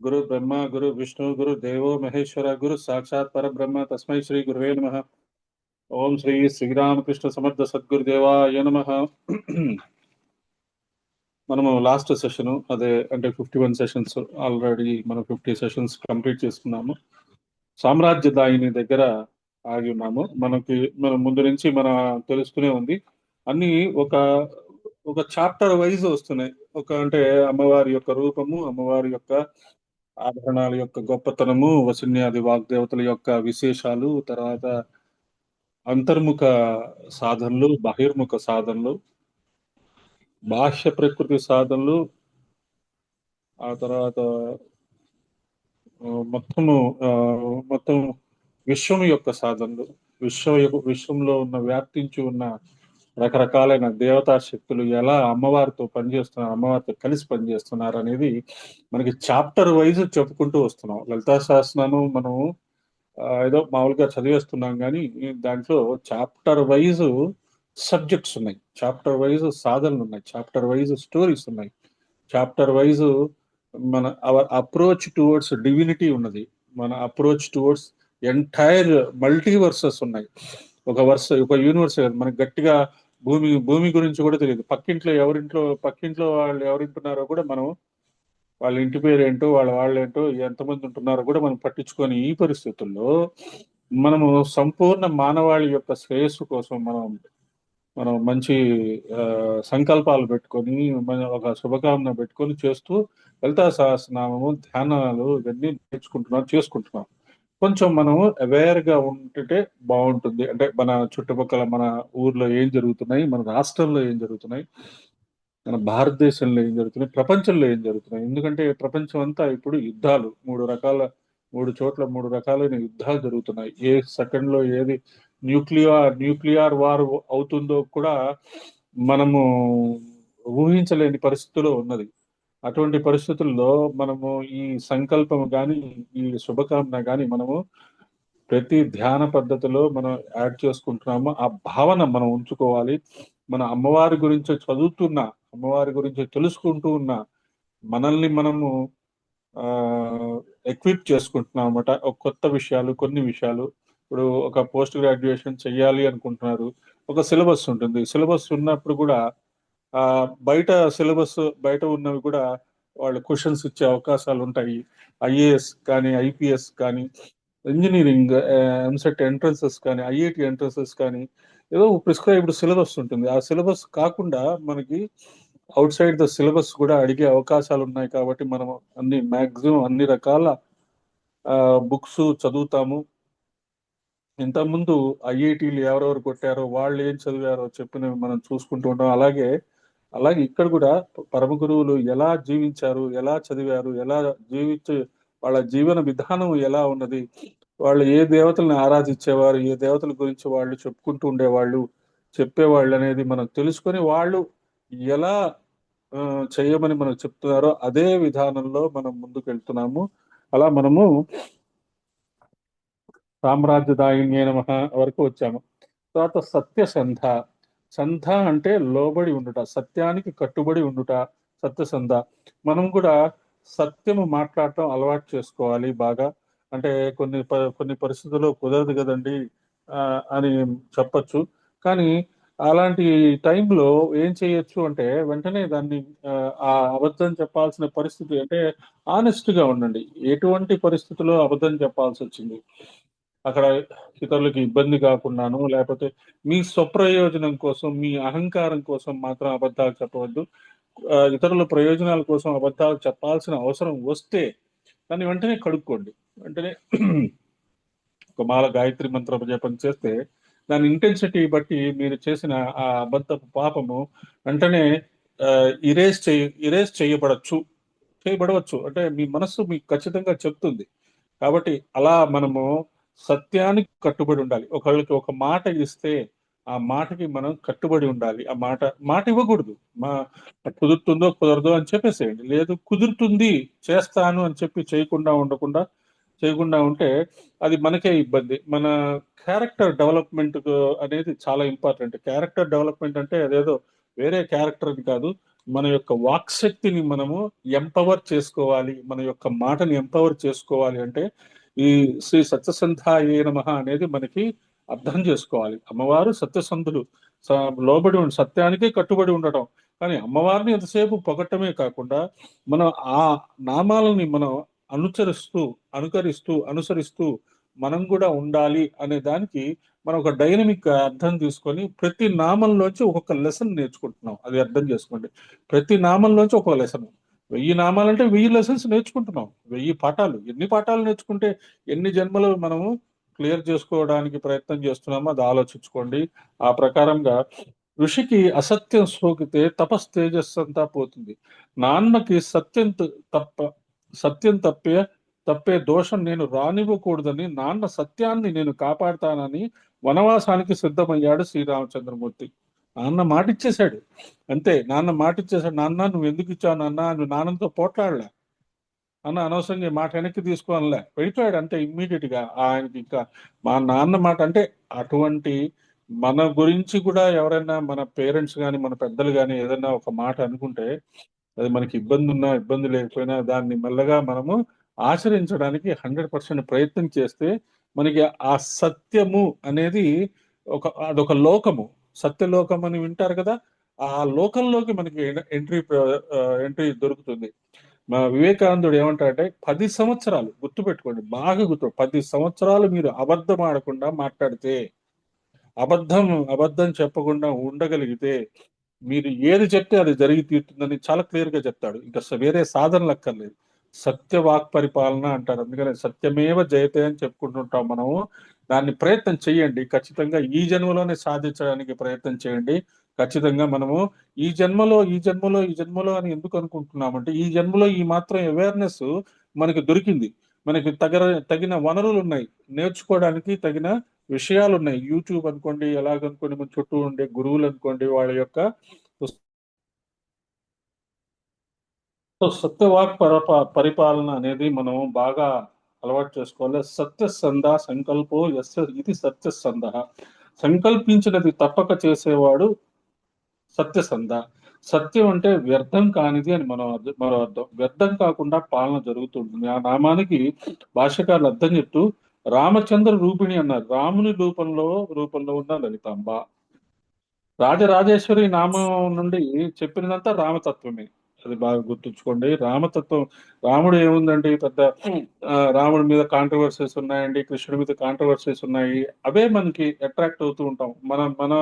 గురు బ్రహ్మ గురు విష్ణు గురు దేవో మహేశ్వర గురు సాక్షాత్ పరబ్రహ్మ తస్మై శ్రీ గురువే నమ. ఓం శ్రీ శ్రీరామకృష్ణ సమర్థ సద్గురుదేవాయ నమ. మనము లాస్ట్ సెషన్ అదే అంటే 51 సెషన్స్ ఆల్రెడీ మనం 50 సెషన్స్ కంప్లీట్ చేసుకున్నాము. సామ్రాజ్యదాయిని దగ్గర ఆగి ఉన్నాము. మనం ముందు నుంచి మన తెలుసుకునే ఉంది. అన్ని ఒక ఒక చాప్టర్ వైజ్ వస్తున్నాయి. అంటే అమ్మవారి యొక్క రూపము, అమ్మవారి యొక్క ఆభరణాల యొక్క గొప్పతనము, వసిన్యాది వాగ్దేవతల యొక్క విశేషాలు, తర్వాత అంతర్ముఖ సాధనలు, బహిర్ముఖ సాధనలు, బాహ్య ప్రకృతి సాధనలు, ఆ తర్వాత ఆ, మొత్తము ఆ, మొత్తం విశ్వం యొక్క సాధనలు, విశ్వంలో ఉన్న వ్యాప్తించి ఉన్న రకరకాలైన దేవతా శక్తులు ఎలా అమ్మవారితో పనిచేస్తున్నారు, అమ్మవారితో కలిసి పనిచేస్తున్నారు అనేది మనకి చాప్టర్ వైజ్ చెప్పుకుంటూ వస్తున్నాం. లలితా సహస్రనామం మనం ఏదో మామూలుగా చదివేస్తున్నాం కానీ దాంట్లో చాప్టర్ వైజ్ సబ్జెక్ట్స్ ఉన్నాయి, చాప్టర్ వైజ్ సాధనలు ఉన్నాయి, చాప్టర్ వైజ్ స్టోరీస్ ఉన్నాయి, చాప్టర్ వైజ్ మన అవర్ అప్రోచ్ టువర్డ్స్ డివినిటీ ఉన్నది, మన అప్రోచ్ టువర్డ్స్ ఎంటైర్ మల్టీవర్సెస్ ఉన్నాయి. ఒక యూనివర్స్ మనకి గట్టిగా భూమి గురించి కూడా తెలియదు. పక్కింట్లో వాళ్ళు ఎవరింటున్నారో కూడా మనం, వాళ్ళ ఇంటి పేరు ఏంటో, వాళ్ళేంటో, ఎంతమంది ఉంటున్నారో కూడా మనం పట్టించుకొని ఈ పరిస్థితుల్లో మనము సంపూర్ణ మానవాళి యొక్క శ్రేయస్సు కోసం మనం మనం మంచి సంకల్పాలు పెట్టుకొని, మన ఒక శుభకామన పెట్టుకొని చేస్తూ లలితా సహస్రనామము ధ్యానాలు ఇవన్నీ చేసుకుంటున్నాం. కొంచెం మనం అవేర్ గా ఉంటే బాగుంటుంది. అంటే మన చుట్టుపక్కల, మన ఊర్లో ఏం జరుగుతున్నాయి, మన రాష్ట్రంలో ఏం జరుగుతున్నాయి, మన భారతదేశంలో ఏం జరుగుతున్నాయి, ప్రపంచంలో ఏం జరుగుతున్నాయి. ఎందుకంటే ప్రపంచం అంతా ఇప్పుడు యుద్ధాలు, మూడు చోట్ల మూడు రకాలైన యుద్ధాలు జరుగుతున్నాయి. ఏ సెకండ్ లో ఏది న్యూక్లియర్ వార్ అవుతుందో కూడా మనము ఊహించలేని పరిస్థితిలో ఉన్నది. అటువంటి పరిస్థితుల్లో మనము ఈ సంకల్పం కానీ, ఈ శుభకామన కానీ మనము ప్రతి ధ్యాన పద్ధతిలో మనం యాడ్ చేసుకుంటున్నాము. ఆ భావన మనం ఉంచుకోవాలి. మన అమ్మవారి గురించి చదువుతున్నా, అమ్మవారి గురించి తెలుసుకుంటూ ఉన్నా, మనల్ని మనము ఎక్విప్ చేసుకుంటున్నాం అనమాట. కొన్ని విషయాలు ఇప్పుడు ఒక పోస్ట్ గ్రాడ్యుయేషన్ చెయ్యాలి అనుకుంటున్నారు, ఒక సిలబస్ ఉంటుంది. సిలబస్ ఉన్నప్పుడు కూడా ఆ బయట ఉన్నవి కూడా వాళ్ళు క్వశ్చన్స్ ఇచ్చే అవకాశాలు ఉంటాయి. ఐఏఎస్ కానీ, ఐపీఎస్ కానీ, ఇంజనీరింగ్ ఎంసెట్ ఎంట్రన్సెస్ కానీ, ఐఐటి ఎంట్రన్సెస్ కానీ, ఏదో ప్రిస్క్రైబ్డ్ సిలబస్ ఉంటుంది. ఆ సిలబస్ కాకుండా మనకి అవుట్ సైడ్ ద సిలబస్ కూడా అడిగే అవకాశాలు ఉన్నాయి. కాబట్టి మనం మాక్సిమం అన్ని రకాల బుక్స్ చదువుతాము. ఇంతకుముందు ఐఐటీలు ఎవరెవరు కొట్టారో, వాళ్ళు ఏం చదివారో చెప్పినవి మనం చూసుకుంటూ ఉంటాం. అలాగే ఇక్కడ కూడా పరమ గురువులు ఎలా జీవించారు, ఎలా చదివారు, ఎలా వాళ్ళ జీవన విధానం ఎలా ఉన్నది, వాళ్ళు ఏ దేవతలను ఆరాధించేవారు, ఏ దేవతల గురించి వాళ్ళు చెప్పుకుంటూ ఉండేవాళ్ళు, చెప్పేవాళ్ళు అనేది మనం తెలుసుకొని వాళ్ళు ఎలా చేయమని మనకు చెప్తున్నారో అదే విధానంలో మనం ముందుకు వెళ్తున్నాము. అలా మనము సామ్రాజ్యదాయిన్యే నమః వరకు వచ్చాము. తర్వాత సత్యసంధ. సంధ అంటే లోబడి ఉండుట, సత్యానికి కట్టుబడి ఉండుట, సత్యసంధ. మనం కూడా సత్యము మాట్లాడటం అలవాటు చేసుకోవాలి బాగా. అంటే కొన్ని పరిస్థితుల్లో కుదరదు కదండి అని చెప్పచ్చు. కానీ అలాంటి టైంలో ఏం చేయొచ్చు అంటే వెంటనే దాన్ని ఆ అబద్ధం చెప్పాల్సిన పరిస్థితి అంటే ఆనెస్ట్ గా ఉండండి. ఎటువంటి పరిస్థితుల్లో అబద్ధం చెప్పాల్సి వచ్చింది, అక్కడ ఇతరులకు ఇబ్బంది కాకుండాను, లేకపోతే మీ స్వప్రయోజనం కోసం, మీ అహంకారం కోసం మాత్రం అబద్ధాలు చెప్పవద్దు. ఇతరుల ప్రయోజనాల కోసం అబద్ధాలు చెప్పాల్సిన అవసరం వస్తే దాన్ని వెంటనే కడుక్కోండి. వెంటనే ఒక మాల గాయత్రి మంత్ర జపం చేస్తే దాని ఇంటెన్సిటీ బట్టి మీరు చేసిన ఆ అబద్ధపు పాపము వెంటనే ఇరేజ్ చేయబడవచ్చు. అంటే మీ మనస్సు మీకు ఖచ్చితంగా చెప్తుంది. కాబట్టి అలా మనము సత్యానికి కట్టుబడి ఉండాలి. ఒకళ్ళకి ఒక మాట ఇస్తే ఆ మాటకి మనం కట్టుబడి ఉండాలి. ఆ మాట ఇవ్వకూడదు. మా కుదురుతుందో కుదరదో అని చెప్పేసేయండి. లేదు కుదురుతుంది చేస్తాను అని చెప్పి చేయకుండా ఉంటే అది మనకే ఇబ్బంది. మన క్యారెక్టర్ డెవలప్మెంట్ అనేది చాలా ఇంపార్టెంట్. క్యారెక్టర్ డెవలప్మెంట్ అంటే అదేదో వేరే క్యారెక్టర్ అని కాదు, మన యొక్క వాక్శక్తిని మనము ఎంపవర్ చేసుకోవాలి, మన యొక్క మాటని ఎంపవర్ చేసుకోవాలి అంటే ఈ శ్రీ సత్యసంధాయ నమః అనేది మనకి అర్థం చేసుకోవాలి. అమ్మవారు సత్యసంధులు, లోబడి సత్యానికి కట్టుబడి ఉండటం. కానీ అమ్మవారిని ఎంతసేపు పొగట్టమే కాకుండా మనం ఆ నామాలని మనం అనుసరిస్తూ అనుసరిస్తూ మనం కూడా ఉండాలి అనే దానికి మనం ఒక డైనమిక్ అర్థం తీసుకొని ప్రతి నామంలోంచి ఒక్కొక్క లెసన్ నేర్చుకుంటున్నాం. అది అర్థం చేసుకోండి. ప్రతి నామంలోంచి ఒక్కొక్క లెసన్. 1000 నామాలంటే 1000 లెసన్స్ నేర్చుకుంటున్నాం. 1000 పాఠాలు. ఎన్ని పాఠాలు నేర్చుకుంటే ఎన్ని జన్మలు మనము క్లియర్ చేసుకోవడానికి ప్రయత్నం చేస్తున్నామో అది ఆలోచించుకోండి. ఆ ప్రకారంగా ఋషికి అసత్యం సోకితే తపస్తేజస్సు అంతా పోతుంది. నాన్నకి తప్ప సత్యం తప్పే దోషం నేను రానివ్వకూడదని నాన్న సత్యాన్ని నేను కాపాడుతానని వనవాసానికి సిద్ధమయ్యాడు శ్రీరామచంద్రమూర్తి. నాన్న మాటిచ్చేశాడు. అంతే, నాన్న మాటిచ్చేశాడు. నాన్న నువ్వు ఎందుకు ఇచ్చావు నాన్న, నువ్వు నాన్నతో పోట్లాడలే అన్న, అనవసరంగా ఈ మాట వెనక్కి తీసుకోవాలలే, వెళ్ళిపోయాడు అంతే ఇమ్మీడియట్ గా. ఆయనకి ఇంకా మా నాన్న మాట అంటే అటువంటి మన గురించి కూడా ఎవరైనా మన పేరెంట్స్ కానీ మన పెద్దలు కానీ ఏదైనా ఒక మాట అనుకుంటే అది మనకి ఇబ్బంది ఉన్నా ఇబ్బంది లేకపోయినా దాన్ని మెల్లగా మనము ఆచరించడానికి 100% ప్రయత్నం చేస్తే మనకి ఆ సత్యము అనేది అదొక లోకము. సత్యలోకం అని వింటారు కదా, ఆ లోకంలోకి మనకి ఎంట్రీ దొరుకుతుంది. మా వివేకానందుడు ఏమంటాడంటే 10 సంవత్సరాలు గుర్తుపెట్టుకోండి, బాగా 10 సంవత్సరాలు మీరు అబద్ధం ఆడకుండా మాట్లాడితే, అబద్ధం చెప్పకుండా ఉండగలిగితే మీరు ఏది చెప్తే అది జరిగి తీరుతుందని చాలా క్లియర్ గా చెప్తాడు. ఇంకా వేరే సాధనలు అక్కర్లేదు. సత్య వాక్ పరిపాలన అంటారు. అందుకని సత్యమేవ జయతే అని చెప్పుకుంటుంటాం మనము. దాన్ని ప్రయత్నం చేయండి. ఖచ్చితంగా ఈ జన్మలోనే సాధించడానికి ప్రయత్నం చేయండి. ఖచ్చితంగా మనము ఈ జన్మలో అని ఎందుకు అనుకుంటున్నామంటే ఈ జన్మలో ఈ మాత్రం అవేర్నెస్ మనకి దొరికింది. మనకి తగిన వనరులు ఉన్నాయి, నేర్చుకోవడానికి తగిన విషయాలు ఉన్నాయి. యూట్యూబ్ అనుకోండి, ఎలాగనుకోండి, మన చుట్టూ ఉండే గురువులు అనుకోండి, వాళ్ళ యొక్క సత్యవాక్ పరిపాలన అనేది మనం బాగా అలవాటు చేసుకోవాలి. సత్యసంధ సంకల్పో ఇది సత్యసంధ. సంకల్పించినది తప్పక చేసేవాడు సత్యసంధ. సత్యం అంటే వ్యర్థం కానిది అని మరో అర్థం. వ్యర్థం కాకుండా పాలన జరుగుతుంటుంది. ఆ నామానికి భాష్యకారులు అర్థం చెప్తూ రామచంద్ర రూపిణి అన్నారు. రాముని రూపంలో ఉన్న లలితాంబ. రాజరాజేశ్వరి నామం నుండి చెప్పినదంతా రామతత్వమే. అది బాగా గుర్తుంచుకోండి. రామతత్వం, రాముడు ఏముందండి పెద్ద, రాముడి మీద కాంట్రవర్సీస్ ఉన్నాయండి, కృష్ణుడి మీద కాంట్రవర్సీస్ ఉన్నాయి. అవే మనకి అట్రాక్ట్ అవుతూ ఉంటాం. మన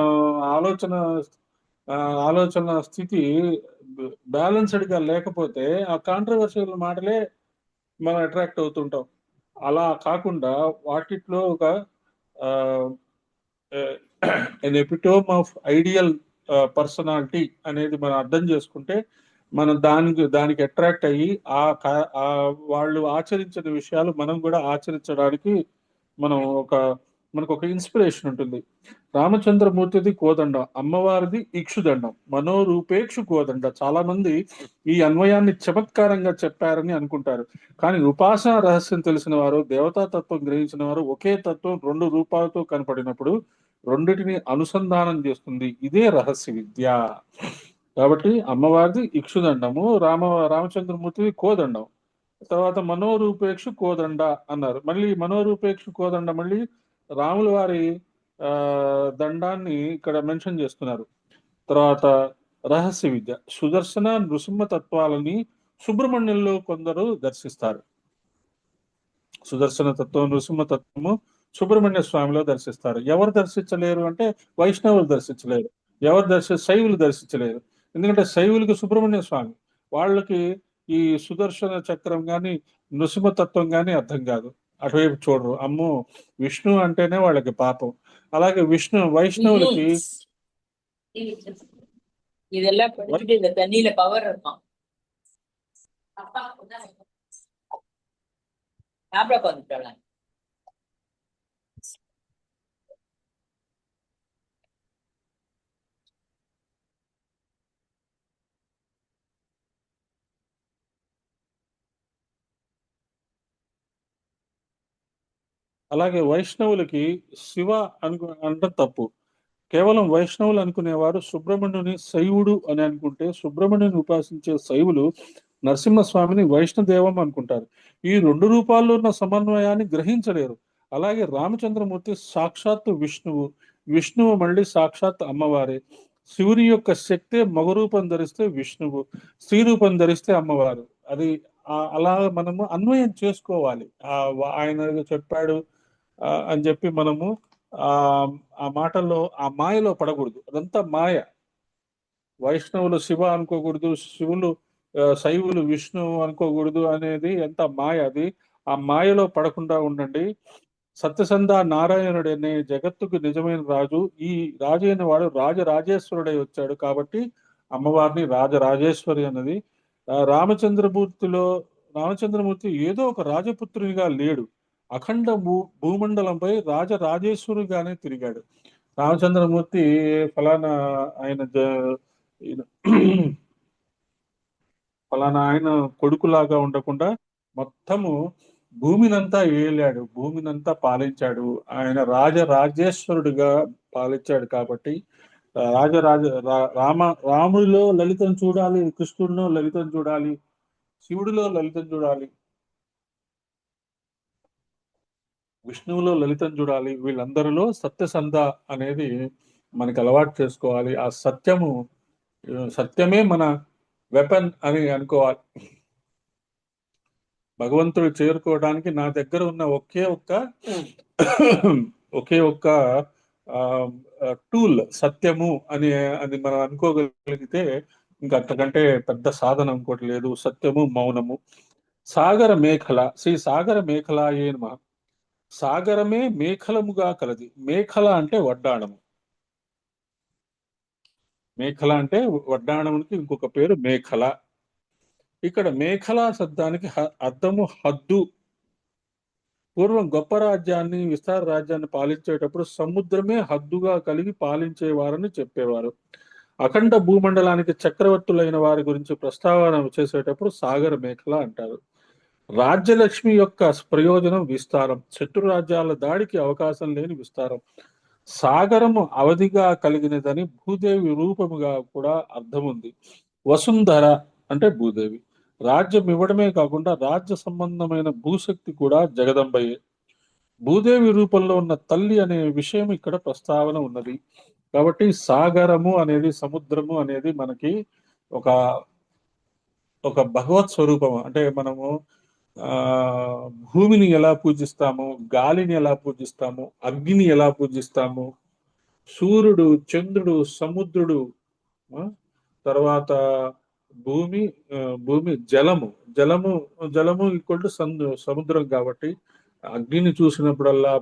ఆలోచన ఆ, ఆలోచన స్థితి బ్యాలెన్స్డ్ గా లేకపోతే ఆ కాంట్రవర్షియల్ మాటలే మనం అట్రాక్ట్ అవుతుంటాం. అలా కాకుండా వాటిట్లో ఒక ఎన్ ఎపిటోమ్ ఆఫ్ ఐడియల్ పర్సనాలిటీ అనేది మనం అర్థం చేసుకుంటే మనం దానికి అట్రాక్ట్ అయ్యి ఆ వాళ్ళు ఆచరించిన విషయాలు మనం కూడా ఆచరించడానికి మనం మనకు ఒక ఇన్స్పిరేషన్ ఉంటుంది. రామచంద్రమూర్తిది కోదండం, అమ్మవారిది ఇక్షుదండం, మనోరూపేక్షు కోదండ. చాలా మంది ఈ అన్వయాన్ని చమత్కారంగా చెప్పారని అనుకుంటారు. కానీ ఉపాసన రహస్యం తెలిసిన వారు, దేవతా తత్వం గ్రహించిన వారు ఒకే తత్వం 2 రూపాలతో కనపడినప్పుడు రెండిటిని అనుసంధానం చేస్తుంది. ఇదే రహస్య విద్య. కాబట్టి అమ్మవారిది ఇక్షుదండము, రామచంద్రమూర్తిది కోదండం. తర్వాత మనోరూపేక్షు కోదండ అన్నారు. మళ్ళీ మనోరూపేక్షు కోదండ మళ్ళీ రాముల వారి ఆ దండాన్ని ఇక్కడ మెన్షన్ చేస్తున్నారు. తర్వాత రహస్య విద్య, సుదర్శన నృసింహ తత్వాలని సుబ్రహ్మణ్యంలో కొందరు దర్శిస్తారు. సుదర్శన తత్వం, నృసింహ తత్వము సుబ్రహ్మణ్య స్వామిలో దర్శిస్తారు. ఎవరు దర్శించలేరు అంటే వైష్ణవులు దర్శించలేరు. శైవులు దర్శించలేరు. ఎందుకంటే శైవులకి సుబ్రహ్మణ్య స్వామి, వాళ్ళకి ఈ సుదర్శన చక్రం కానీ నృసింహతత్వం కానీ అర్థం కాదు. అటువైపు చూడరు. అమ్మో, విష్ణు అంటేనే వాళ్ళకి పాపం. అలాగే వైష్ణవులకి இதெல்லாம் படிச்சுட்டு இந்த தண்ணியில பவர் இருக்கும். ஞாபகம் வந்துட்டாங்க. అలాగే వైష్ణవులకి శివ అంటే తప్పు. కేవలం వైష్ణవులు అనుకునేవారు సుబ్రహ్మణ్యుని శైవుడు అని అనుకుంటే, సుబ్రహ్మణ్యుని ఉపాసించే శైవులు నరసింహస్వామిని వైష్ణదేవం అనుకుంటారు. ఈ రెండు రూపాల్లో ఉన్న సమన్వయాన్ని గ్రహించలేరు. అలాగే రామచంద్రమూర్తి సాక్షాత్తు విష్ణువు, విష్ణువు మళ్ళీ సాక్షాత్ అమ్మవారే. శివుని యొక్క శక్తే మగ రూపం ధరిస్తే విష్ణువు, స్త్రీ రూపం ధరిస్తే అమ్మవారు. అది అలా మనము అన్వయం చేసుకోవాలి. ఆయన చెప్పాడు అని చెప్పి మనము ఆ ఆ మాటల్లో ఆ మాయలో పడకూడదు. అదంతా మాయ. వైష్ణవులు శివ అనుకోకూడదు, శివులు శైవులు విష్ణు అనుకోకూడదు అనేది ఎంత మాయ. అది ఆ మాయలో పడకుండా ఉండండి. సత్యసంధ నారాయణుడు అనే జగత్తుకు నిజమైన రాజు. ఈ రాజు అయిన వాడు రాజరాజేశ్వరుడై వచ్చాడు కాబట్టి అమ్మవారిని రాజరాజేశ్వరి అన్నది. రామచంద్రమూర్తి ఏదో ఒక రాజపుత్రునిగా లేడు. అఖండ భూమండలంపై రాజరాజేశ్వరుగానే తిరిగాడు. రామచంద్రమూర్తి ఫలానా ఆయన ఫలానా ఆయన కొడుకులాగా ఉండకుండా మొత్తము భూమినంతా ఏలాడు, భూమినంతా పాలించాడు. ఆయన రాజరాజేశ్వరుడిగా పాలించాడు కాబట్టి రాముడిలో లలితం చూడాలి, కృష్ణుడిలో లలితం చూడాలి, శివుడిలో లలితం చూడాలి, విష్ణువులో లలితం చూడాలి. వీళ్ళందరిలో సత్యసంధ అనేది మనకి అలవాటు చేసుకోవాలి. ఆ సత్యమే మన వెపన్ అని అనుకోవాలి. భగవంతుడు చేరుకోవడానికి నా దగ్గర ఉన్న ఒకే ఒక్క టూల్ సత్యము అని మనం అనుకోగలిగితే ఇంకా అంతకంటే పెద్ద సాధన ఇంకోటి లేదు. సత్యము, మౌనము. సాగర మేఖల శ్రీ సాగర మేఖల ఏమ. సాగరమే మేఖలముగా కలది. మేఖల అంటే వడ్డాణము. మేఖల అంటే వడ్డాణమునికి ఇంకొక పేరు మేఖల. ఇక్కడ మేఖలా శబ్దానికి అర్థము హద్దు. పూర్వం గొప్ప రాజ్యాన్ని, విస్తార రాజ్యాన్ని పాలించేటప్పుడు సముద్రమే హద్దుగా కలిగి పాలించేవారని చెప్పేవారు. అఖండ భూమండలానికి చక్రవర్తులైన వారి గురించి ప్రస్తావన చేసేటప్పుడు సాగర మేఖల అంటారు. రాజ్యలక్ష్మి యొక్క ప్రయోజనం విస్తారం. శత్రు రాజ్యాల దాడికి అవకాశం లేని విస్తారం. సాగరము అవధిగా కలిగినదని భూదేవి రూపముగా కూడా అర్థం ఉంది. వసుంధర అంటే భూదేవి. రాజ్యం ఇవ్వడమే కాకుండా రాజ్య సంబంధమైన భూశక్తి కూడా జగదంబయే. భూదేవి రూపంలో ఉన్న తల్లి అనే విషయం ఇక్కడ ప్రస్తావన ఉన్నది. కాబట్టి సాగరము అనేది, సముద్రము అనేది మనకి ఒక ఒక భగవత్ స్వరూపము. అంటే మనము భూమిని ఎలా పూజిస్తాము, గాలిని ఎలా పూజిస్తాము, అగ్నిని ఎలా పూజిస్తాము, సూర్యుడు, చంద్రుడు, సముద్రుడు, తర్వాత భూమి జలము ఈక్వల్ టు సముద్రం. కాబట్టి అగ్నిని చూసినప్పుడల్లా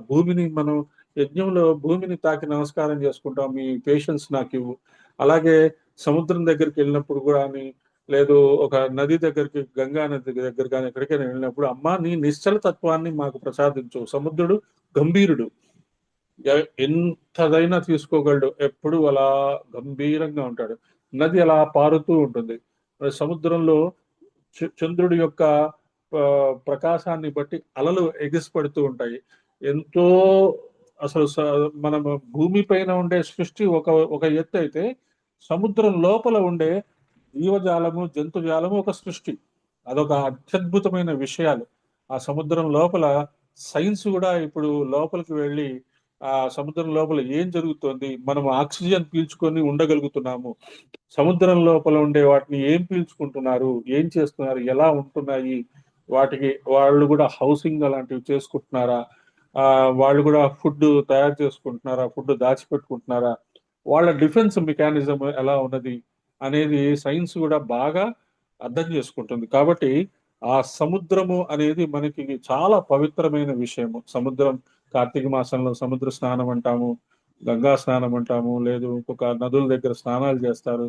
మనం యజ్ఞంలో భూమిని తాకి నమస్కారం చేసుకుంటాం, మీ పేషెన్స్ నాకు ఇవ్వు. అలాగే సముద్రం దగ్గరికి వెళ్ళినప్పుడు కూడా లేదు ఒక నది దగ్గరికి, గంగా నది దగ్గర కానీ ఎక్కడికైనా వెళ్ళినప్పుడు అమ్మా నీ నిశ్చల తత్వాన్ని మాకు ప్రసాదించు. సముద్రుడు గంభీరుడు, ఎంతదైనా తీసుకోగలడు, ఎప్పుడు అలా గంభీరంగా ఉంటాడు. నది అలా పారుతూ ఉంటుంది. సముద్రంలో చంద్రుడి యొక్క ప్రకాశాన్ని బట్టి అలలు ఎగిసిపడుతూ ఉంటాయి. ఎంతో అసలు మనం భూమి పైన ఉండే సృష్టి ఒక ఎత్తు అయితే, సముద్రం లోపల ఉండే జీవజాలము, జంతుజాలము ఒక సృష్టి. అదొక అత్యద్భుతమైన విషయాలు. ఆ సముద్రం లోపల సైన్స్ కూడా ఇప్పుడు లోపలికి వెళ్ళి ఆ సముద్రం లోపల ఏం జరుగుతోంది, మనం ఆక్సిజన్ పీల్చుకొని ఉండగలుగుతున్నాము, సముద్రం లోపల ఉండే వాటిని ఏం పీల్చుకుంటున్నారు, ఏం చేస్తున్నారు, ఎలా ఉంటున్నాయి, వాటికి వాళ్ళు కూడా హౌసింగ్ అలాంటివి చేసుకుంటున్నారా, వాళ్ళు కూడా ఫుడ్ తయారు చేసుకుంటున్నారా, ఫుడ్ దాచిపెట్టుకుంటున్నారా, వాళ్ళ డిఫెన్స్ మెకానిజం ఎలా ఉన్నది అనేది సైన్స్ కూడా బాగా అర్థం చేసుకుంటుంది. కాబట్టి ఆ సముద్రము అనేది మనకి చాలా పవిత్రమైన విషయము. సముద్రం కార్తీక మాసంలో సముద్ర స్నానం అంటాము, గంగా స్నానం అంటాము, లేదు ఇంకొక నదుల దగ్గర స్నానాలు చేస్తారు,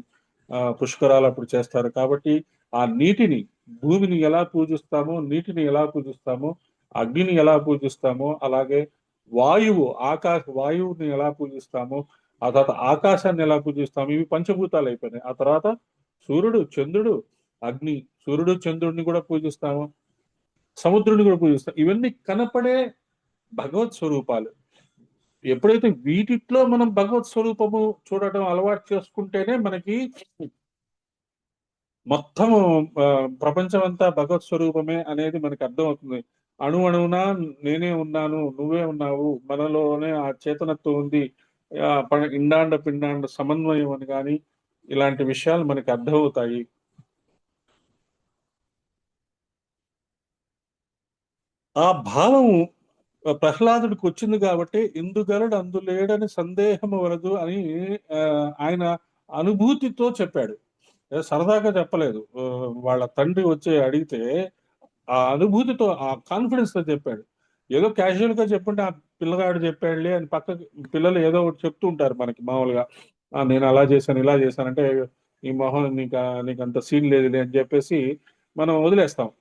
పుష్కరాలు అప్పుడు చేస్తారు. కాబట్టి ఆ నీటిని, భూమిని ఎలా పూజిస్తామో, నీటిని ఎలా పూజిస్తామో, అగ్నిని ఎలా పూజిస్తామో, అలాగే వాయువుని ఎలా పూజిస్తామో, ఆ తర్వాత ఆకాశాన్ని ఎలా పూజిస్తాము, ఇవి పంచభూతాలు అయిపోయినాయి. ఆ తర్వాత సూర్యుడు, చంద్రుడు, అగ్ని, సూర్యుడు చంద్రుడిని కూడా పూజిస్తాము, సముద్రుడిని కూడా పూజిస్తాం. ఇవన్నీ కనపడే భగవత్ స్వరూపాలు. ఎప్పుడైతే వీటిట్లో మనం భగవత్ స్వరూపము చూడటం అలవాటు చేసుకుంటేనే మనకి మొత్తము ప్రపంచం అంతా భగవత్ స్వరూపమే అనేది మనకి అర్థమవుతుంది. అణువున నేనే ఉన్నాను, నువ్వే ఉన్నావు, మనలోనే ఆ చేతనత్వం ఉంది, ఇండాండ పిండాండ సమన్వయం అని కానీ ఇలాంటి విషయాలు మనకి అర్థమవుతాయి. ఆ భావం ప్రహ్లాదుడికి వచ్చింది కాబట్టి ఇందుగలడు అందులేడని సందేహము వలదు అని ఆయన అనుభూతితో చెప్పాడు, సరదాగా చెప్పలేదు. వాళ్ళ తండ్రి వచ్చి అడిగితే ఆ అనుభూతితో ఆ కాన్ఫిడెన్స్ తో చెప్పాడు. ఏదో క్యాజువల్ గా చెప్పుంటే ఆ పిల్లగాడు చెప్పాడులే అని పక్క పిల్లలు ఏదో ఒకటి చెప్తూ ఉంటారు మనకి మామూలుగా, నేను అలా చేశాను ఇలా చేశానంటే ఈ మొహం నీకు అంత సీన్ లేదులే అని చెప్పేసి మనం వదిలేస్తాం.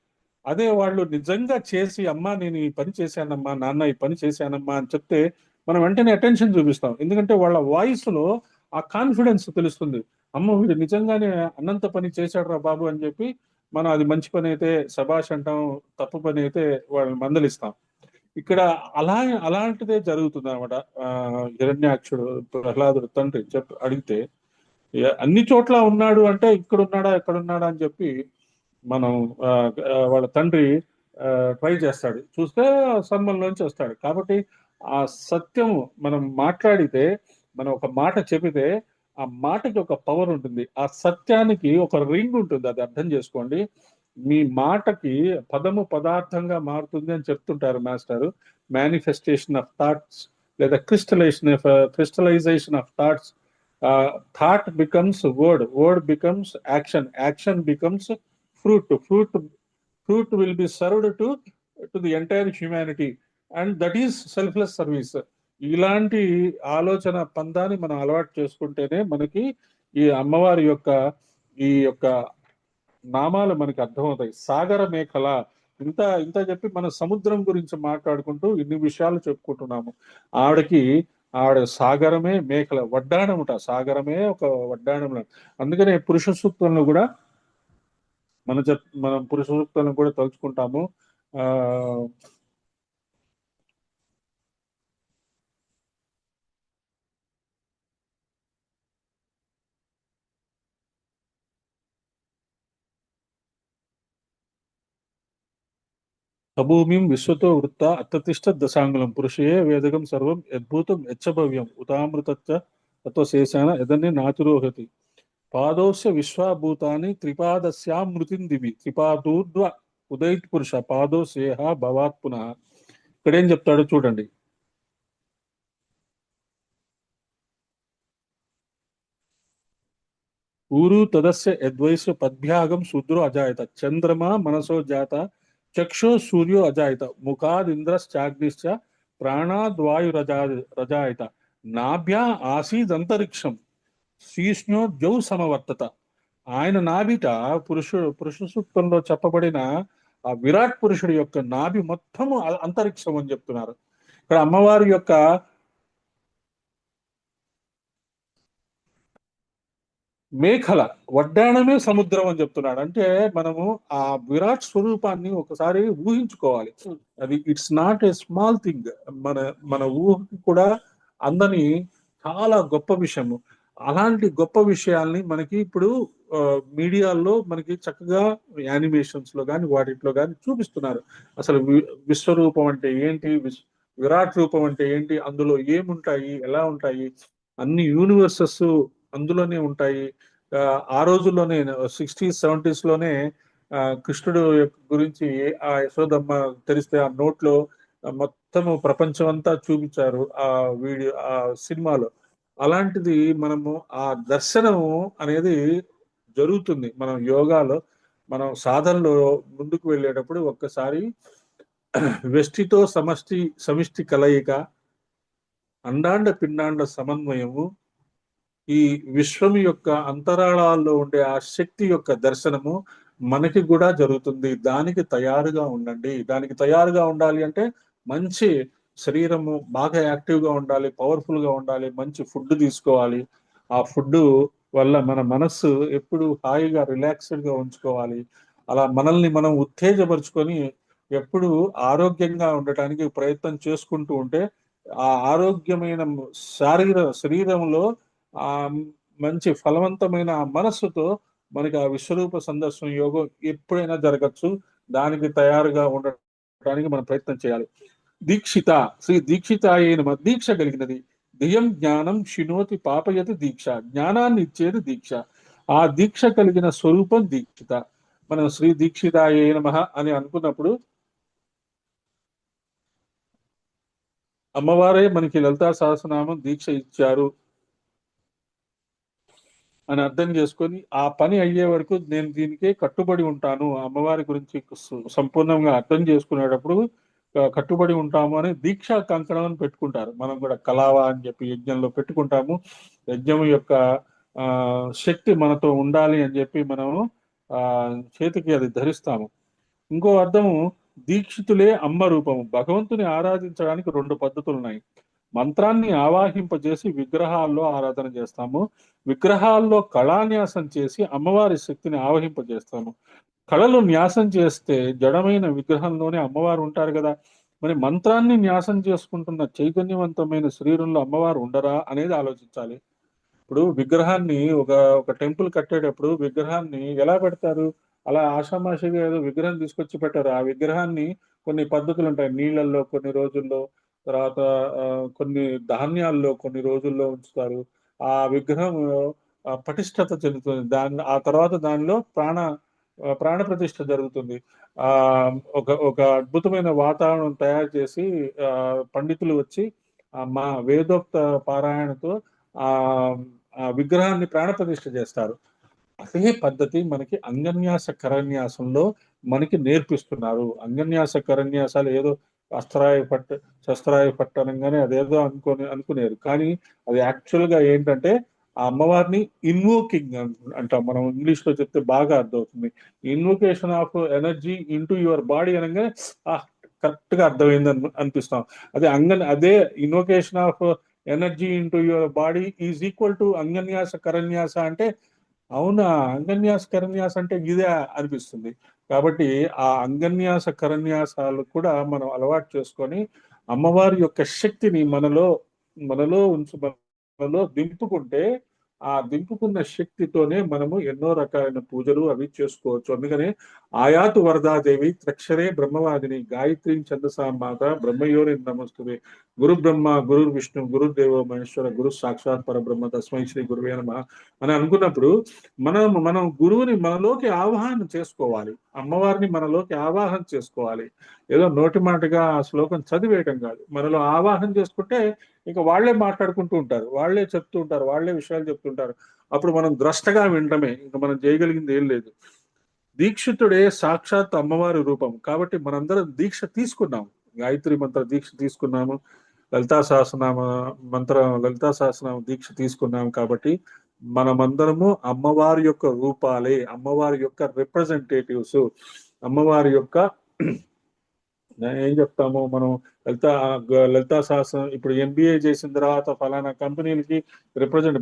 అదే వాళ్ళు నిజంగా చేసి అమ్మా నేను ఈ పని చేశానమ్మా, నాన్న ఈ పని చేశానమ్మా అని చెప్తే మనం వెంటనే అటెన్షన్ చూపిస్తాం. ఎందుకంటే వాళ్ళ వాయిస్ లో ఆ కాన్ఫిడెన్స్ తెలుస్తుంది. అమ్మ వీడు నిజంగానే అన్నంత పని చేశాడు రా బాబు అని చెప్పి మనం అది మంచి పని అయితే శబాష్ అంటాం, తప్పు పని అయితే వాళ్ళని మందలిస్తాం. ఇక్కడ అలాంటిదే జరుగుతుంది అనమాట. హిరణ్యాక్షుడు ప్రహ్లాదుడు తండ్రి అడిగితే అన్ని చోట్ల ఉన్నాడు అంటే ఇక్కడ ఉన్నాడా ఎక్కడ ఉన్నాడా అని చెప్పి మనం వాళ్ళ తండ్రి ట్రై చేస్తాడు, చూస్తే సన్మంలోంచి వస్తాడు. కాబట్టి ఆ సత్యము మనం మాట్లాడితే, మనం ఒక మాట చెబితే ఆ మాటకి ఒక పవర్ ఉంటుంది, ఆ సత్యానికి ఒక రింగ్ ఉంటుంది. అది అర్థం చేసుకోండి. మీ మాటకి పదము పదార్థంగా మారుతుంది అని చెప్తుంటారు మాస్టారు. మేనిఫెస్టేషన్ ఆఫ్ థాట్స్ లేదా crystallisation of thoughts. Thought becomes word, word becomes action, action becomes fruit will be served to the entire humanity and that is selfless service. ఇలాంటి ఆలోచన పందాన్ని మనం అలవాటు చేసుకుంటేనే మనకి ఈ అమ్మవారి యొక్క ఈ యొక్క నామాలు మనకి అర్థమవుతాయి. సాగర మేఖల, ఇంత ఇంత చెప్పి మన సముద్రం గురించి మాట్లాడుకుంటూ ఇన్ని విషయాలు చెప్పుకుంటున్నాము. ఆవిడ సాగరమే మేఖల, వడ్డాణముట, సాగరమే ఒక వడ్డాణం. అందుకనే పురుష సూక్తంలో కూడా మనం పురుష సూక్తాలను కూడా తలుచుకుంటాము. ఆ సభూమిం విశ్వతో వృత్త అత్తతిష్ట దశాంగులం పురుషయే వేదకం సర్వం యద్భూతం యచ్చభవ్యం ఉతామృతచ్చ తత్వశేషాన యదన్నే నాతిరోహతి పాదోస్య విశ్వాభూతాని త్రిపాదస్యాం మృతిం దివి త్రిపాదూర్ధ్వ ఉదయిత్ పురుష పాదో సేహ భవాత్ పునః. ఇక్కడేం చెప్తాడో చూడండి. ఊరు తదస్య యద్వైశ్వ పద్భ్యాగం శూద్రో అజాయత చంద్రమా మనసో జాత చక్షో సూర్యో అజాయత ముఖాదింద్రశ్చాగ్నిశ్చ ప్రాణాద్వాయురజాయత నాభ్యా ఆసీదంతరిక్షం శీష్ణో ద్యౌ సమవర్తత. ఆయన నాభిట పురుష సూక్తంలో చెప్పబడిన ఆ విరాట్ పురుషుడి యొక్క నాభి మొత్తము అంతరిక్షం అని చెప్తున్నారు. ఇక్కడ అమ్మవారి యొక్క మేఖల వడ్డాణమే సముద్రం అని చెప్తున్నాడు. అంటే మనము ఆ విరాట్ స్వరూపాన్ని ఒకసారి ఊహించుకోవాలి. అది it's not a small thing. మన మన ఊహకి కూడా అందని చాలా గొప్ప విషయము. అలాంటి గొప్ప విషయాల్ని మనకి ఇప్పుడు మీడియాల్లో మనకి చక్కగా యానిమేషన్స్ లో కానీ వాటిలో కానీ చూపిస్తున్నారు. అసలు విశ్వరూపం అంటే ఏంటి, విరాట్ రూపం అంటే ఏంటి, అందులో ఏముంటాయి, ఎలా ఉంటాయి, అన్ని యూనివర్సెస్ అందులోనే ఉంటాయి. ఆ రోజుల్లోనే 60s 70s లోనే కృష్ణుడు గురించి ఆ యశోదమ్మ తెలిస్తే ఆ నోట్లో మొత్తము ప్రపంచం అంతా చూపించారు ఆ వీడియో, ఆ సినిమాలో. అలాంటిది మనము ఆ దర్శనము అనేది జరుగుతుంది మనం యోగాలో, మనం సాధనలో ముందుకు వెళ్ళేటప్పుడు ఒక్కసారి వెష్టితో సమిష్టి కలయిక, అండాండ పిండాండ సమన్వయము, ఈ విశ్వం యొక్క అంతరాళాల్లో ఉండే ఆ శక్తి యొక్క దర్శనము మనకి కూడా జరుగుతుంది. దానికి తయారుగా ఉండండి. దానికి తయారుగా ఉండాలి అంటే మంచి శరీరము బాగా యాక్టివ్గా ఉండాలి, పవర్ఫుల్గా ఉండాలి, మంచి ఫుడ్ తీసుకోవాలి. ఆ ఫుడ్ వల్ల మన మనస్సు ఎప్పుడు హాయిగా రిలాక్స్డ్గా ఉంచుకోవాలి. అలా మనల్ని మనం ఉత్తేజపరుచుకొని ఎప్పుడు ఆరోగ్యంగా ఉండటానికి ప్రయత్నం చేసుకుంటూ ఉంటే ఆ ఆరోగ్యమైన శరీరంలో ఆ మంచి ఫలవంతమైన ఆ మనస్సుతో మనకి ఆ విశ్వరూప సందర్శన యోగం ఎప్పుడైనా జరగచ్చు. దానికి తయారుగా ఉండటానికి మనం ప్రయత్నం చేయాలి. దీక్షిత, శ్రీ దీక్షితాయ నమః. దీక్ష కలిగినది. ధియం జ్ఞానం శినోతి పాపయతి దీక్ష. జ్ఞానాన్ని ఇచ్చేది దీక్ష. ఆ దీక్ష కలిగిన స్వరూపం దీక్షిత. మనం శ్రీ దీక్షితాయ నమః అని అనుకున్నప్పుడు అమ్మవారే మనకి లలితా సహస్రనామం దీక్ష ఇచ్చారు అని అర్థం చేసుకొని ఆ పని అయ్యే వరకు నేను దీనికే కట్టుబడి ఉంటాను, అమ్మవారి గురించి సంపూర్ణంగా అర్థం చేసుకునేటప్పుడు కట్టుబడి ఉంటాము అని దీక్షా కంకణం అని పెట్టుకుంటారు. మనం కూడా కలావా అని చెప్పి యజ్ఞంలో పెట్టుకుంటాము. యజ్ఞం యొక్క ఆ శక్తి మనతో ఉండాలి అని చెప్పి మనము ఆ చేతికి అది ధరిస్తాము. ఇంకో అర్థము, దీక్షితులే అమ్మ రూపము. భగవంతుని ఆరాధించడానికి రెండు పద్ధతులు ఉన్నాయి. మంత్రాన్ని ఆవాహింపజేసి విగ్రహాల్లో ఆరాధన చేస్తాము. విగ్రహాల్లో కళాన్యాసం చేసి అమ్మవారి శక్తిని ఆవహింపజేస్తాము. కళలు న్యాసం చేస్తే జడమైన విగ్రహంలోనే అమ్మవారు ఉంటారు కదా. మరి మంత్రాన్ని న్యాసం చేసుకుంటున్న చైతన్యవంతమైన శరీరంలో అమ్మవారు ఉండరా అనేది ఆలోచించాలి. ఇప్పుడు విగ్రహాన్ని ఒక ఒక టెంపుల్ కట్టేటప్పుడు విగ్రహాన్ని ఎలా పెడతారు? అలా ఆషామాషిగా ఏదో విగ్రహం తీసుకొచ్చి పెట్టారు. ఆ విగ్రహాన్ని కొన్ని పద్ధతులు ఉంటాయి. నీళ్ళల్లో కొన్ని రోజుల్లో, తర్వాత కొన్ని ధాన్యాల్లో కొన్ని రోజుల్లో ఉంచుతారు. ఆ విగ్రహం పటిష్టత చెందుతుంది. ఆ తర్వాత దానిలో ప్రాణ ప్రతిష్ఠ జరుగుతుంది. ఆ ఒక అద్భుతమైన వాతావరణం తయారు చేసి ఆ పండితులు వచ్చి మా వేదోక్త పారాయణతో ఆ ఆ విగ్రహాన్ని ప్రాణప్రతిష్ఠ చేస్తారు. అదే పద్ధతి మనకి అంగన్యాస కరన్యాసంలో మనకి నేర్పిస్తున్నారు. అంగన్యాస కరన్యాసాలు ఏదో అస్త్రాయ పట్టు శస్త్రాయ పట్టు అనగానే అదేదో అనుకునేరు. కానీ అది యాక్చువల్ గా ఏంటంటే ఆ అమ్మవారిని ఇన్వోకింగ్ అంటాం. మనం ఇంగ్లీష్ లో చెప్తే బాగా అర్థమవుతుంది. Invocation of energy into your body అనగానే కరెక్ట్ గా అర్థమైంది అనిపిస్తాం. అదే invocation of energy into your body is equal to అంగన్యాస కరన్యాస అంటే అవునా, అంగన్యాస కరన్యాస అంటే ఇదే అనిపిస్తుంది. కాబట్టి ఆ అంగన్యాస కరన్యాసాలు కూడా మనం అలవాటు చేసుకొని అమ్మవారి యొక్క శక్తిని మనలో మనలో దింపుకుంటే ఆ దింపుకున్న శక్తితోనే మనము ఎన్నో రకాలైన పూజలు అవి చేసుకోవచ్చు. అందుకనే ఆయాతు వరదాదేవి త్రక్షరే బ్రహ్మవాదిని గాయత్రి ఛందసా మాత బ్రహ్మయోని నమస్తుతే. గురు బ్రహ్మ గురు విష్ణు గురుదేవో మహేశ్వర గురు సాక్షాత్ పరబ్రహ్మ తస్మై శ్రీ గురువే నమః అని అనుకున్నప్పుడు మనం గురువుని మనలోకి ఆవాహన చేసుకోవాలి. అమ్మవారిని మనలోకి ఆవాహన చేసుకోవాలి. ఏదో నోటి మాటగా ఆ శ్లోకం చదివేయటం కాదు. మనలో ఆవాహన చేసుకుంటే ఇక వాళ్లే మాట్లాడుకుంటూ ఉంటారు, వాళ్లే చెప్తూ ఉంటారు, వాళ్లే విషయాలు చెప్తుంటారు. అప్పుడు మనం ద్రష్టగా వినటమే, ఇంకా మనం చేయగలిగింది ఏం లేదు. దీక్షితుడే సాక్షాత్ అమ్మవారి రూపం. కాబట్టి మనందరం దీక్ష తీసుకున్నాము. గాయత్రి మంత్ర దీక్ష తీసుకున్నాము. లలితా సహస్రనామ దీక్ష తీసుకున్నాము. కాబట్టి మనమందరము అమ్మవారి యొక్క రూపాలే, అమ్మవారి యొక్క రిప్రజెంటేటివ్స్. అమ్మవారి యొక్క ఏం చెప్తాము మనం, లలితా సహస్రం ఇప్పుడు ఎంబీఏ చేసిన తర్వాత ఫలానా కంపెనీలకి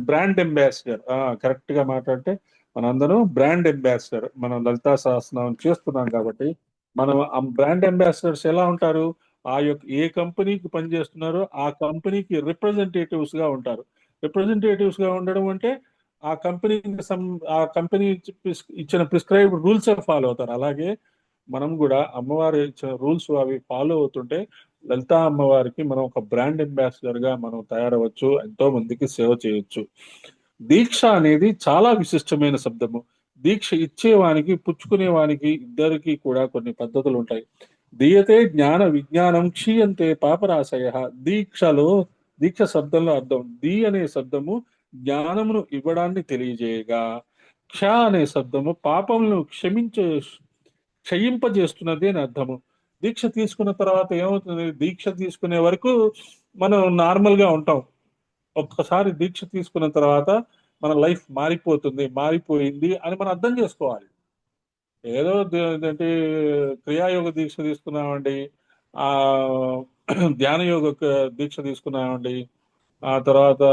బ్రాండ్ అంబాసిడర్. కరెక్ట్ గా మాట్లాడితే మనందరం బ్రాండ్ అంబాసిడర్. మనం లలితా సహస్రనామం చేస్తున్నాం కాబట్టి మనం ఆ బ్రాండ్ అంబాసిడర్స్ ఎలా ఉంటారు? ఆ యొక్క ఏ కంపెనీకి పనిచేస్తున్నారో ఆ కంపెనీకి రిప్రజెంటేటివ్స్ గా ఉంటారు. రిప్రజెంటేటివ్స్ గా ఉండడం అంటే ఆ కంపెనీ ఇచ్చిన ప్రిస్క్రైబ్డ్ రూల్స్ ఫాలో అవుతారు. అలాగే మనం కూడా అమ్మవారి ఇచ్చిన రూల్స్ అవి ఫాలో అవుతుంటే లలితా అమ్మవారికి మనం ఒక బ్రాండ్ అంబాసిడర్ గా మనం తయారవచ్చు, ఎంతో మందికి సేవ చేయొచ్చు. దీక్ష అనేది చాలా విశిష్టమైన శబ్దము. దీక్ష ఇచ్చేవానికి పుచ్చుకునేవానికి ఇద్దరికి కూడా కొన్ని పద్ధతులు ఉంటాయి. దీయతే జ్ఞాన విజ్ఞానం క్షీయంతే పాపరాశయ. దీక్ష శబ్దంలో అర్థం దీ అనే శబ్దము జ్ఞానమును ఇవ్వడాన్ని తెలియజేయగా, క్ష అనే శబ్దము పాపములను క్షయింపజేస్తున్నది అని అర్థము. దీక్ష తీసుకున్న తర్వాత ఏమవుతుంది? దీక్ష తీసుకునే వరకు మనం నార్మల్ గా ఉంటాం. ఒక్కసారి దీక్ష తీసుకున్న తర్వాత మన లైఫ్ మారిపోయింది అని మనం అర్థం చేసుకోవాలి. ఏదో ఏంటంటే క్రియాయోగ దీక్ష తీసుకున్నామండి, ఆ ధ్యాన యోగ దీక్ష తీసుకున్నామండి, ఆ తర్వాత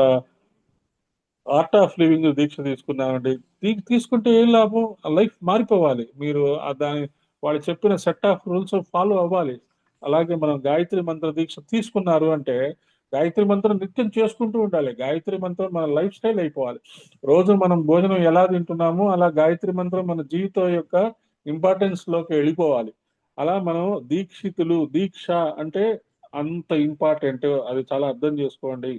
ఆర్ట్ ఆఫ్ లివింగ్ దీక్ష తీసుకున్నామండి. తీసుకుంటే ఏం లాభం? లైఫ్ మారిపోవాలి. మీరు వాళ్ళు చెప్పిన సెట్ ఆఫ్ రూల్స్ ఫాలో అవ్వాలి. అలాగే మనం గాయత్రి మంత్ర దీక్ష తీసుకున్నారు అంటే గాయత్రి మంత్రం నిత్యం చేసుకుంటూ ఉండాలి. గాయత్రి మంత్రం మన లైఫ్ స్టైల్ అయిపోవాలి. రోజు మనం భోజనం ఎలా తింటున్నామో అలా గాయత్రి మంత్రం మన జీవితం యొక్క ఇంపార్టెన్స్ లోకి వెళ్ళిపోవాలి. అలా మనం దీక్షితులు, దీక్ష అంటే అంత ఇంపార్టెంట్, అది చాలా అర్థం చేసుకోండి.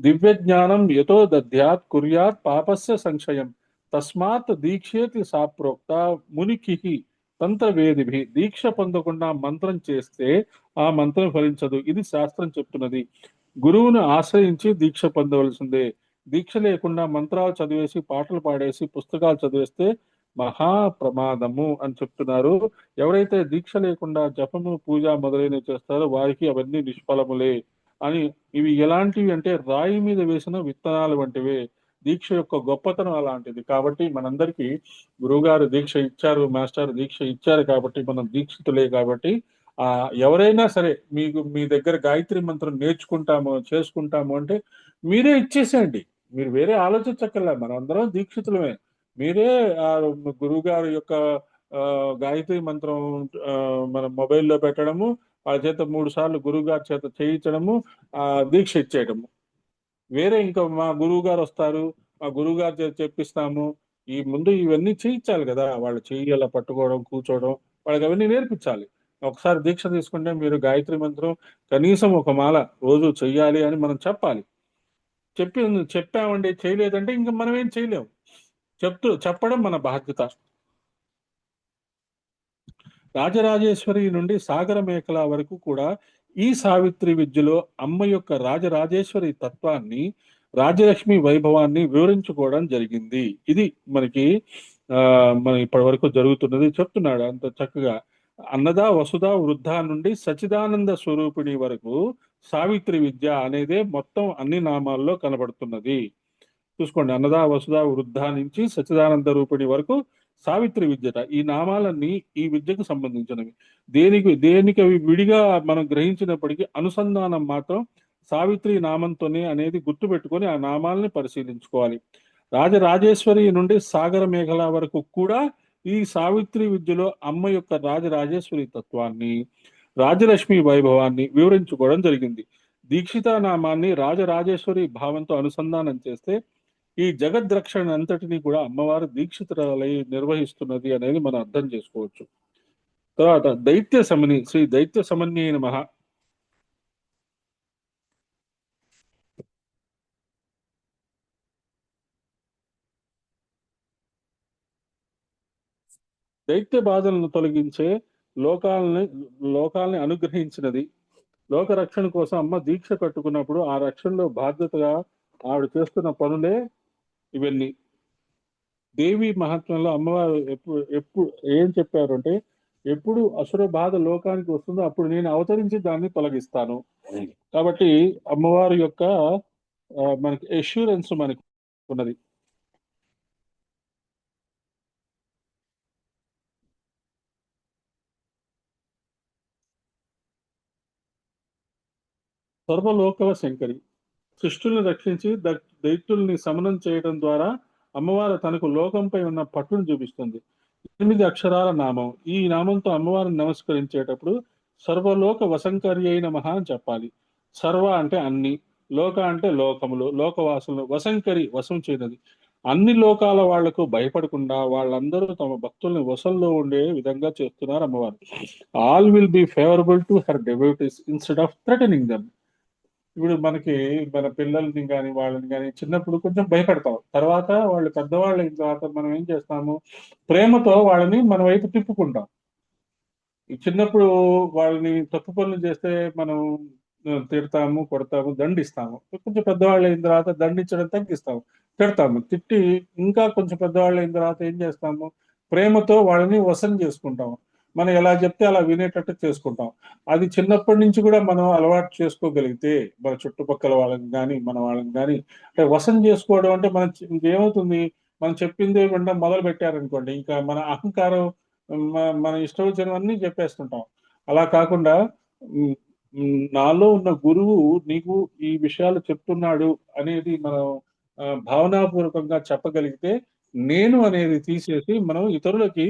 దివ్య జ్ఞానం యతో దద్యాత్ కుర్యాత్ పాపస్య సంక్షయం తస్మాత్ దీక్షేతి సాప్రోక్త మునికి తంత్రవేదిభి. దీక్ష పొందకుండా మంత్రం చేస్తే ఆ మంత్రం ఫలించదు, ఇది శాస్త్రం చెప్తున్నది. గురువును ఆశ్రయించి దీక్ష పొందవలసిందే. దీక్ష లేకుండా మంత్రాలు చదివేసి, పాటలు పాడేసి, పుస్తకాలు చదివేస్తే మహా ప్రమాదము అని చెప్తున్నారు. ఎవరైతే దీక్ష లేకుండా జపము, పూజ మొదలైనవి చేస్తారో వారికి అవన్నీ నిష్ఫలములే అని. ఇవి ఎలాంటివి అంటే రాయి మీద వేసిన విత్తనాలు వంటివే. దీక్ష యొక్క గొప్పతనం అలాంటిది. కాబట్టి మనందరికీ గురువుగారు దీక్ష ఇచ్చారు, మాస్టర్ దీక్ష ఇచ్చారు కాబట్టి మనం దీక్షితులే. కాబట్టి ఎవరైనా సరే మీకు మీ దగ్గర గాయత్రి మంత్రం నేర్చుకుంటాము, చేసుకుంటాము అంటే మీరే ఇచ్చేసేయండి. మీరు వేరే ఆలోచించక్కర్లే, మనం అందరం దీక్షితులమే. మీరే ఆ గురువు గారి యొక్క గాయత్రి మంత్రం మన మొబైల్లో పెట్టడము, ఆ చేత 3 సార్లు గురువు గారి చేత చేయించడము, ఆ దీక్ష ఇచ్చేయడము. వేరే ఇంకా మా గురువు గారు వస్తారు, మా గురువు గారి చేత చెప్పిస్తాము. ఈ ముందు ఇవన్నీ చేయించాలి కదా, వాళ్ళు చెయ్యి అలా పట్టుకోవడం, కూర్చోవడం, వాళ్ళకి అవన్నీ నేర్పించాలి. ఒకసారి దీక్ష తీసుకుంటే మీరు గాయత్రి మంత్రం కనీసం ఒక మాల రోజు చెయ్యాలి అని మనం చెప్పాలి. చెప్పామండి చేయలేదంటే ఇంకా మనం ఏం చేయలేము. చెప్పడం మన బాధ్యత. రాజరాజేశ్వరి నుండి సాగర మేఖల వరకు కూడా ఈ సావిత్రి విద్యలో అమ్మ యొక్క రాజరాజేశ్వరి తత్వాన్ని, రాజలక్ష్మి వైభవాన్ని వివరించుకోవడం జరిగింది. ఇది మనకి మన ఇప్పటి వరకు జరుగుతున్నది చెప్తున్నాడు అంత చక్కగా. అన్నదా వసుధ వృద్ధ నుండి సచిదానంద స్వరూపిణి వరకు సావిత్రి విద్య అనేదే మొత్తం అన్ని నామాల్లో కనబడుతున్నది. చూసుకోండి, అన్నదా వసుధ వృద్ధ నుంచి సచిదానంద రూపిణి వరకు సావిత్రి విద్యట. ఈ నామాలన్నీ ఈ విద్యకు సంబంధించినవి. దేనికి అవి విడిగా మనం గ్రహించినప్పటికీ అనుసంధానం మాత్రం సావిత్రి నామంతోనే అనేది గుర్తుపెట్టుకొని ఆ నామాలని పరిశీలించుకోవాలి. రాజరాజేశ్వరి నుండి సాగర మేఘల వరకు కూడా ఈ సావిత్రి విద్యలో అమ్మ యొక్క రాజరాజేశ్వరి తత్వాన్ని, రాజలక్ష్మి వైభవాన్ని వివరించుకోవడం జరిగింది. దీక్షిత నామాన్ని రాజరాజేశ్వరి భావంతో అనుసంధానం చేస్తే ఈ జగద్రక్షణ అంతటిని కూడా అమ్మవారు దీక్షితురాలై నిర్వహిస్తున్నది అనేది మనం అర్థం చేసుకోవచ్చు. తర్వాత దైత్య సమని, శ్రీ దైత్య సమన్యై నమః. దైత్య బాధలను తొలగించే లోకాలని అనుగ్రహించినది. లోక రక్షణ కోసం అమ్మ దీక్ష కట్టుకున్నప్పుడు ఆ రక్షణలో బాధ్యతగా ఆవిడ చేస్తున్న పనులే ఇవన్నీ. దేవి మహత్వంలో అమ్మవారు ఎప్పుడు ఏం చెప్పారు అంటే, ఎప్పుడు అసుర బాధ లోకానికి వస్తుందో అప్పుడు నేను అవతరించి దాన్ని తొలగిస్తాను. కాబట్టి అమ్మవారి యొక్క మనకి ఎష్యూరెన్స్ మనకి ఉన్నది. సర్వలోకవ శంకరి, సృష్టిని రక్షించి దైత్యుల్ని శమనం చేయడం ద్వారా అమ్మవారు తనకు లోకంపై ఉన్న పట్టును చూపిస్తుంది. 8 అక్షరాల నామం. ఈ నామంతో అమ్మవారిని నమస్కరించేటప్పుడు సర్వలోక వశంకరి అయిన మహా అని చెప్పాలి. సర్వ అంటే అన్ని, లోక అంటే లోకములు, లోకవాసులు, వశంకరి వశం చేయనది. అన్ని లోకాల వాళ్లకు భయపడకుండా వాళ్ళందరూ తమ భక్తుల్ని వశంలో ఉండే విధంగా చేస్తున్నారు అమ్మవారు. All will be favourable to her devotees instead of threatening them. ఇప్పుడు మనకి మన పిల్లల్ని కానీ వాళ్ళని కానీ చిన్నప్పుడు కొంచెం భయపడతాం. తర్వాత వాళ్ళు పెద్దవాళ్ళు అయిన తర్వాత మనం ఏం చేస్తాము, ప్రేమతో వాళ్ళని మన వైపు తిప్పుకుంటాం. ఈ చిన్నప్పుడు వాళ్ళని తప్పు పనులు చేస్తే మనం తిడతాము, కొడతాము, దండిస్తాము. కొంచెం పెద్దవాళ్ళు అయిన తర్వాత దండించడం తగ్గిస్తాము, తిడతాము. తిట్టి ఇంకా కొంచెం పెద్దవాళ్ళు అయిన తర్వాత ఏం చేస్తాము, ప్రేమతో వాళ్ళని వశం చేసుకుంటాము. మనం ఎలా చెప్తే అలా వినేటట్టు చేసుకుంటాం. అది చిన్నప్పటి నుంచి కూడా మనం అలవాటు చేసుకోగలిగితే మన చుట్టుపక్కల వాళ్ళని కానీ మన వాళ్ళని కానీ, అంటే వశం చేసుకోవడం అంటే మన ఏమవుతుంది, మనం చెప్పింది వినడం మొదలు పెట్టారనుకోండి, ఇంకా మన అహంకారం మన ఇష్టం వచ్చినవన్నీ చెప్పేస్తుంటాం. అలా కాకుండా నాలో ఉన్న గురువు నీకు ఈ విషయాలు చెప్తున్నాడు అనేది మనం భావనాపూర్వకంగా చెప్పగలిగితే, నేను అనేది తీసేసి మనం ఇతరులకి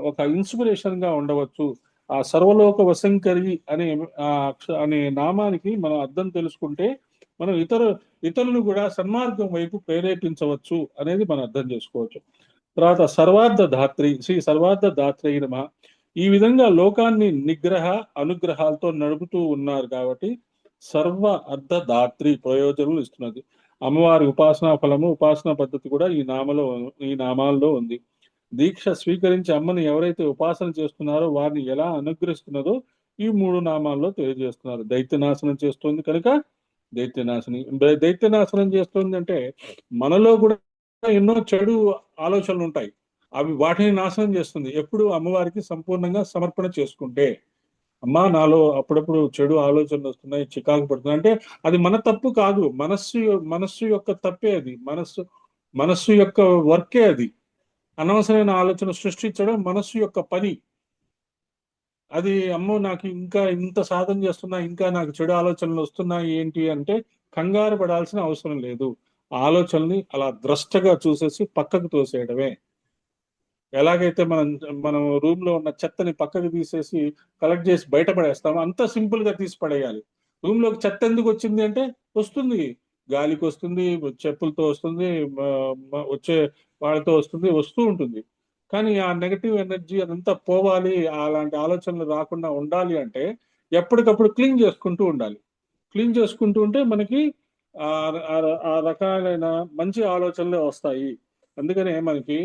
ఒక ఇన్స్పిరేషన్ గా ఉండవచ్చు ఆ సర్వలోక వశంకరి అనే నామానికి మనం అర్థం తెలుసుకుంటే మనం ఇతరులను కూడా సన్మార్గం వైపు ప్రేరేపించవచ్చు అనేది మనం అర్థం చేసుకోవచ్చు. తర్వాత సర్వార్థ ధాత్రి, శ్రీ సర్వార్థ ధాత్రి నమ. ఈ విధంగా లోకాన్ని నిగ్రహ అనుగ్రహాలతో నడుపుతూ ఉన్నారు కాబట్టి సర్వ అర్థ ధాత్రి ప్రయోజనం ఇస్తున్నది. అమ్మవారి ఉపాసనా ఫలము, ఉపాసనా పద్ధతి కూడా ఈ నామాల్లో ఉంది. దీక్ష స్వీకరించి అమ్మని ఎవరైతే ఉపాసన చేస్తున్నారో వారిని ఎలా అనుగ్రహిస్తున్నదో ఈ 3 నామాల్లో తెలియజేస్తున్నారు. దైత్యనాశనం చేస్తుంది కనుక దైత్యనాశిని. దైత్యనాశనం చేస్తుంది అంటే మనలో కూడా ఎన్నో చెడు ఆలోచనలు ఉంటాయి. వాటిని నాశనం చేస్తుంది ఎప్పుడు అమ్మవారికి సంపూర్ణంగా సమర్పణ చేసుకుంటే. అమ్మా, నాలో అప్పుడప్పుడు చెడు ఆలోచనలు వస్తున్నాయి, చికాకు పడుతున్నాయి అంటే అది మన తప్పు కాదు, మనస్సు యొక్క తప్పే అది. మనస్సు యొక్క వర్కే అది. అనవసరమైన ఆలోచన సృష్టించడం మనస్సు యొక్క పని. అది అమ్మో నాకు ఇంకా ఇంత సాధన చేస్తున్నా ఇంకా నాకు చెడు ఆలోచనలు వస్తున్నాయి ఏంటి అంటే కంగారు పడాల్సిన అవసరం లేదు. ఆలోచనని అలా ద్రష్టగా చూసేసి పక్కకు తోసేయడమే. ఎలాగైతే మనం రూమ్ లో ఉన్న చెత్తని పక్కకు తీసేసి కలెక్ట్ చేసి బయటపడేస్తామో అంత సింపుల్ గా తీసి పడేయాలి. రూమ్ లోకి చెత్త ఎందుకు వచ్చింది అంటే వస్తుంది, గాలికి వస్తుంది, చెప్పులతో వస్తుంది, వచ్చే వాళ్ళతో వస్తూ ఉంటుంది. కానీ ఆ నెగటివ్ ఎనర్జీ అదంతా పోవాలి, అలాంటి ఆలోచనలు రాకుండా ఉండాలి అంటే ఎప్పటికప్పుడు క్లీన్ చేసుకుంటూ ఉండాలి. క్లీన్ చేసుకుంటూ ఉంటే మనకి ఆ రకాలైన మంచి ఆలోచనలే వస్తాయి. అందుకనే మనకి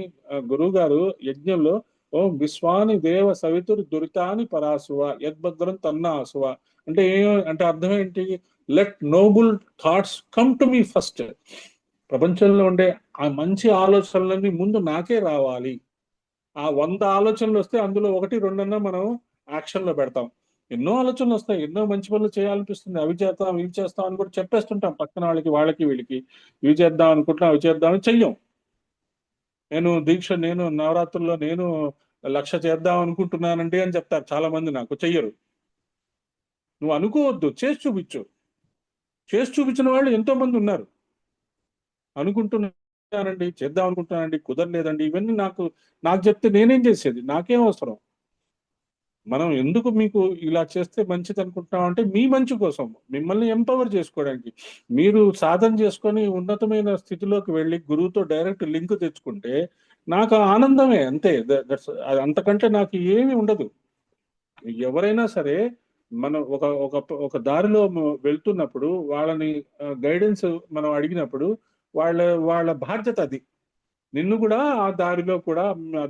గురువు గారు యజ్ఞంలో ఓం విశ్వాని దేవ సవితుర్ దురితాని పరాసువ యద్భద్రం తన్న ఆసువ అంటే అంటే అర్థం ఏంటి? Let noble thoughts come to me first. ప్రపంచంలో ఉండే ఆ మంచి ఆలోచనలన్నీ ముందు నాకే రావాలి. ఆ 100 ఆలోచనలు వస్తే అందులో 1-2 మనం యాక్షన్ లో పెడతాం. ఎన్నో ఆలోచనలు వస్తాయి, ఎన్నో మంచి పనులు చేయాలనిపిస్తుంది, అవి చేస్తాం ఇవి చేస్తాం అని కూడా చెప్పేస్తుంటాం పక్కన వాళ్ళకి వీళ్ళకి. ఇవి చేద్దాం అనుకుంటున్నాం, అవి చేద్దామని చెయ్యం. నేను నవరాత్రుల్లో 1,00,000 చేద్దాం అనుకుంటున్నానండి అని చెప్తారు చాలా మంది, నాకు చెయ్యరు. నువ్వు అనుకోవద్దు, చేసి చూపించు. చేసి చూపించిన వాళ్ళు ఎంతో మంది ఉన్నారు. అనుకుంటున్నానండి, చేద్దాం అనుకుంటున్నానండి, కుదరలేదండి, ఇవన్నీ నాకు చెప్తే నేనేం చేసేది? నాకేం అవసరం? మనం ఎందుకు మీకు ఇలా చేస్తే మంచిది అనుకుంటున్నాం అంటే మీ మంచి కోసం, మిమ్మల్ని ఎంపవర్ చేసుకోవడానికి. మీరు సాధన చేసుకొని ఉన్నతమైన స్థితిలోకి వెళ్ళి గురువుతో డైరెక్ట్ లింక్ తెచ్చుకుంటే నాకు ఆనందమే, అంతే. అంతకంటే నాకు ఏమీ ఉండదు. ఎవరైనా సరే మనం ఒక దారిలో వెళ్తున్నప్పుడు వాళ్ళని గైడెన్స్ మనం అడిగినప్పుడు వాళ్ళ బాధ్యత అది. నిన్ను కూడా ఆ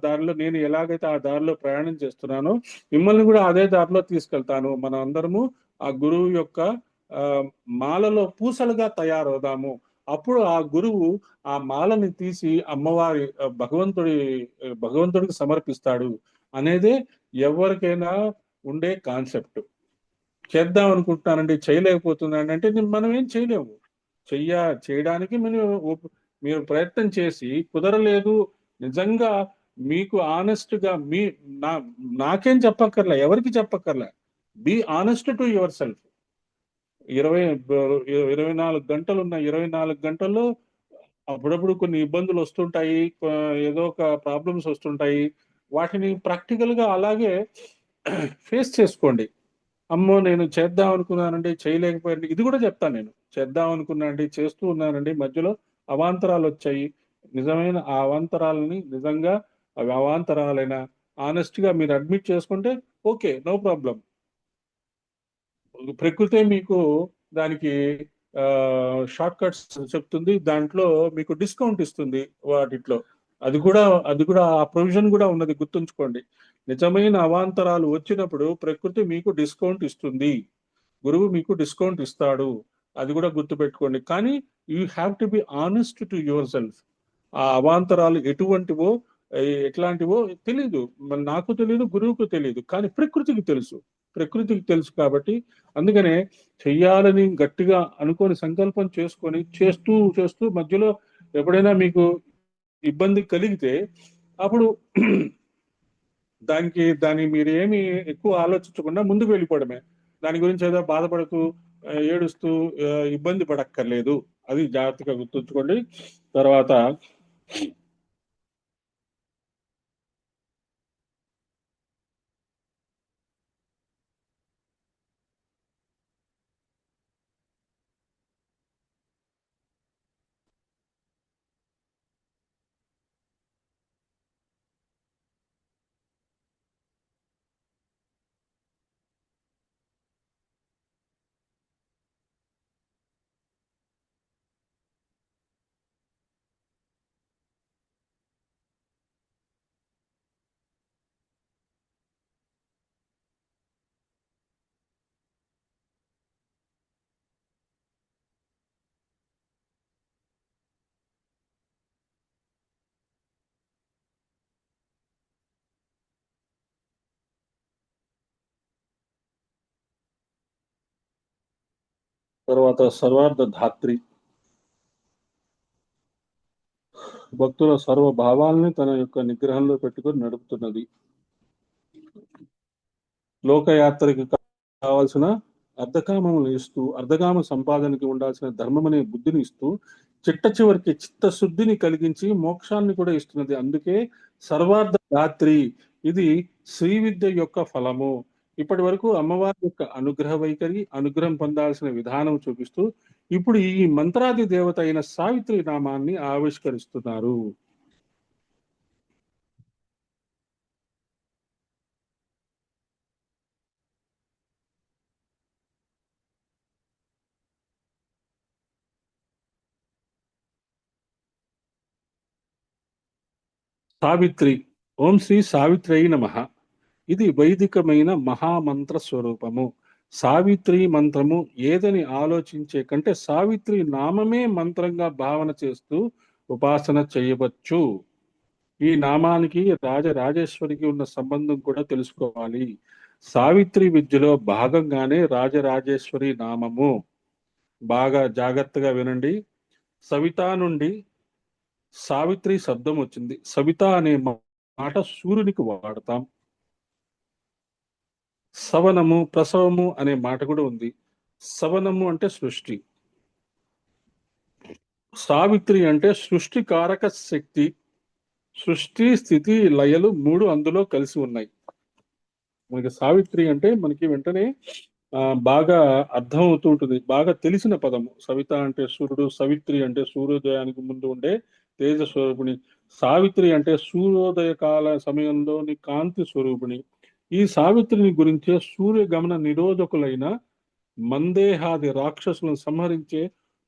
దారిలో నేను ఎలాగైతే ఆ దారిలో ప్రయాణం చేస్తున్నానో మిమ్మల్ని కూడా అదే దారిలో తీసుకెళ్తాను. మనం అందరము ఆ గురువు యొక్క ఆ మాలలో పూసలుగా తయారవుదాము. అప్పుడు ఆ గురువు ఆ మాలని తీసి అమ్మవారి భగవంతుడికి సమర్పిస్తాడు అనేదే ఎవరికైనా ఉండే కాన్సెప్ట్. చేద్దాం అనుకుంటున్నానండి, చేయలేకపోతున్నాను అంటే మనం ఏం చేయలేము. చేయడానికి మీరు ప్రయత్నం చేసి కుదరలేదు, నిజంగా మీకు ఆనెస్ట్ గా నాకేం చెప్పక్కర్లే, ఎవరికి చెప్పక్కర్లే. Be honest to your self. 24 గంటలు ఉన్న 24 గంటల్లో అప్పుడప్పుడు కొన్ని ఇబ్బందులు వస్తుంటాయి, ఏదో ఒక ప్రాబ్లమ్స్ వస్తుంటాయి. వాటిని ప్రాక్టికల్ గా అలాగే ఫేస్ చేసుకోండి. అమ్మో నేను చేద్దాం అనుకున్నానండి, చేయలేకపోయాను. ఇది కూడా చెప్తాను, నేను చేద్దాం అనుకున్నానండి, చేస్తూ ఉన్నానండి, మధ్యలో అవాంతరాలు వచ్చాయి. నిజమైన ఆ అవాంతరాలని నిజంగా అవి అవాంతరాలైనా ఆనెస్ట్ గా మీరు అడ్మిట్ చేసుకుంటే ఓకే, నో ప్రాబ్లం. ప్రకృతే మీకు దానికి షార్ట్ కట్స్ చెప్తుంది, దాంట్లో మీకు డిస్కౌంట్ ఇస్తుంది వాటిట్లో. అది కూడా ఆ ప్రొవిజన్ కూడా ఉన్నది, గుర్తుంచుకోండి. నిజమైన అవాంతరాలు వచ్చినప్పుడు ప్రకృతి మీకు డిస్కౌంట్ ఇస్తుంది, గురువు మీకు డిస్కౌంట్ ఇస్తాడు. అది కూడా గుర్తుపెట్టుకోండి. కానీ you have to be honest to your self. ఆ అవాంతరాలు ఎట్లాంటివో తెలీదు, నాకు తెలీదు, గురువుకు తెలీదు, కానీ ప్రకృతికి తెలుసు కాబట్టి అందుకనే చెయ్యాలని గట్టిగా అనుకొని సంకల్పం చేసుకొని చేస్తూ చేస్తూ మధ్యలో ఎప్పుడైనా మీకు ఇబ్బంది కలిగితే అప్పుడు దాన్ని మీరు ఏమి ఎక్కువ ఆలోచించకుండా ముందుకు వెళ్ళిపోవడమే. దాని గురించి ఏదో బాధపడుతూ ఏడుస్తూ ఇబ్బంది పడక్కర్లేదు. అది జాగ్రత్తగా గుర్తుంచుకోండి. తర్వాత తర్వాత సర్వార్థ ధాత్రి, భక్తుల సర్వ భావాల్ని తన యొక్క నిగ్రహంలో పెట్టుకొని నడుపుతున్నది. లోకయాత్రకి కావాల్సిన అర్ధకామములు ఇస్తూ, అర్ధకామ సంపాదనకి ఉండాల్సిన ధర్మం అనే బుద్ధిని ఇస్తూ, చిట్ట చివరికి చిత్తశుద్ధిని కలిగించి మోక్షాన్ని కూడా ఇస్తున్నది. అందుకే సర్వార్థ ధాత్రి. ఇది శ్రీ విద్య యొక్క ఫలము. ఇప్పటి వరకు అమ్మవారి యొక్క అనుగ్రహ వైఖరి, అనుగ్రహం పొందాల్సిన విధానం చూపిస్తూ ఇప్పుడు ఈ మంత్రాది దేవత అయిన సావిత్రి నామాన్ని ఆవిష్కరిస్తున్నారు. సావిత్రి. ఓం శ్రీ సావిత్రై నమః. ఇది వైదికమైన మహామంత్ర స్వరూపము. సావిత్రి మంత్రము ఏదని ఆలోచించే కంటే సావిత్రి నామమే మంత్రంగా భావన చేస్తూ ఉపాసన చేయవచ్చు. ఈ నామానికి రాజరాజేశ్వరికి ఉన్న సంబంధం కూడా తెలుసుకోవాలి. సావిత్రి విద్యలో భాగంగానే రాజరాజేశ్వరి నామము. బాగా జాగ్రత్తగా వినండి. సవిత నుండి సావిత్రి శబ్దం వచ్చింది. సవిత అనే మాట సూర్యునికి వాడతాం. సవనము, ప్రసవము అనే మాట కూడా ఉంది. సవనము అంటే సృష్టి, సావిత్రి అంటే సృష్టి కారక శక్తి. సృష్టి, స్థితి, లయలు మూడు అందులో కలిసి ఉన్నాయి. మనకి సావిత్రి అంటే మనకి వెంటనే బాగా అర్థం అవుతూ ఉంటుంది, బాగా తెలిసిన పదము. సవిత అంటే సూర్యుడు, సవిత్రి అంటే సూర్యోదయానికి ముందు ఉండే తేజ స్వరూపిణి, సావిత్రి అంటే సూర్యోదయ కాల సమయంలోని కాంతి స్వరూపిణి. ఈ సావిత్రిని గురించే సూర్యగమన నిరోధకులైన మందేహాది రాక్షసులను సంహరించే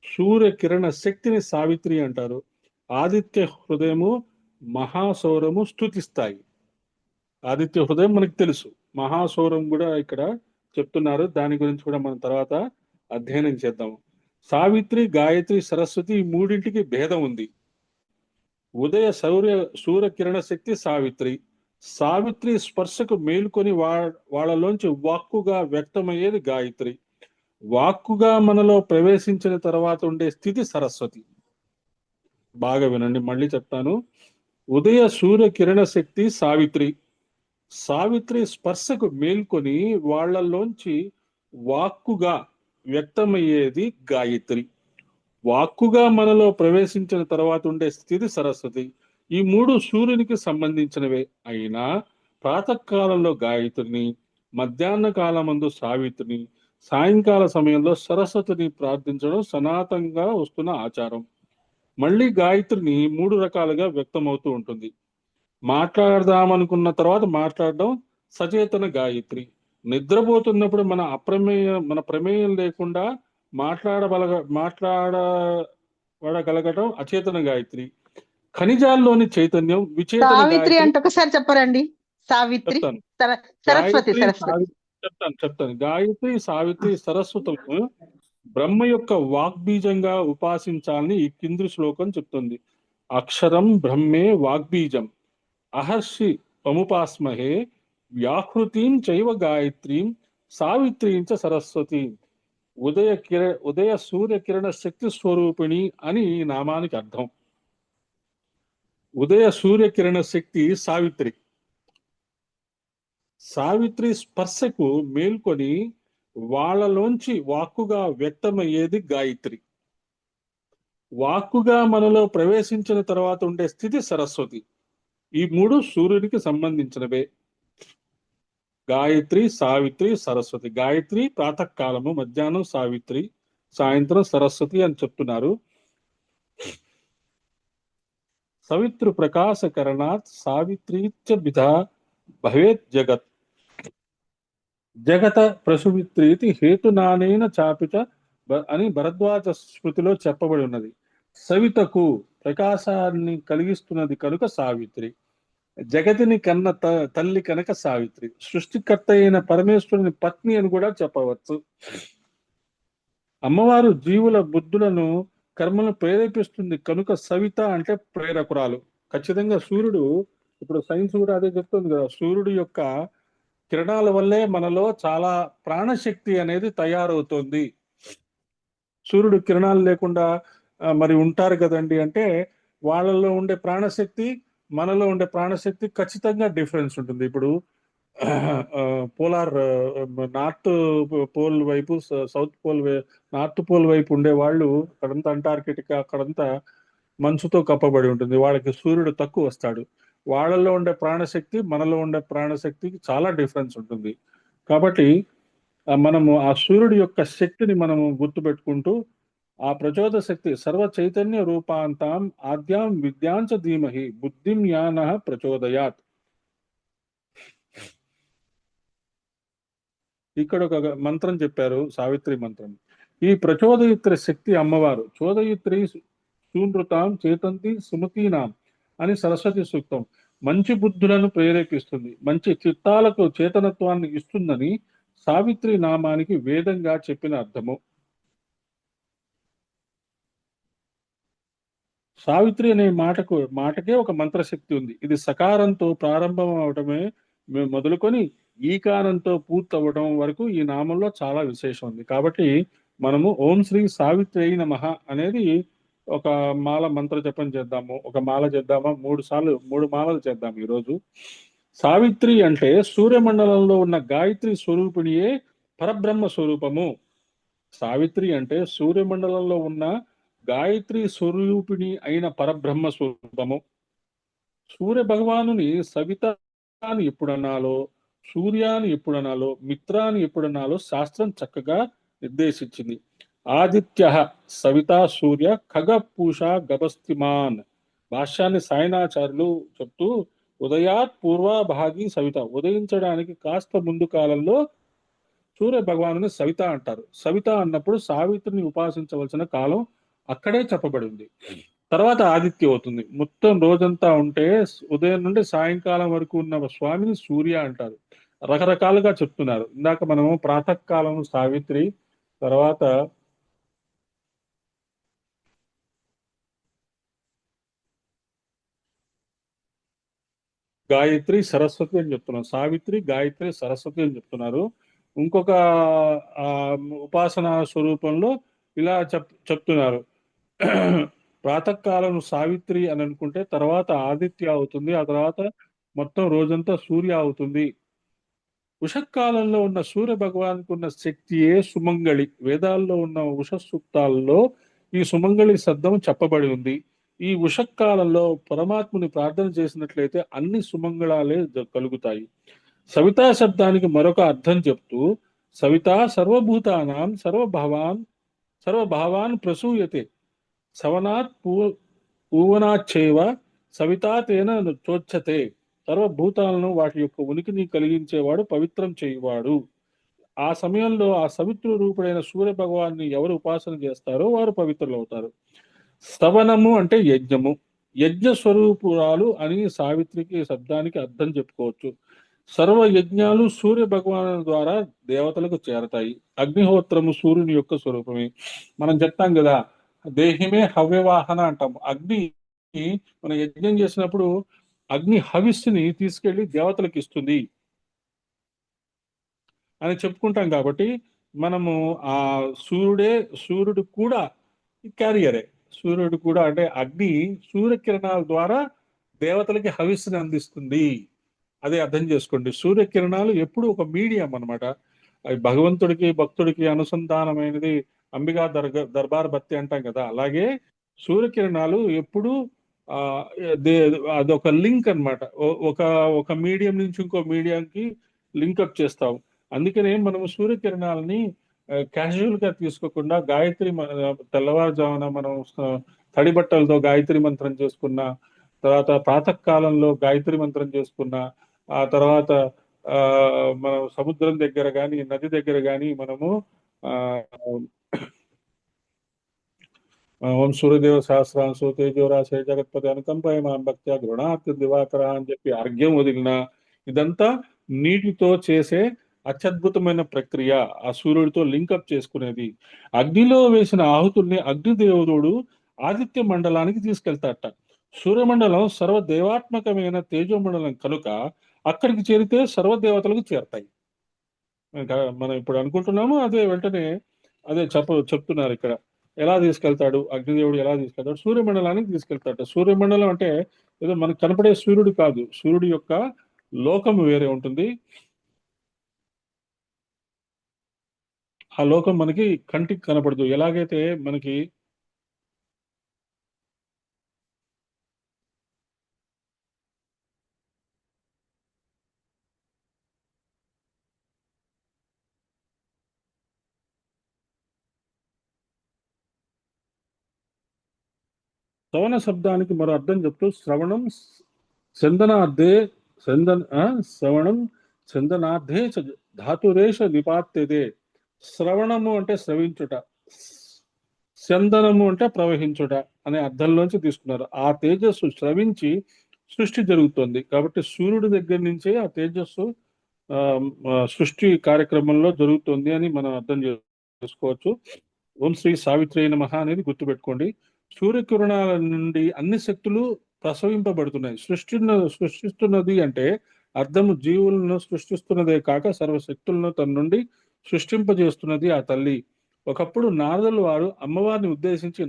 సూర్యకిరణ శక్తిని సావిత్రి అంటారు. ఆదిత్య హృదయము, మహాసౌరము స్తుతిస్తాయి. ఆదిత్య హృదయం మనకు తెలుసు, మహాసౌరం కూడా ఇక్కడ చెప్తున్నారు. దాని గురించి కూడా మనం తర్వాత అధ్యయనం చేద్దాం. సావిత్రి, గాయత్రి, సరస్వతి ఈ మూడింటికి భేదం ఉంది. ఉదయ సూర్యకిరణ శక్తి సావిత్రి. సావిత్రి స్పర్శకు మేలుకొని వాళ్ళలోంచి వాక్కుగా వ్యక్తమయ్యేది గాయత్రి. వాక్కుగా మనలో ప్రవేశించిన తర్వాత ఉండే స్థితి సరస్వతి. బాగా వినండి, మళ్ళీ చెప్తాను. ఉదయ సూర్య కిరణ శక్తి సావిత్రి. సావిత్రి స్పర్శకు మేల్కొని వాళ్ళలోంచి వాక్కుగా వ్యక్తమయ్యేది గాయత్రి. వాక్కుగా మనలో ప్రవేశించిన తర్వాత ఉండే స్థితి సరస్వతి. ఈ మూడు సూర్యునికి సంబంధించినవే అయినా ప్రాతకాలంలో గాయత్రిని, మధ్యాహ్న కాలమందు సావిత్రిని, సాయంకాల సమయంలో సరస్వతిని ప్రార్థించడం సనాతనంగా వస్తున్న ఆచారం. మళ్ళీ గాయత్రిని మూడు రకాలుగా వ్యక్తమవుతూ ఉంటుంది. మాట్లాడదామనుకున్న తర్వాత మాట్లాడడం సచేతన గాయత్రి. నిద్రపోతున్నప్పుడు మన ప్రమేయం లేకుండా మాట్లాడగలగటం అచేతన గాయత్రి. ఖనిజాల్లోని చైతన్యం విచేతన సావిత్రి గాయత్రి. అంటే ఒకసారి చెప్పరండి. సావిత్రి, చెప్తాను. సరస్వతి. చెప్తాను. గాయత్రి, సావిత్రి, సరస్వతులను బ్రహ్మ యొక్క వాగ్బీజంగా ఉపాసించాలని ఈ కింది శ్లోకం చెప్తుంది. అక్షరం బ్రహ్మే వాగ్బీజం అహర్షి పముపాస్మహే వ్యాహృతిం చైవ గాయత్రీం సావిత్రీం చ సరస్వతి. ఉదయ సూర్య కిరణ శక్తి స్వరూపిణి అని ఈ నామానికి అర్థం. ఉదయ సూర్య కిరణ శక్తి సావిత్రి. సావిత్రి స్పర్శకు మేల్కొని వాళ్ళలోంచి వాక్కుగా వ్యక్తమయ్యేది గాయత్రి. వాక్కుగా మనలో ప్రవేశించిన తర్వాత ఉండే స్థితి సరస్వతి. ఈ మూడు సూర్యునికి సంబంధించినవే. గాయత్రి, సావిత్రి, సరస్వతి. గాయత్రి ప్రాతకాలము, మధ్యాహ్నం సావిత్రి, సాయంత్రం సరస్వతి అని చెప్తున్నారు. సవితృ ప్రకాశకరణాత్ సావిత్రీచ విధ భవేత్ జగత్. జగత ప్రసువిత్రీతి హేతునానేన చాపిత అని భరద్వాజ స్మృతిలో చెప్పబడి ఉన్నది. సవితకు ప్రకాశాన్ని కలిగిస్తున్నది కనుక సావిత్రి. జగతిని కన్న తల్లి కనుక సావిత్రి. సృష్టికర్త అయిన పరమేశ్వరుని పత్ని అని కూడా చెప్పవచ్చు. అమ్మవారు జీవుల బుద్ధులను, కర్మలను ప్రేరేపిస్తుంది కనుక సవిత అంటే ప్రేరకురాలు. ఖచ్చితంగా సూర్యుడు, ఇప్పుడు సైన్స్ కూడా అదే చెప్తుంది కదా, సూర్యుడు యొక్క కిరణాల వల్లే మనలో చాలా ప్రాణశక్తి అనేది తయారవుతుంది. సూర్యుడు కిరణాలు లేకుండా మరి ఉంటారు కదండి అంటే వాళ్ళలో ఉండే ప్రాణశక్తి మనలో ఉండే ప్రాణశక్తి ఖచ్చితంగా డిఫరెన్స్ ఉంటుంది. ఇప్పుడు పోలార్ నార్త్ పోల్ వైపు సౌత్ పోల్ నార్త్ పోల్ వైపు ఉండే వాళ్ళు అక్కడంతా అంటార్కిటికా అక్కడంతా మంచుతో కప్పబడి ఉంటుంది. వాళ్ళకి సూర్యుడు తక్కువ వస్తాడు. వాళ్ళలో ఉండే ప్రాణశక్తి మనలో ఉండే ప్రాణశక్తికి చాలా డిఫరెన్స్ ఉంటుంది. కాబట్టి మనము ఆ సూర్యుడి యొక్క శక్తిని మనము గుర్తుపెట్టుకుంటూ ఆ ప్రచోద శక్తి సర్వ చైతన్య రూపాంతాం ఆద్యాం విద్యాంచ ధీమహి బుద్ధిం యానః ప్రచోదయాత్. ఇక్కడ ఒక మంత్రం చెప్పారు, సావిత్రి మంత్రం. ఈ ప్రచోదయుత్రి శక్తి అమ్మవారు చోదయుత్రి సూనృతాం చేతంతి సుమతీనాం అని సరస్వతి సూక్తం. మంచి బుద్ధులను ప్రేరేపిస్తుంది, మంచి చిత్తాలకు చేతనత్వాన్ని ఇస్తుందని సావిత్రి నామానికి వేదంగా చెప్పిన అర్థము. సావిత్రి అనే మాటకే ఒక మంత్రశక్తి ఉంది. ఇది సకారంతో ప్రారంభం అవడమే మొదలుకొని ఈకారంతో పూర్తవడం వరకు ఈ నామంలో చాలా విశేషం ఉంది. కాబట్టి మనము ఓం శ్రీ సావిత్రి నమః అనేది ఒక మాల మంత్ర జపం చేద్దాము. ఒక మాల చేద్దామా, 3 మాలలు చేద్దాం ఈరోజు. సావిత్రి అంటే సూర్యమండలంలో ఉన్న గాయత్రి స్వరూపిణియే పరబ్రహ్మ స్వరూపము. సావిత్రి అంటే సూర్యమండలంలో ఉన్న గాయత్రి స్వరూపిణి అయిన పరబ్రహ్మ స్వరూపము. సూర్య భగవానుని సవిత అని ఎప్పుడన్నాలో, సూర్యాన్ని ఎప్పుడన్నాలో, మిత్రాన్ని ఎప్పుడన్నాలో శాస్త్రం చక్కగా నిర్దేశించింది. ఆదిత్య సవితా సూర్య ఖగ పూష గభస్తిమాన్. భాష్యాన్ని సాయనాచార్యులు చెప్తూ ఉదయాత్ పూర్వభాగి సవిత, ఉదయించడానికి కాస్త ముందు కాలంలో సూర్య భగవానుని సవిత అంటారు. సవిత అన్నప్పుడు సావిత్రిని ఉపాసించవలసిన కాలం అక్కడే చెప్పబడింది. తర్వాత ఆదిత్య అవుతుంది. మొత్తం రోజంతా ఉంటే ఉదయం నుండి సాయంకాలం వరకు ఉన్న స్వామిని సూర్య అంటారు. రకరకాలుగా చెప్తున్నారు. ఇందాక మనము ప్రాతకాలం సావిత్రి, తర్వాత గాయత్రి సరస్వతి అని చెప్తున్నారు. సావిత్రి, గాయత్రి, సరస్వతి అని చెప్తున్నారు. ఇంకొక ఉపాసన స్వరూపంలో ఇలా చెప్తున్నారు. ప్రాతకాలం సావిత్రి అని అనుకుంటే తర్వాత ఆదిత్య అవుతుంది, ఆ తర్వాత మొత్తం రోజంతా సూర్య అవుతుంది. ఉషకాలంలో ఉన్న సూర్య భగవానికి ఉన్న శక్తియే సుమంగళి. వేదాల్లో ఉన్న ఉష సూక్తాల్లో ఈ సుమంగళి శబ్దం చెప్పబడి ఉంది. ఈ ఉషకాలంలో పరమాత్ముని ప్రార్థన చేసినట్లయితే అన్ని సుమంగళాలే కలుగుతాయి. సవితా శబ్దానికి మరొక అర్థం చెప్తూ సవితా సర్వభూతానాం సర్వభావాన్ ప్రసూయతే సవనాత్ పూవనాచ్చేవ సవితా తేన చోచ్యతే. సర్వభూతాలను వాటి యొక్క ఉనికిని కలిగించేవాడు, పవిత్రం చేయువాడు. ఆ సమయంలో ఆ సవిత్రు రూపుడైన సూర్య భగవాన్ని ఎవరు ఉపాసన చేస్తారో వారు పవిత్రులు అవుతారు. స్తవనము అంటే యజ్ఞము, యజ్ఞ స్వరూపురాలు అని సావిత్రికి శబ్దానికి అర్థం చెప్పుకోవచ్చు. సర్వ యజ్ఞాలు సూర్య భగవాను ద్వారా దేవతలకు చేరతాయి. అగ్నిహోత్రము సూర్యుని యొక్క స్వరూపమే. మనం చెప్తాం కదా, దేహిమే హవ్యవాహన అంటాము. అగ్ని మనం యజ్ఞం చేసినప్పుడు అగ్ని హవిస్సుని తీసుకెళ్లి దేవతలకు ఇస్తుంది అని చెప్పుకుంటాం. కాబట్టి మనము ఆ సూర్యుడు కూడా క్యారియరే. సూర్యుడు కూడా అంటే అగ్ని సూర్యకిరణాల ద్వారా దేవతలకి హవిస్సుని అందిస్తుంది. అదే అర్థం చేసుకోండి. సూర్యకిరణాలు ఎప్పుడు ఒక మీడియం అన్నమాట. అవి భగవంతుడికి భక్తుడికి అనుసంధానమైనది. అంబికా దర్బార్ బత్తి అంటాం కదా, అలాగే సూర్యకిరణాలు ఎప్పుడు అదొక లింక్ అన్నమాట. ఒక మీడియం నుంచి ఇంకో మీడియంకి లింకప్ చేస్తాం. అందుకనే మనము సూర్యకిరణాలని క్యాజువల్ గా తీసుకోకుండా గాయత్రి తెల్లవారుజామున మనం తడి బట్టలతో గాయత్రి మంత్రం చేసుకున్న తర్వాత, ప్రాతకాలంలో గాయత్రి మంత్రం చేసుకున్న ఆ తర్వాత మనం సముద్రం దగ్గర కానీ నది దగ్గర కానీ మనము ఓం సూర్యదేవ సహస్రాంశో తేజోరాశే జగత్పతి అనుకంపయమాం భక్త్యా గృణాత్ దివాకర అని చెప్పి అర్ఘ్యం వదిలిన ఇదంతా నీటితో చేసే అత్యద్భుతమైన ప్రక్రియ. ఆ సూర్యుడితో లింకప్ చేసుకునేది. అగ్నిలో వేసిన ఆహుతుల్ని అగ్నిదేవుడు ఆదిత్య మండలానికి తీసుకెళ్తాడట. సూర్యమండలం సర్వదేవాత్మకమైన తేజోమండలం కనుక అక్కడికి చేరితే సర్వదేవతలకు చేరతాయి. మనం ఇప్పుడు అనుకుంటున్నాము, అదే వెంటనే అదే చెప్తున్నారు ఇక్కడ. ఎలా తీసుకెళ్తాడు? అగ్నిదేవుడు ఎలా తీసుకెళ్తాడు? సూర్యమండలానికి తీసుకెళ్తాడు. సూర్యమండలం అంటే ఏదో మనకు కనపడే సూర్యుడు కాదు. సూర్యుడి యొక్క లోకం వేరే ఉంటుంది. ఆ లోకం మనకి కంటికి కనపడదు. ఎలాగైతే మనకి శ్రవణ శబ్దానికి మరో అర్థం చెప్తూ శ్రవణం చందనార్థే శ్రవణం చందనార్థే ధాతురేష నిపాత్యతే. శ్రవణము అంటే శ్రవించుట, చందనము అంటే ప్రవహించుట అనే అర్థంలోంచి తీసుకున్నారు. ఆ తేజస్సు శ్రవించి సృష్టి జరుగుతుంది. కాబట్టి సూర్యుడి దగ్గర నుంచే ఆ తేజస్సు సృష్టి కార్యక్రమంలో జరుగుతుంది అని మనం అర్థం చేసుకోవచ్చు. ఓం శ్రీ సావిత్రి నమః అనేది గుర్తుపెట్టుకోండి. సూర్యకిరణాల నుండి అన్ని శక్తులు ప్రసవింపబడుతున్నాయి. సృష్టిస్తున్నది అంటే అర్థము జీవులను సృష్టిస్తున్నదే కాక సర్వశక్తులను తన నుండి సృష్టింపజేస్తున్నది ఆ తల్లి. ఒకప్పుడు నారదులు వారు అమ్మవారిని ఉద్దేశించి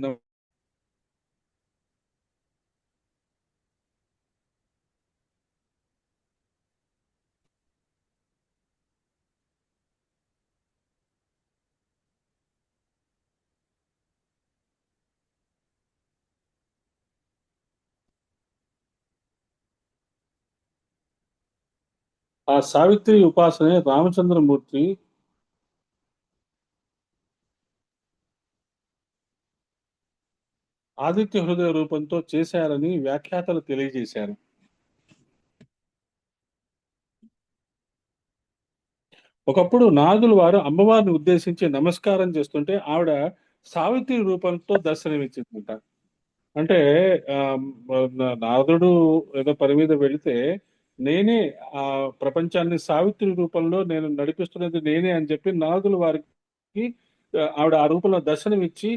ఆ సావిత్రి ఉపాసనే రామచంద్రమూర్తి ఆదిత్య హృదయ రూపంతో చేశారని వ్యాఖ్యాతలు తెలియజేశారు. ఒకప్పుడు నారదులు వారు అమ్మవారిని ఉద్దేశించి నమస్కారం చేస్తుంటే ఆవిడ సావిత్రి రూపంతో దర్శనమిచ్చిందంట. అంటే ఆ నారదుడు ఏదో పని మీద వెళితే నేనే ఆ ప్రపంచాన్ని సావిత్రి రూపంలో నేను నడిపిస్తున్నది నేనే అని చెప్పి నారదుల వారికి ఆవిడ ఆ రూపంలో దర్శనమిచ్చి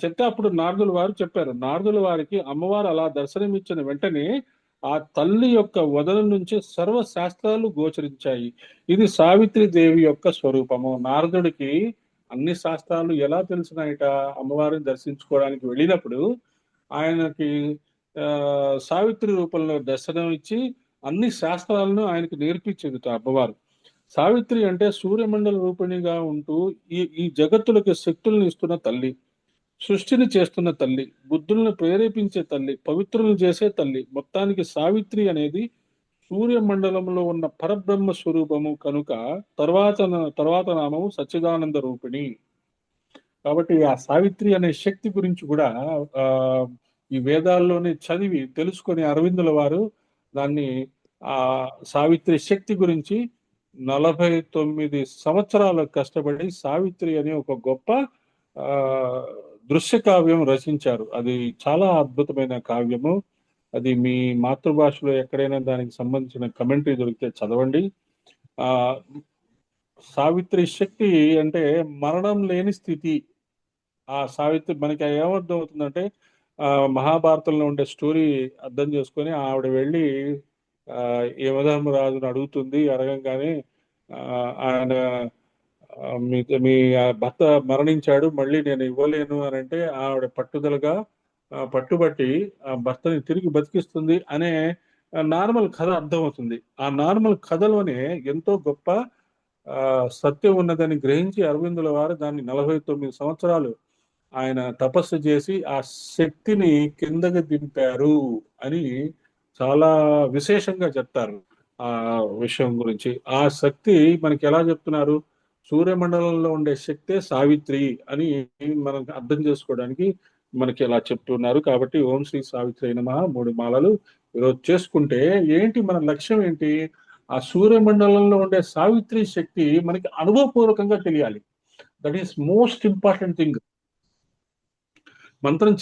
చెప్తే అప్పుడు నారదుల వారు చెప్పారు. నారదుల వారికి అమ్మవారు అలా దర్శనమిచ్చిన వెంటనే ఆ తల్లి యొక్క వదనం నుంచి సర్వ శాస్త్రాలు గోచరించాయి. ఇది సావిత్రి దేవి యొక్క స్వరూపము. నారదుడికి అన్ని శాస్త్రాలు ఎలా తెలిసినాయట? అమ్మవారిని దర్శించుకోవడానికి వెళ్ళినప్పుడు ఆయనకి సావిత్రి రూపంలో దర్శనం ఇచ్చి అన్ని శాస్త్రాలను ఆయనకు నేర్పించేది అమ్మవారు. సావిత్రి అంటే సూర్యమండల రూపిణిగా ఉంటూ ఈ జగత్తులకు శక్తులను ఇస్తున్న తల్లి, సృష్టిని చేస్తున్న తల్లి, బుద్ధులను ప్రేరేపించే తల్లి, పవిత్రులను చేసే తల్లి. మొత్తానికి సావిత్రి అనేది సూర్యమండలంలో ఉన్న పరబ్రహ్మ స్వరూపము కనుక తర్వాత నామము సచ్చిదానంద రూపిణి. కాబట్టి ఆ సావిత్రి అనే శక్తి గురించి కూడా ఆ ఈ వేదాల్లోనే చదివి తెలుసుకొని అరవిందుల వారు దాన్ని ఆ సావిత్రి శక్తి గురించి 49 సంవత్సరాలు కష్టపడి సావిత్రి అనే ఒక గొప్ప ఆ దృశ్య కావ్యం రచించారు. అది చాలా అద్భుతమైన కావ్యము. అది మీ మాతృభాషలో ఎక్కడైనా దానికి సంబంధించిన కమెంటరీ దొరికితే చదవండి. ఆ సావిత్రి శక్తి అంటే మరణం లేని స్థితి. ఆ సావిత్రి మనకి ఏమర్థం అవుతుందంటే మహాభారతంలో ఉండే స్టోరీ అర్థం చేసుకొని ఆవిడ వెళ్ళి యమధర్మరాజును అడుగుతుంది. అడగంగానే ఆయన మీ భర్త మరణించాడు, మళ్ళీ నేను ఇవ్వలేను అని అంటే ఆవిడ పట్టుదలగా పట్టుబట్టి ఆ భర్తని తిరిగి బతికిస్తుంది అనే నార్మల్ కథ అర్థమవుతుంది. ఆ నార్మల్ కథలోనే ఎంతో గొప్ప సత్యం ఉన్నదని గ్రహించి అరవిందుల వారు దాన్ని 49 సంవత్సరాలు ఆయన తపస్సు చేసి ఆ శక్తిని కిందకి దింపారు అని చాలా విశేషంగా చెప్తారు ఆ విషయం గురించి. ఆ శక్తి మనకి ఎలా చెప్తున్నారు? సూర్యమండలంలో ఉండే శక్తే సావిత్రి అని మనం అర్థం చేసుకోవడానికి మనకి ఎలా చెప్తున్నారు. కాబట్టి ఓం శ్రీ సావిత్రి నమః 3 మాలలు ఈరోజు చేసుకుంటే ఏంటి మన లక్ష్యం ఏంటి? ఆ సూర్యమండలంలో ఉండే సావిత్రి శక్తి మనకి అనుభవపూర్వకంగా తెలియాలి. That is most important thing. మంత్రం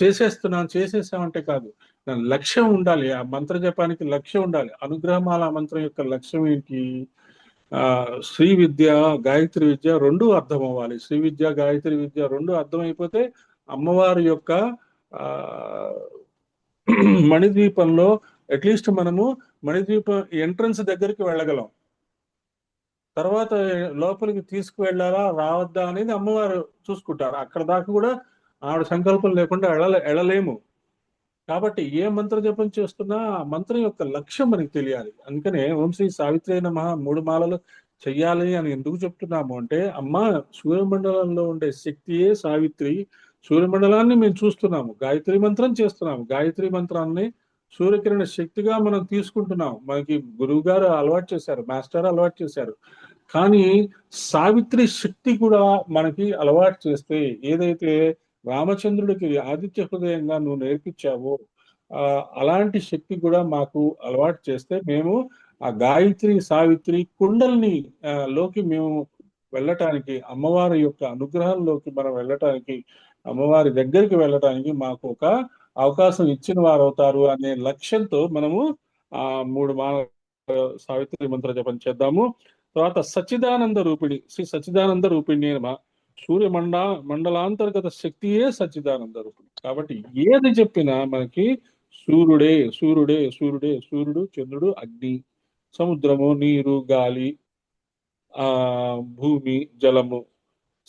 చేసేసామంటే కాదు, దాని లక్ష్యం ఉండాలి. ఆ మంత్ర జపానికి లక్ష్యం ఉండాలి. అనుగ్రహమాల మంత్రం యొక్క లక్ష్యం ఏంటి? శ్రీ విద్య, గాయత్రి విద్య రెండు అర్థం అవ్వాలి. శ్రీ విద్య, గాయత్రి విద్య రెండు అర్థమైపోతే అమ్మవారి యొక్క మణిద్వీపంలో అట్లీస్ట్ మనము మణిద్వీపం ఎంట్రన్స్ దగ్గరికి వెళ్ళగలం. తర్వాత లోపలికి తీసుకువెళ్ళాలా రావద్దా అనేది అమ్మవారు చూసుకుంటారు. అక్కడ దాకా కూడా ఆవిడ సంకల్పం లేకుండా ఎడలేము. కాబట్టి ఏ మంత్ర జపం చేస్తున్నా ఆ మంత్రం యొక్క లక్ష్యం మనకి తెలియాలి. అందుకనే ఓం శ్రీ సావిత్రి నమః 3 మాలలు చెయ్యాలి అని ఎందుకు చెప్తున్నాము అంటే, అమ్మ సూర్యమండలంలో ఉండే శక్తియే సావిత్రి. సూర్యమండలాన్ని మేము చూస్తున్నాము, గాయత్రి మంత్రం చేస్తున్నాము, గాయత్రి మంత్రాన్ని సూర్యకిరణ శక్తిగా మనం తీసుకుంటున్నాం. మనకి గురువు గారు అలవాటు చేశారు, మాస్టర్ అలవాటు చేశారు. కానీ సావిత్రి శక్తి కూడా మనకి అలవాటు చేస్తే, ఏదైతే రామచంద్రుడికి ఆదిత్య హృదయంగా నువ్వు నేర్పించావో అలాంటి శక్తి కూడా మాకు అలవాటు చేస్తే మేము ఆ గాయత్రి సావిత్రి కుండల్ని లోకి మేము వెళ్ళటానికి, అమ్మవారి యొక్క అనుగ్రహంలోకి మనం వెళ్ళటానికి, అమ్మవారి దగ్గరికి వెళ్ళటానికి మాకు ఒక అవకాశం ఇచ్చిన వారు అవుతారు అనే లక్ష్యంతో మనము ఆ 3 మాల సావిత్రి మంత్ర జపం చేద్దాము. తర్వాత సచ్చిదానంద రూపిణి, శ్రీ సచ్చిదానంద రూపిణి సూర్య మండలాంతర్గత శక్తియే సచ్చిదానంద రూపిణి. కాబట్టి ఏది చెప్పినా మనకి సూర్యుడే సూర్యుడే సూర్యుడే, సూర్యుడు, చంద్రుడు, అగ్ని, సముద్రము, నీరు, గాలి, భూమి, జలము,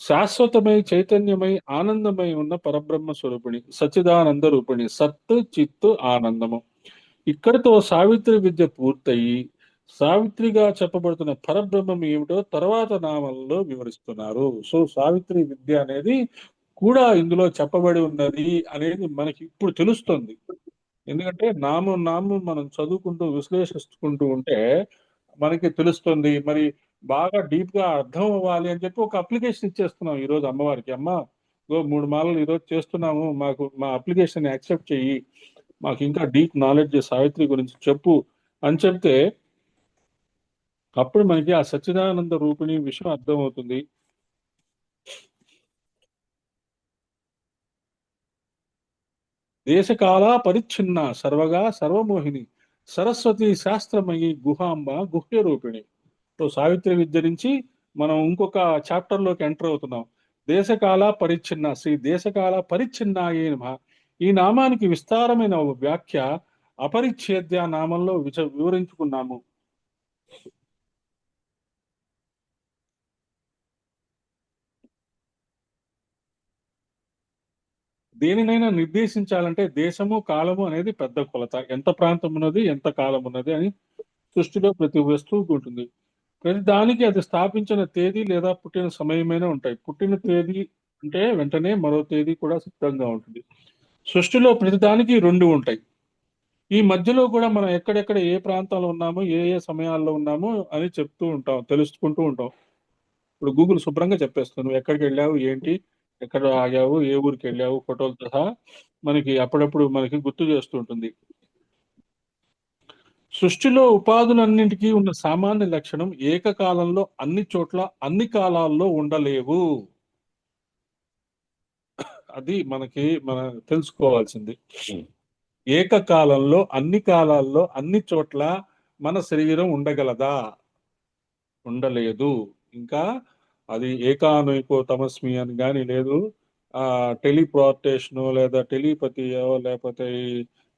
శాశ్వతమై చైతన్యమై ఆనందమై ఉన్న పరబ్రహ్మ స్వరూపిణి, సచ్చిదానంద రూపిణి, సత్ చిత్తు ఆనందము. ఇక్కడితో సావిత్రి విద్య పూర్తయి సావిత్రిగా చెప్పబడుతున్న పరబ్రహ్మం ఏమిటో తర్వాత నామంలో వివరిస్తున్నారు. సో సావిత్రి విద్య అనేది కూడా ఇందులో చెప్పబడి ఉన్నది అనేది మనకి ఇప్పుడు తెలుస్తుంది. ఎందుకంటే నామం మనం చదువుకుంటూ విశ్లేషించుకుంటూ ఉంటే మనకి తెలుస్తుంది. మరి బాగా డీప్ గా అర్థం అవ్వాలి అని చెప్పి ఒక అప్లికేషన్ ఇచ్చేస్తున్నాం ఈ రోజు అమ్మవారికి. అమ్మ 3 మాలలు ఈరోజు చేస్తున్నాము, మాకు మా అప్లికేషన్ యాక్సెప్ట్ చెయ్యి, మాకు ఇంకా డీప్ నాలెడ్జ్ సావిత్రి గురించి చెప్పు అని చెప్తే అప్పుడు మనకి ఆ సచ్చిదానంద రూపిణి విషయం అర్థమవుతుంది. దేశకాల పరిచ్ఛిన్న సర్వగా సర్వమోహిని సరస్వతి శాస్త్రమయి గుహాంబ గుహ్య రూపిణి. సో సావిత్రి విద్య నుంచి మనం ఇంకొక చాప్టర్ లోకి ఎంటర్ అవుతున్నాం. దేశకాల పరిచ్ఛిన్న, శ్రీ దేశకాల పరిచ్ఛిన్నాయే నమః. ఈ నామానికి విస్తారమైన వ్యాఖ్య అపరిచ్ఛేద్య నామంలో వివరించుకున్నాము. దేనినైనా నిర్దేశించాలంటే దేశము కాలము అనేది పెద్ద కొలత. ఎంత ప్రాంతం ఉన్నది, ఎంత కాలం ఉన్నది అని సృష్టిలో ప్రతి వస్తువుకు ఉంటుంది. ప్రతి దానికి అది స్థాపించిన తేదీ లేదా పుట్టిన సమయమైనా ఉంటాయి. పుట్టిన తేదీ అంటే వెంటనే మరో తేదీ కూడా సిద్ధంగా ఉంటుంది. సృష్టిలో ప్రతి దానికి 2 ఉంటాయి. ఈ మధ్యలో కూడా మనం ఎక్కడెక్కడ ఏ ప్రాంతాల్లో ఉన్నామో, ఏ ఏ సమయాల్లో ఉన్నామో అని చెప్తూ ఉంటాం, తెలుసుకుంటూ ఉంటాం. ఇప్పుడు గూగుల్ శుభ్రంగా చెప్పేస్తుంది నువ్వు ఎక్కడికి వెళ్ళావు, ఏంటి, ఎక్కడ ఆగావు, ఏ ఊరికి వెళ్ళావు, ఫోటోలతో సహా మనకి అప్పుడప్పుడు మనకి గుర్తు చేస్తూ ఉంటుంది. సృష్టిలో ఉపాధులన్నింటికీ ఉన్న సామాన్య లక్షణం ఏకకాలంలో అన్ని చోట్ల అన్ని కాలాల్లో ఉండలేవు. అది మనం తెలుసుకోవాల్సింది. ఏకకాలంలో అన్ని కాలాల్లో అన్ని చోట్ల మన శరీరం ఉండగలదా? ఉండలేదు. ఇంకా అది ఏకానైకో తమస్మి అని కానీ లేదు, టెలిపోర్టేషను లేదా టెలిపతియో లేకపోతే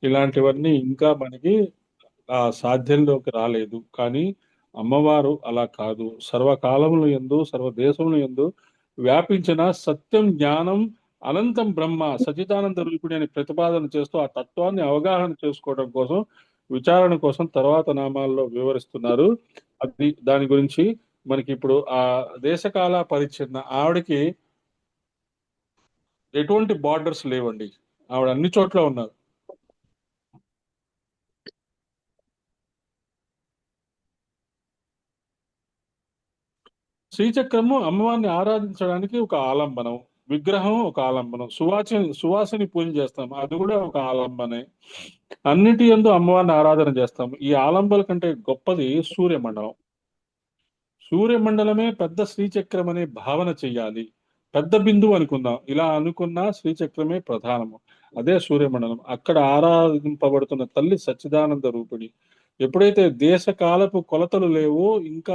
ఇలాంటివన్నీ ఇంకా మనకి సాధ్యంలోకి రాలేదు. కానీ అమ్మవారు అలా కాదు. సర్వకాలముల యందు సర్వదేశముల యందు వ్యాపించిన సత్యం, జ్ఞానం, అనంతం బ్రహ్మ సచిదానంద రూపిణి అని ప్రతిపాదన చేస్తూ ఆ తత్వాన్ని అవగాహన చేసుకోవడం కోసం, విచారణ కోసం తర్వాత నామాల్లో వివరిస్తున్నారు. అది దాని గురించి మనకి ఇప్పుడు ఆ దేశకాల పరిచ్ఛిన్న ఆవిడకి ఎటువంటి బార్డర్స్ లేవండి. ఆవిడ అన్ని చోట్ల ఉన్నారు. శ్రీచక్రము అమ్మవారిని ఆరాధించడానికి ఒక ఆలంబనం, విగ్రహం ఒక ఆలంబనం, సువాసిని పూజ చేస్తాం, అది కూడా ఒక ఆలంబనే. అన్నిటి యందు అమ్మవారిని ఆరాధన చేస్తాం. ఈ ఆలంబల కంటే గొప్పది సూర్యమండలం. సూర్యమండలమే పెద్ద శ్రీచక్రం అనే భావన చెయ్యాలి. పెద్ద బిందువు అనుకుందాం. ఇలా అనుకున్న శ్రీచక్రమే ప్రధానము. అదే సూర్యమండలం. అక్కడ ఆరాధింపబడుతున్న తల్లి సచ్చిదానంద రూపిణి. ఎప్పుడైతే దేశకాలపు కొలతలు లేవో ఇంకా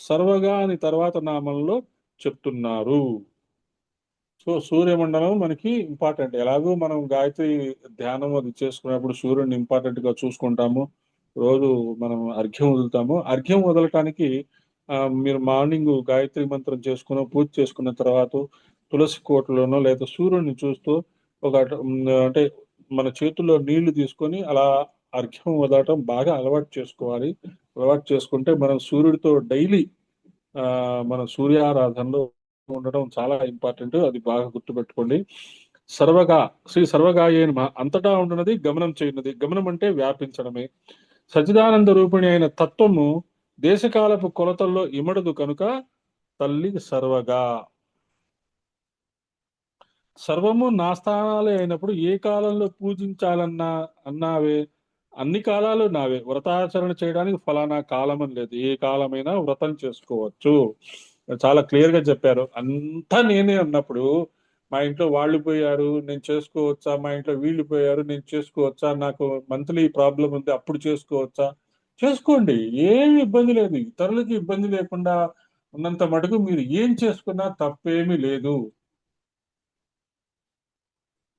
సర్వగా అని తర్వాత నామంలో చెప్తున్నారు. సో సూర్యమండలం మనకి ఇంపార్టెంట్. ఎలాగో మనం గాయత్రి ధ్యానం అది చేసుకున్నప్పుడు సూర్యుడిని ఇంపార్టెంట్ గా చూసుకుంటాము. రోజు మనం అర్ఘ్యం వదులుతాము. అర్ఘ్యం వదలటానికి మీరు మార్నింగ్ గాయత్రి మంత్రం చేసుకున్న పూజ చేసుకున్న తర్వాత తులసి కోటలోనో లేదా సూర్యుడిని చూస్తూ అంటే మన చేతుల్లో నీళ్లు తీసుకొని అలా అర్ఘ్యం వదలటం బాగా అలవాటు చేసుకోవాలి. అలవాటు చేసుకుంటే మనం సూర్యుడితో డైలీ మన సూర్యారాధనలో ఉండడం చాలా ఇంపార్టెంట్. అది బాగా గుర్తుపెట్టుకోండి. శ్రీ సర్వగాయే నమః. అంతటా ఉండున్నది గమనం చేయనది. గమనం అంటే వ్యాపించడమే. సచిదానంద రూపిణి అయిన తత్వము దేశకాలపు కొలతల్లో ఇమడదు కనుక తల్లి సర్వగా. సర్వము నా స్థానాలే అయినప్పుడు ఏ కాలంలో పూజించాలన్నా అన్నావే, అన్ని కాలాలు నావే. వ్రతాచరణ చేయడానికి ఫలానా కాలం అని లేదు. ఏ కాలమైనా వ్రతం చేసుకోవచ్చు. చాలా క్లియర్ గా చెప్పారు. అంతా నేనే అన్నప్పుడు మా ఇంట్లో వాళ్ళు పోయారు నేను చేసుకోవచ్చా, మా ఇంట్లో వీళ్ళు పోయారు నేను చేసుకోవచ్చా, నాకు మంత్లీ ప్రాబ్లం ఉంది అప్పుడు చేసుకోవచ్చా, చేసుకోండి. ఏమి ఇబ్బంది లేదు. ఇతరులకి ఇబ్బంది లేకుండా ఉన్నంత మటుకు మీరు ఏం చేసుకున్నా తప్పేమీ లేదు.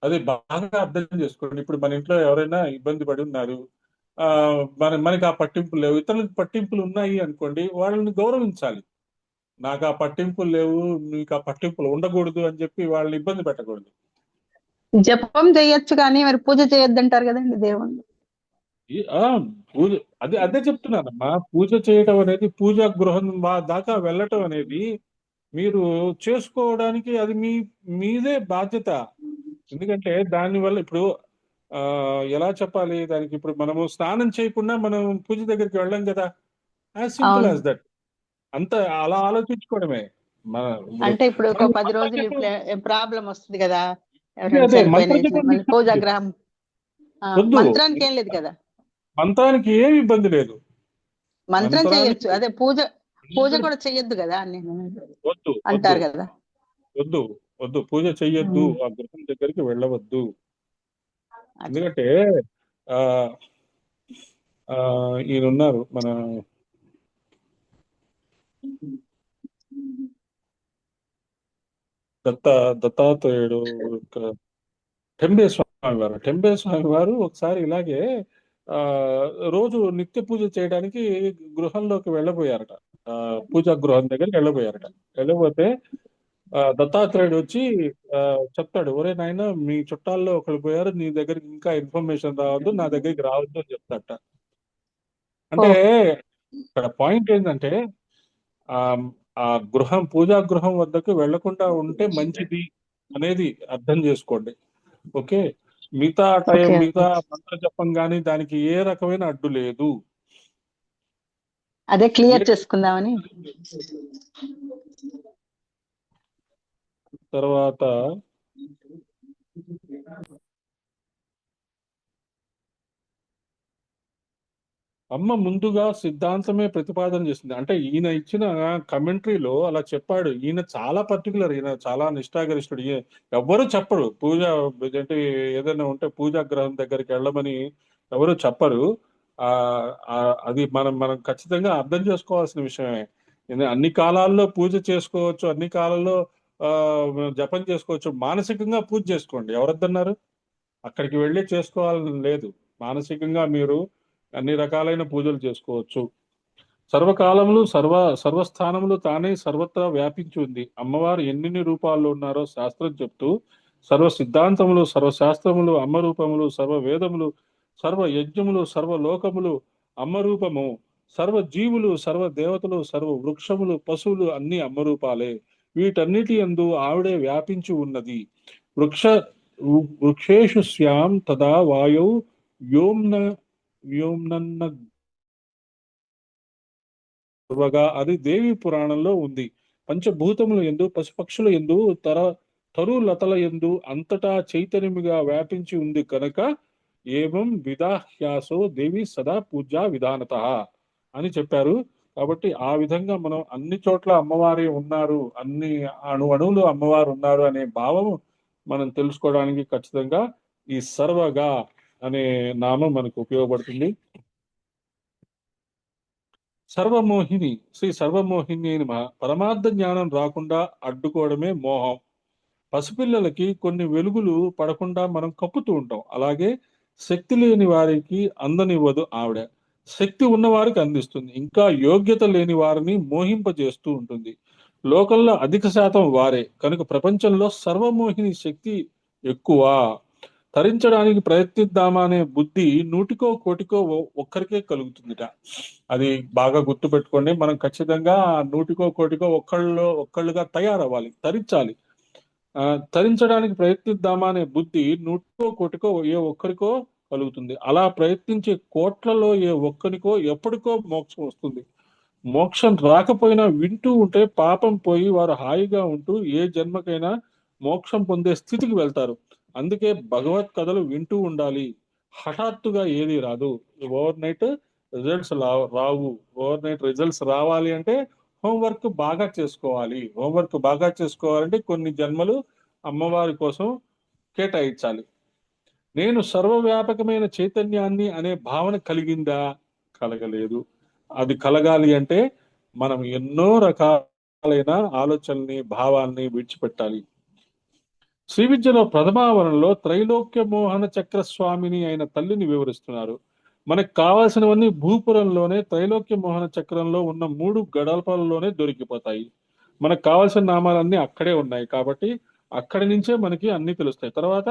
అది బాగా అర్థం చేసుకోండి. ఇప్పుడు మన ఇంట్లో ఎవరైనా ఇబ్బంది పడి ఉన్నారు, మనకి ఆ పట్టింపులు లేవు, ఇతరులకు పట్టింపులు ఉన్నాయి అనుకోండి, వాళ్ళని గౌరవించాలి. నాకు ఆ పట్టింపులు లేవు, మీకు ఆ పట్టింపులు ఉండకూడదు అని చెప్పి వాళ్ళని ఇబ్బంది పెట్టకూడదు. జపం చేయొచ్చు కానీ మరి పూజ చేయొద్దంటారు కదండి దేవుణ్ణి. పూజ అదే చెప్తున్నానమ్మా. పూజ చేయటం అనేది, పూజా గృహం దాకా వెళ్ళటం అనేది మీరు చేసుకోవడానికి అది మీదే బాధ్యత. ఎందుకంటే దానివల్ల ఇప్పుడు ఎలా చెప్పాలి దానికి, ఇప్పుడు మనము స్నానం చేయకుండా మనం పూజ దగ్గరికి వెళ్ళాం కదా. యాజ్ సింపుల్ అవును. As that. అంత అలా ఆలోచించుకోవడమే. అంటే ఇప్పుడు ఒక 10 రోజులు మంత్రజపం ప్రాబ్లం వస్తుంది కదా, అదే ఎవరైనా అదే చనిపోయిన మంత్రజపం మళ్ళీ పూజాగ్రహం వద్దు. మంత్రానికి ఏం లేదు కదా. మంత్రానికి ఏమి ఇబ్బంది లేదు. మంత్రం చేయొచ్చు, మంత్రానికి అదే పూజ పూజ కూడా చెయ్యొద్దు కదా అని వద్దు వద్దు అంటారు కదా. వద్దు వద్దు పూజ చెయ్యొద్దు, ఉమ్. ఆ గృహం దగ్గరికి వెళ్ళవద్దు. అట్లా. ఎందుకంటే ఆ ఆ ఈయనున్నారు మన దత్తాత్రేయుడు, టెంబే స్వామి వారు ఒకసారి ఇలాగే ఆ రోజు నిత్య పూజ చేయడానికి గృహంలోకి వెళ్ళబోయారట. పూజా గృహం దగ్గరికి వెళ్ళబోయారట. వెళ్ళబోతే దత్తాత్రేయుడు వచ్చి చెప్తాడు, ఒరే నాయన మీ చుట్టాల్లో ఒకరు పోయారు, నీ దగ్గరికి ఇంకా ఇన్ఫర్మేషన్ రావద్దు, నా దగ్గరికి రావద్దు అని చెప్తాట. అంటే ఓ. ఇక్కడ పాయింట్ ఏంటంటే ఆ ఆ పూజా గృహం వద్దకు వెళ్లకుండా ఉంటే మంచిది అనేది అర్థం చేసుకోండి. ఓకే. ఓకే. మిగతా మంత్ర జపం కానీ దానికి ఏ రకమైన అడ్డు లేదు. అదే క్లియర్ ఏ- చేసుకుందామని. తర్వాత అమ్మ ముందుగా సిద్ధాంతమే ప్రతిపాదన చేసింది. అంటే ఈయన ఇచ్చిన కమెంటరీలో అలా చెప్పాడు. ఈయన చాలా పర్టికులర్, ఈయన చాలా నిష్ఠాగరిష్ఠుడు. ఎవ్వరూ చెప్పరు పూజ అంటే ఏదైనా ఉంటే పూజా గ్రహం దగ్గరికి వెళ్ళమని ఎవరు చెప్పరు. ఆ అది మనం ఖచ్చితంగా అర్థం చేసుకోవాల్సిన విషయమే. అన్ని కాలాల్లో పూజ చేసుకోవచ్చు, అన్ని కాలాల్లో ఆ జపం చేసుకోవచ్చు. మానసికంగా పూజ చేసుకోండి, ఎవరొద్దన్నారు? అక్కడికి వెళ్ళి చేసుకోవాలని లేదు. మానసికంగా మీరు అన్ని రకాలైన పూజలు చేసుకోవచ్చు. సర్వకాలములు సర్వస్థానములు తానే సర్వత్రా వ్యాపించి ఉంది. అమ్మవారు ఎన్ని రూపాల్లో ఉన్నారో శాస్త్రం చెప్తూ, సర్వ సిద్ధాంతములు, సర్వశాస్త్రములు అమ్మ రూపములు, సర్వ వేదములు, సర్వ యజ్ఞములు, సర్వ లోకములు అమ్మ రూపము, సర్వ జీవులు, సర్వ దేవతలు, సర్వ వృక్షములు, పశువులు అన్ని అమ్మ రూపాలే. వీటన్నిటి యందు ఆవిడే వ్యాపించి ఉన్నది. వృక్ష వృక్షేషు శ్యాం తదా వాయౌ వ్యోమ్న వ్యోమ్నన్న సర్వగా అది దేవి పురాణంలో ఉంది. పంచభూతముల యందు, పశుపక్షుల యందు, తరులతల యందు అంతటా చైతన్యముగా వ్యాపించి ఉంది కనుక ఏవం విదాహ్యాసో దేవి సదా పూజా విధానత అని చెప్పారు. కాబట్టి ఆ విధంగా మనం అన్ని చోట్ల అమ్మవారి ఉన్నారు, అన్ని అణువులు అమ్మవారు ఉన్నారు అనే భావం మనం తెలుసుకోవడానికి ఖచ్చితంగా ఈ సర్వగా అనే నామం మనకు ఉపయోగపడుతుంది. సర్వమోహిని, శ్రీ సర్వమోహిని అయిన పరమార్థ జ్ఞానం రాకుండా అడ్డుకోవడమే మోహం. పసిపిల్లలకి కొన్ని వెలుగులు పడకుండా మనం కప్పుతూ ఉంటాం. అలాగే శక్తి లేని వారికి అందనివ్వదు ఆవిడ. శక్తి ఉన్న వారికి అందిస్తుంది. ఇంకా యోగ్యత లేని వారిని మోహింపజేస్తూ ఉంటుంది. లోకంలో అధిక శాతం వారే కనుక ప్రపంచంలో సర్వమోహిని శక్తి ఎక్కువ. తరించడానికి ప్రయత్నిద్దామా అనే బుద్ధి నూటికో కోటికో ఒక్కరికే కలుగుతుందిట. అది బాగా గుర్తు పెట్టుకోండి. మనం ఖచ్చితంగా నూటికో కోటికో ఒక్కళ్ళుగా తయారవ్వాలి, తరించాలి. తరించడానికి ప్రయత్నిద్దామా అనే బుద్ధి నూటికో కోటికో ఏ ఒక్కరికో కలుగుతుంది. అలా ప్రయత్నించే కోట్లలో ఏ ఒక్కరికో ఎప్పటికో మోక్షం వస్తుంది. మోక్షం రాకపోయినా వింటూ ఉంటే పాపం పోయి వారు హాయిగా ఉంటూ ఏ జన్మకైనా మోక్షం పొందే స్థితికి వెళ్తారు. అందుకే భగవత్ కథలు వింటూ ఉండాలి. హఠాత్తుగా ఏది రాదు. ఓవర్ నైట్ రిజల్ట్స్ రావు. ఓవర్ నైట్ రిజల్ట్స్ రావాలి అంటే హోంవర్క్ బాగా చేసుకోవాలి. హోంవర్క్ బాగా చేసుకోవాలంటే కొన్ని జన్మలు అమ్మవారి కోసం కేటాయించాలి. నేను సర్వవ్యాపకమైన చైతన్యాన్ని అనే భావన కలిగిందా? కలగలేదు. అది కలగాలి అంటే మనం ఎన్నో రకాలైన ఆలోచనల్ని, భావాల్ని విడిచిపెట్టాలి. శ్రీ విద్యలో ప్రథమావరణలో త్రైలోక్య మోహన చక్ర స్వామిని అయిన తల్లిని వివరిస్తున్నారు. మనకు కావాల్సినవన్నీ భూపురంలోనే త్రైలోక్య మోహన చక్రంలో ఉన్న 3 గడపలలోనే దొరికిపోతాయి. మనకు కావాల్సిన నామాలన్నీ అక్కడే ఉన్నాయి కాబట్టి అక్కడి నుంచే మనకి అన్ని తెలుస్తాయి. తర్వాత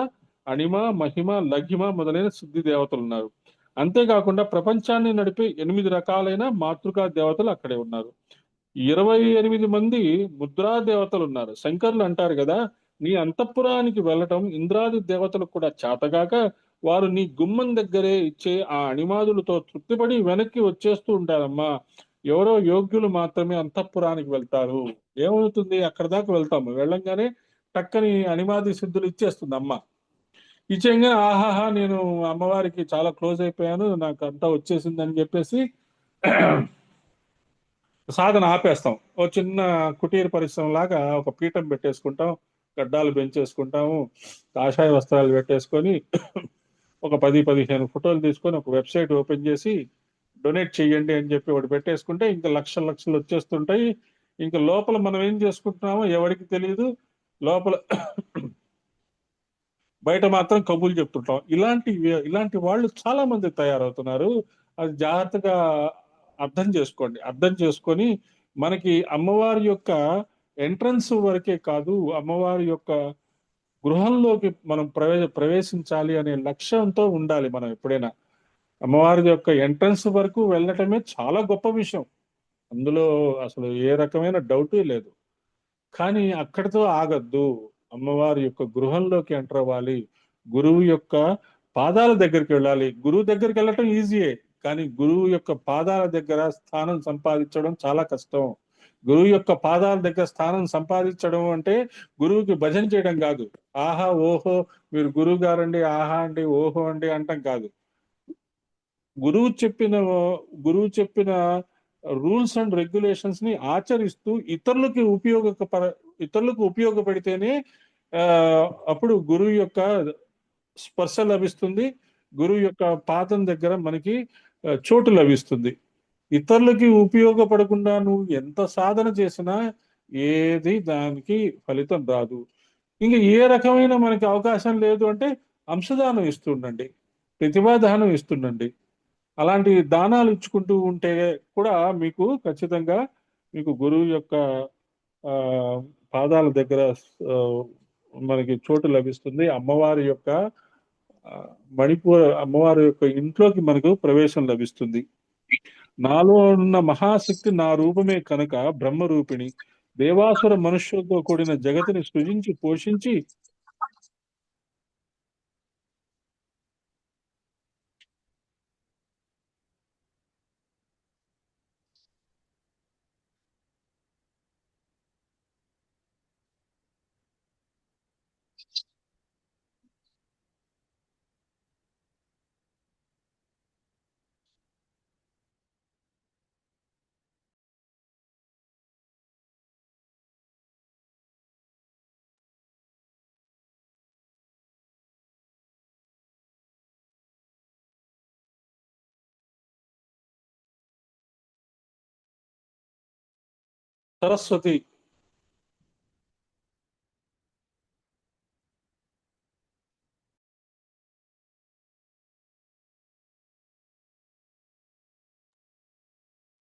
అణిమ, మహిమ, లఘిమ మొదలైన సిద్ధి దేవతలు ఉన్నారు. అంతేకాకుండా ప్రపంచాన్ని నడిపే 8 రకాలైన మాతృకా దేవతలు అక్కడే ఉన్నారు. 28 మంది ముద్రా దేవతలు ఉన్నారు. శంకర్లు అంటారు కదా, నీ అంతఃపురానికి వెళ్ళటం ఇంద్రాది దేవతలకు కూడా చేతగాక వారు నీ గుమ్మం దగ్గరే ఇచ్చే ఆ అణిమాదులతో తృప్తిపడి వెనక్కి వచ్చేస్తూ ఉంటారమ్మా. ఎవరో యోగ్యులు మాత్రమే అంతఃపురానికి వెళ్తారు. ఏమవుతుంది, అక్కడ దాకా వెళ్తాము, వెళ్ళంగానే టక్కని అణిమాది సిద్ధులు ఇచ్చేస్తుంది అమ్మ. ఇచ్చేయంగా ఆహాహా నేను అమ్మవారికి చాలా క్లోజ్ అయిపోయాను, నాకు అంతా వచ్చేసింది అని చెప్పేసి సాధన ఆపేస్తాం. ఓ చిన్న కుటీర పరిశ్రమ లాగా ఒక పీఠం పెట్టేసుకుంటాం, గడ్డాలు పెంచేసుకుంటాము, కాషాయ వస్త్రాలు పెట్టేసుకొని ఒక 10-15 ఫోటోలు తీసుకొని ఒక వెబ్సైట్ ఓపెన్ చేసి డొనేట్ చేయండి అని చెప్పి ఒకటి పెట్టేసుకుంటే ఇంకా లక్షలు లక్షలు వచ్చేస్తుంటాయి. ఇంకా లోపల మనం ఏం చేసుకుంటున్నామో ఎవరికి తెలియదు. లోపల బయట మాత్రం కబుర్లు చెప్తుంటాం. ఇలాంటి వాళ్ళు చాలా మంది తయారవుతున్నారు. అది జాగ్రత్తగా అర్థం చేసుకోండి. అర్థం చేసుకొని మనకి అమ్మవారి యొక్క ఎంట్రన్స్ వరకే కాదు, అమ్మవారి యొక్క గృహంలోకి మనం ప్రవేశించాలి అనే లక్ష్యంతో ఉండాలి. మనం ఎప్పుడైనా అమ్మవారి యొక్క ఎంట్రన్స్ వరకు వెళ్ళటమే చాలా గొప్ప విషయం. అందులో అసలు ఏ రకమైన డౌట్ లేదు. కానీ అక్కడితో ఆగద్దు. అమ్మవారి యొక్క గృహంలోకి ఎంటర్ అవ్వాలి. గురువు యొక్క పాదాల దగ్గరికి వెళ్ళాలి. గురువు దగ్గరికి వెళ్ళటం ఈజీయే, కానీ గురువు యొక్క పాదాల దగ్గర స్థానం సంపాదించడం చాలా కష్టం. గురువు యొక్క పాదాల దగ్గర స్థానం సంపాదించడం అంటే గురువుకి భజన చేయడం కాదు. ఆహా ఓహో మీరు గురువు గారండి, ఆహా అండి, ఓహో అండి అంటాం కాదు. గురువు చెప్పిన గురువు చెప్పిన రూల్స్ అండ్ రెగ్యులేషన్స్ ని ఆచరిస్తూ ఇతరులకు ఉపయోగపడితేనే ఆ, అప్పుడు గురువు యొక్క స్పర్శ లభిస్తుంది. గురువు యొక్క పాదం దగ్గర మనకి చోటు లభిస్తుంది. ఇతరులకి ఉపయోగపడకుండా నువ్వు ఎంత సాధన చేసినా ఏది దానికి ఫలితం రాదు. ఇంకా ఏ రకమైన మనకి అవకాశం లేదు అంటే అంశదానం ఇస్తుండండి, ప్రతిభాదానం ఇస్తుండండి. అలాంటి దానాలు ఇచ్చుకుంటూ ఉంటే కూడా మీకు ఖచ్చితంగా మీకు గురువు యొక్క ఆ, పాదాల దగ్గర ఆ, మనకి చోటు లభిస్తుంది. అమ్మవారి యొక్క ఆ, అమ్మవారి యొక్క ఇంట్లోకి మనకు ప్రవేశం లభిస్తుంది. నాలో ఉన్న మహాశక్తి నా రూపమే కనుక బ్రహ్మ రూపిణి దేవాసుర మనుష్యులతో కూడిన జగతిని సృజించి పోషించి సరస్వతి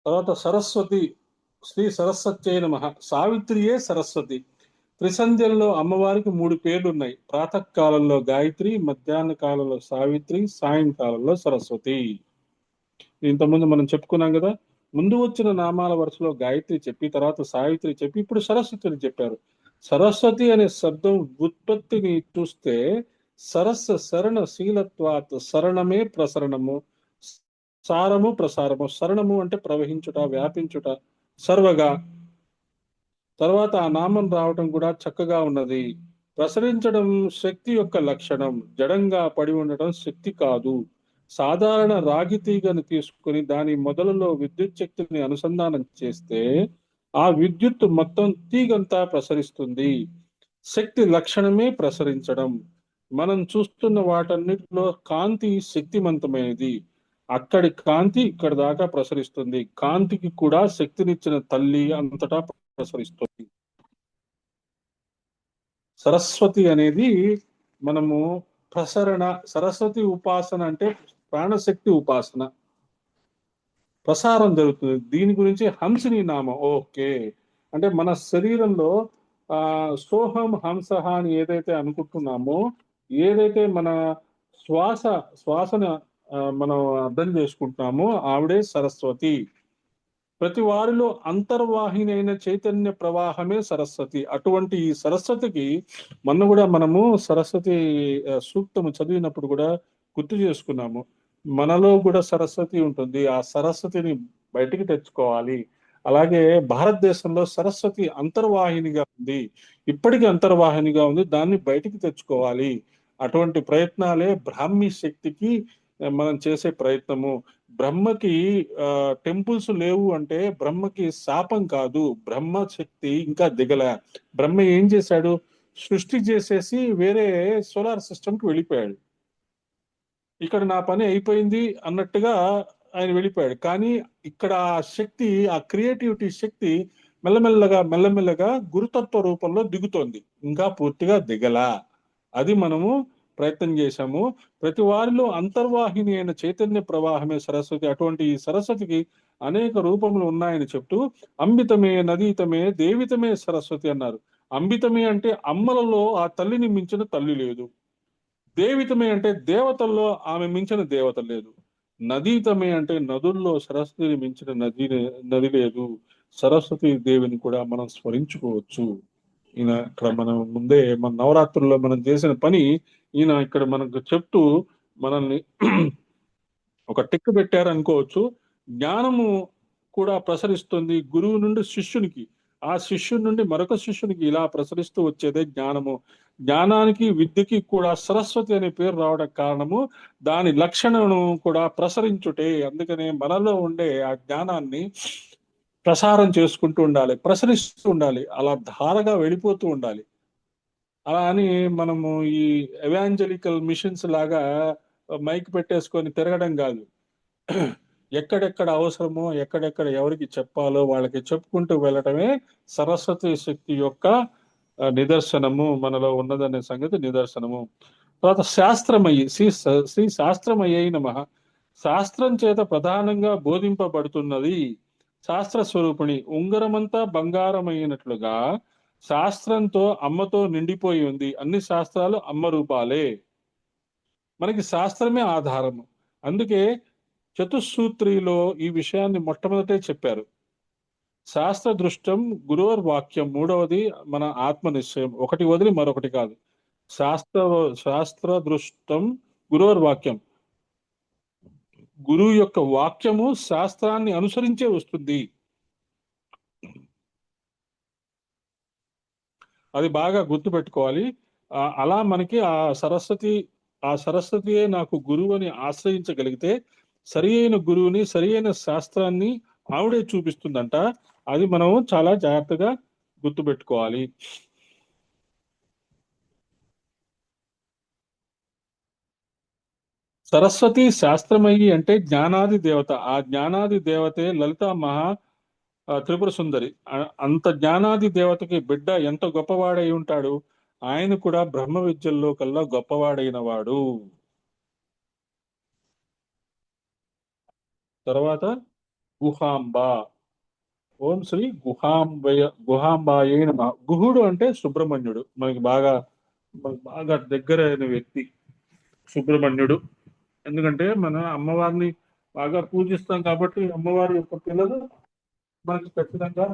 తర్వాత సరస్వతి శ్రీ సరస్వత్యై నమః. సావిత్రియే సరస్వతి. త్రిసంధ్యల్లో అమ్మవారికి 3 పేర్లు ఉన్నాయి. ప్రాతకాలంలో గాయత్రి, మధ్యాహ్న కాలంలో సావిత్రి, సాయంకాలంలో సరస్వతి. ఇంతకుముందు మనం చెప్పుకున్నాం కదా. ముందు వచ్చిన నామాల వరుసలో గాయత్రి చెప్పి, తర్వాత సావిత్రి చెప్పి, ఇప్పుడు సరస్వతిని చెప్పారు. సరస్వతి అనే శబ్దం ఉత్పత్తిని చూస్తే సరస్సు శరణ శీలత్వాత్, శరణమే ప్రసరణము, సారము ప్రసారము. శరణము అంటే ప్రవహించుట, వ్యాపించుట, సర్వగా. తర్వాత ఆ నామం రావటం కూడా చక్కగా ఉన్నది. ప్రసరించడం శక్తి యొక్క లక్షణం. జడంగా పడి ఉండటం శక్తి కాదు. సాధారణ రాగి తీగను తీసుకుని దాని మొదలులో విద్యుత్ శక్తిని అనుసంధానం చేస్తే ఆ విద్యుత్ మొత్తం తీగంతా ప్రసరిస్తుంది. శక్తి లక్షణమే ప్రసరించడం. మనం చూస్తున్న వాటన్నిటిలో కాంతి శక్తివంతమైనది. అక్కడి కాంతి ఇక్కడ దాకా ప్రసరిస్తుంది. కాంతికి కూడా శక్తినిచ్చిన తల్లి అంతటా ప్రసరిస్తుంది. సరస్వతి అనేది మనము ప్రసరణ, సరస్వతి ఉపాసన అంటే ప్రాణశక్తి ఉపాసన, ప్రసారం జరుగుతుంది. దీని గురించి హంసిని నామం. ఓకే, అంటే మన శరీరంలో సోహం హంసహ అని ఏదైతే అనుకుంటున్నామో, ఏదైతే మన శ్వాసను మనం అర్థం చేసుకుంటున్నామో ఆవిడే సరస్వతి. ప్రతి వారిలో అంతర్వాహిని అయిన చైతన్య ప్రవాహమే సరస్వతి. అటువంటి ఈ సరస్వతికి మొన్న కూడా మనము సరస్వతి సూక్తము చదివినప్పుడు కూడా గుర్తు చేసుకున్నాము. మనలో కూడా సరస్వతి ఉంటుంది. ఆ సరస్వతిని బయటికి తెచ్చుకోవాలి. అలాగే భారతదేశంలో సరస్వతి అంతర్వాహినిగా ఉంది, ఇప్పటికీ అంతర్వాహినిగా ఉంది. దాన్ని బయటికి తెచ్చుకోవాలి. అటువంటి ప్రయత్నాలే బ్రాహ్మీ శక్తికి మనం చేసే ప్రయత్నము. బ్రహ్మకి టెంపుల్స్ లేవు అంటే బ్రహ్మకి శాపం కాదు. బ్రహ్మ శక్తి ఇంకా దిగల. బ్రహ్మ ఏం చేశాడు? సృష్టి చేసేసి వేరే సోలార్ సిస్టమ్కి వెళ్ళిపోయాడు. ఇక్కడ నా పని అయిపోయింది అన్నట్టుగా ఆయన వెళ్ళిపోయాడు. కానీ ఇక్కడ ఆ శక్తి, ఆ క్రియేటివిటీ శక్తి మెల్లమెల్లగా గురుతత్వ రూపంలో దిగుతోంది. ఇంకా పూర్తిగా దిగల. అది మనము ప్రయత్నం చేశాము. ప్రతి వారిలో అంతర్వాహిని అయిన చైతన్య ప్రవాహమే సరస్వతి. అటువంటి ఈ సరస్వతికి అనేక రూపములు ఉన్నాయని చెప్తూ అంబితమే, నదీతమే, దేవితమే సరస్వతి అన్నారు. అంబితమే అంటే అమ్మలలో ఆ తల్లిని మించిన తల్లి లేదు. దేవితమే అంటే దేవతల్లో ఆమె మించిన దేవత లేదు. నదీతమే అంటే నదుల్లో సరస్వతిని మించిన నది లేదు. సరస్వతి దేవిని కూడా మనం స్మరించుకోవచ్చు. ఈయన ఇక్కడ మనం ముందే మన నవరాత్రుల్లో మనం చేసిన పని ఈయన ఇక్కడ మనకు చెప్తూ మనల్ని ఒక టిక్ పెట్టారు అనుకోవచ్చు. జ్ఞానము కూడా ప్రసరిస్తుంది గురువు నుండి శిష్యునికి, ఆ శిష్యుడి నుండి మరొక శిష్యునికి, ఇలా ప్రసరిస్తూ వచ్చేదే జ్ఞానము. జ్ఞానానికి విద్యకి కూడా సరస్వతి అనే పేరు రావడం కారణము దాని లక్షణను కూడా ప్రసరించుటే. అందుకనే మనలో ఉండే ఆ జ్ఞానాన్ని ప్రసారం చేసుకుంటూ ఉండాలి, ప్రసరిస్తూ ఉండాలి, అలా ధారగా వెళ్ళిపోతూ ఉండాలి. అలా అని మనము ఈ ఎవాంజలికల్ మిషన్స్ లాగా మైక్ పెట్టేసుకొని తిరగడం కాదు. ఎక్కడెక్కడ అవసరమో, ఎక్కడెక్కడ ఎవరికి చెప్పాలో వాళ్ళకి చెప్పుకుంటూ వెళ్ళటమే సరస్వతి శక్తి యొక్క నిదర్శనము, మనలో ఉన్నదనే సంగతి నిదర్శనము. తర్వాత శాస్త్రమయ్యి, శ్రీ శాస్త్రమయ్యై నమః. శాస్త్రం చేత ప్రధానంగా బోధింపబడుతున్నది. శాస్త్ర స్వరూపిణి. ఉంగరమంతా బంగారమైనట్లుగా శాస్త్రంతో అమ్మతో నిండిపోయి ఉంది. అన్ని శాస్త్రాలు అమ్మ రూపాలే. మనకి శాస్త్రమే ఆధారము. అందుకే చతుస్సూత్రిలో ఈ విషయాన్ని మొట్టమొదటే చెప్పారు. శాస్త్ర దృష్టం గురోర్ వాక్యం. మూడవది మన ఆత్మ నిశ్చయం. ఒకటి వదిలి మరొకటి కాదు. శాస్త్ర దృష్టం గురోర్ వాక్యం. గురువు యొక్క వాక్యము శాస్త్రాన్ని అనుసరించే వస్తుంది. అది బాగా గుర్తుపెట్టుకోవాలి. అలా మనకి ఆ సరస్వతియే నాకు గురువు అని ఆశ్రయించగలిగితే సరి అయిన గురువుని, సరి అయిన శాస్త్రాన్ని ఆవిడే చూపిస్తుందంట. అది మనం చాలా జాగ్రత్తగా గుర్తుపెట్టుకోవాలి. సరస్వతి శాస్త్రమయ్యి అంటే జ్ఞానాది దేవత. ఆ జ్ఞానాది దేవతే లలిత మహా త్రిపుర సుందరి. అంత జ్ఞానాది దేవతకి బిడ్డ ఎంత గొప్పవాడై ఉంటాడు. ఆయన కూడా బ్రహ్మ విద్యల్లో కల్లా గొప్పవాడైన వాడు. తర్వాత గుహాంబ. ఓం శ్రీ గుహాంబాయే నమః. గుహుడు అంటే సుబ్రహ్మణ్యుడు, మనకి బాగా దగ్గరైన వ్యక్తి సుబ్రహ్మణ్యుడు. ఎందుకంటే మన అమ్మవారిని బాగా పూజిస్తాం కాబట్టి అమ్మవారి యొక్క పిల్లలు మనకి ఖచ్చితంగా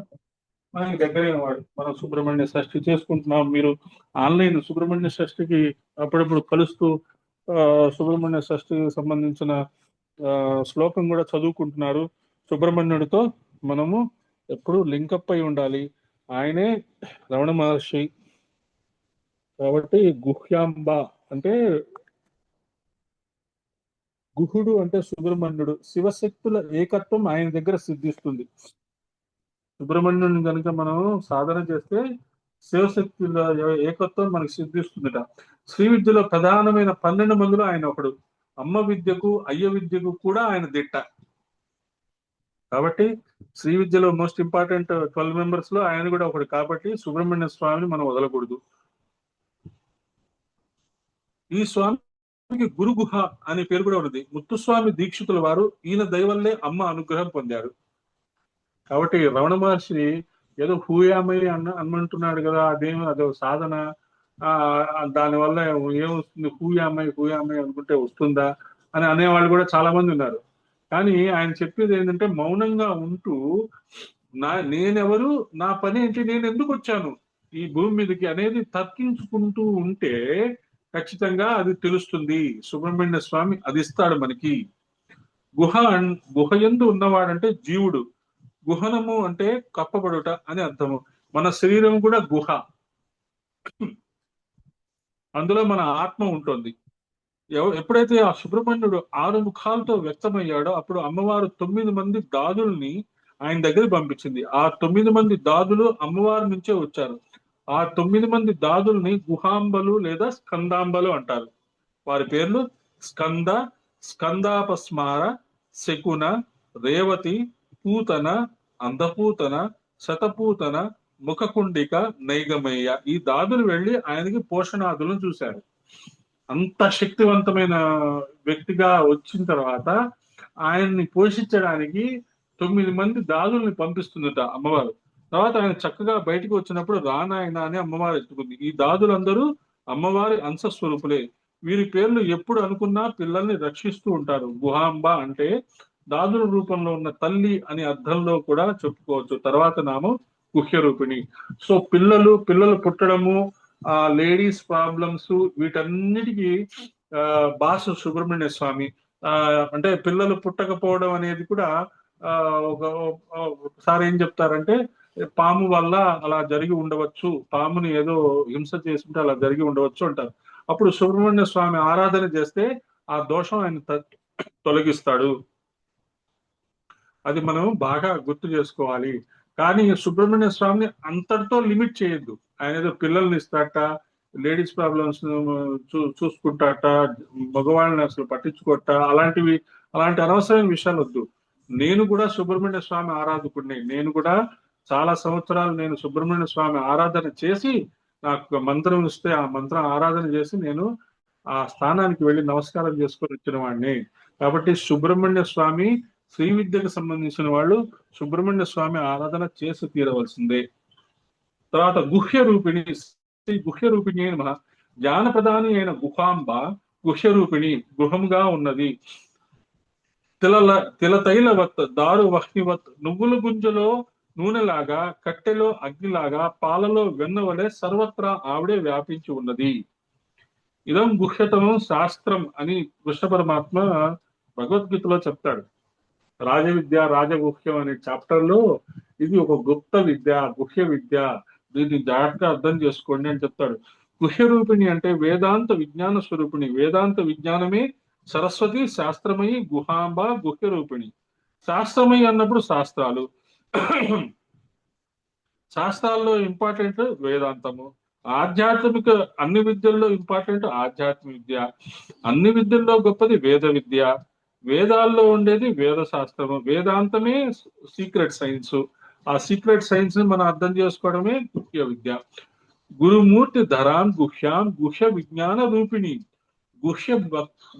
మనకి దగ్గరైన వాడు. మనం సుబ్రహ్మణ్య షష్ఠి చేసుకుంటున్నాం. మీరు ఆన్లైన్ సుబ్రహ్మణ్య షష్ఠికి అప్పుడప్పుడు కలుస్తూ సుబ్రహ్మణ్య షష్ఠికి సంబంధించిన శ్లోకం కూడా చదువుకుంటున్నారు. సుబ్రహ్మణ్యుడితో మనము ఎప్పుడు లింకప్ అయి ఉండాలి. ఆయనే రమణ మహర్షి. కాబట్టి గుహ్యాంబ అంటే గుహుడు అంటే సుబ్రహ్మణ్యుడు. శివశక్తుల ఏకత్వం ఆయన దగ్గర సిద్ధిస్తుంది. సుబ్రహ్మణ్యుని కనుక మనం సాధన చేస్తే శివశక్తుల ఏకత్వం మనకి సిద్ధిస్తుందట. శ్రీ విద్యలో ప్రధానమైన 12 మందిలో ఆయన ఒకడు. అమ్మ విద్యకు అయ్య విద్యకు కూడా ఆయన దిట్ట. కాబట్టి శ్రీ విద్యలో మోస్ట్ ఇంపార్టెంట్ 12 మెంబర్స్ లో ఆయన కూడా ఒకడు. కాబట్టి సుబ్రహ్మణ్య స్వామిని మనం వదలకూడదు. ఈ స్వామికి గురు గుహ అనే పేరు కూడా ఉన్నది. ముత్తుస్వామి దీక్షితుల వారు ఈయన దయవల్లే అమ్మ అనుగ్రహం పొందారు. కాబట్టి రమణ మహర్షి ఏదో హూయామై అన్నంటున్నాడు కదా, అదో సాధన, దానివల్ల ఏమొస్తుంది, హూయామై అనుకుంటే వస్తుందా అని అనేవాళ్ళు కూడా చాలా మంది ఉన్నారు. కానీ ఆయన చెప్పేది ఏంటంటే మౌనంగా ఉంటూ నేనెవరు, నా పని ఏంటి, నేను ఎందుకు వచ్చాను ఈ భూమి మీదకి అనేది తర్కించుకుంటూ ఉంటే ఖచ్చితంగా అది తెలుస్తుంది. సుబ్రహ్మణ్య స్వామి అది ఇస్తాడు మనకి. గుహయందు ఉన్నవాడంటే జీవుడు. గుహనము అంటే కప్పబడుట అని అర్థము. మన శరీరం కూడా గుహ, అందులో మన ఆత్మ ఉంటుంది. ఎప్పుడైతే ఆ సుబ్రహ్మణ్యుడు 6 ముఖాలతో వ్యక్తమయ్యాడో అప్పుడు అమ్మవారు 9 మంది దాదుల్ని ఆయన దగ్గర పంపించింది. ఆ 9 మంది దాదులు అమ్మవారి నుంచే వచ్చారు. ఆ 9 మంది దాదుల్ని గుహాంబలు లేదా స్కందాంబలు అంటారు. వారి పేర్లు స్కంద, స్కందాపస్మార, శకున, రేవతి, పూతన, అందపూతన, శతపూతన, ముఖకుండిక, నైగమయ్య. ఈ దాదులు వెళ్లి ఆయనకి పోషణాదులను చూశారు. అంత శక్తివంతమైన వ్యక్తిగా వచ్చిన తర్వాత ఆయన్ని పోషించడానికి 9 మంది దాదుల్ని పంపిస్తుందట అమ్మవారు. తర్వాత ఆయన చక్కగా బయటకు వచ్చినప్పుడు రానాయన అని అమ్మవారు ఎత్తుకుంది. ఈ దాదులందరూ అమ్మవారి అంశస్వరూపులే. వీరి పేర్లు ఎప్పుడు అనుకున్నా పిల్లల్ని రక్షిస్తూ ఉంటారు. గుహాంబ అంటే దాదుల రూపంలో ఉన్న తల్లి అని అర్థంలో కూడా చెప్పుకోవచ్చు. తర్వాత నామం గుహ్య రూపిణి. సో పిల్లలు పుట్టడము, లేడీస్ ప్రాబ్లమ్స్, వీటన్నిటికీ బాస సుబ్రహ్మణ్య స్వామి. అంటే పిల్లలు పుట్టకపోవడం అనేది కూడా ఒకసారి ఏం చెప్తారంటే పాము వల్ల అలా జరిగి ఉండవచ్చు, పాముని ఏదో హింస చేసుకుంటే అలా జరిగి ఉండవచ్చు అంటారు. అప్పుడు సుబ్రహ్మణ్య స్వామి ఆరాధన చేస్తే ఆ దోషం ఆయన తొలగిస్తాడు. అది మనం బాగా గుర్తు చేసుకోవాలి. కానీ సుబ్రహ్మణ్య స్వామిని అంతటితో లిమిట్ చేయొద్దు. ఆయన ఏదో పిల్లల్ని ఇస్తాట, లేడీస్ ప్రాబ్లమ్స్ చూసుకుంటాట, మగవాళ్ళని అసలు పట్టించుకోట, అలాంటి అనవసరమైన విషయాలు వద్దు. నేను కూడా సుబ్రహ్మణ్య స్వామి ఆరాధకుడిని. నేను కూడా చాలా సంవత్సరాలు నేను సుబ్రహ్మణ్య స్వామి ఆరాధన చేసి, నాకు మంత్రం ఇస్తే ఆ మంత్రం ఆరాధన చేసి నేను ఆ స్థానానికి వెళ్ళి నమస్కారం చేసుకొని వచ్చిన వాడిని. కాబట్టి సుబ్రహ్మణ్య స్వామి, శ్రీ విద్యకు సంబంధించిన వాళ్ళు సుబ్రహ్మణ్య స్వామి ఆరాధన చేసి తీరవలసిందే. తర్వాత గుహ్య రూపిణి, శ్రీ గుహ్య రూపిణి అయిన జ్ఞానప్రదాని అయిన గుహాంబ గుహ్య రూపిణి, గృహముగా ఉన్నది. తిలతైలవత్ దారు వహ్నివత్, నువ్వుల గుంజలో నూనెలాగా, కట్టెలో అగ్నిలాగా, పాలలో వెన్న వలె సర్వత్రా ఆవిడే వ్యాపించి ఉన్నది. ఇదం గుహ్యతమం శాస్త్రం అని కృష్ణ పరమాత్మ భగవద్గీతలో చెప్తాడు. రాజవిద్య రాజగుహ్యం అనే చాప్టర్ లో ఇది ఒక గుప్త విద్య, గుహ్య విద్య, దీన్ని జాగ్రత్తగా అర్థం చేసుకోండి అని చెప్తాడు. గుహ్య రూపిణి అంటే వేదాంత విజ్ఞాన స్వరూపిణి. వేదాంత విజ్ఞానమే సరస్వతి, శాస్త్రమయి, గుహాంబ, గుహ్య రూపిణి. శాస్త్రమయి అన్నప్పుడు శాస్త్రాలు, శాస్త్రాల్లో ఇంపార్టెంట్ వేదాంతము. ఆధ్యాత్మిక అన్ని విద్యల్లో ఇంపార్టెంట్ ఆధ్యాత్మిక విద్య. అన్ని విద్యల్లో గొప్పది వేద విద్య. వేదాల్లో ఉండేది వేద శాస్త్రము. వేదాంతమే సీక్రెట్ సైన్స్. ఆ సీక్రెట్ సైన్స్ ని మనం అర్థం చేసుకోవడమే గుహ్య విద్య. గురుమూర్తి ధరాం గుహ్యాం గుహ్య విజ్ఞాన రూపిణి,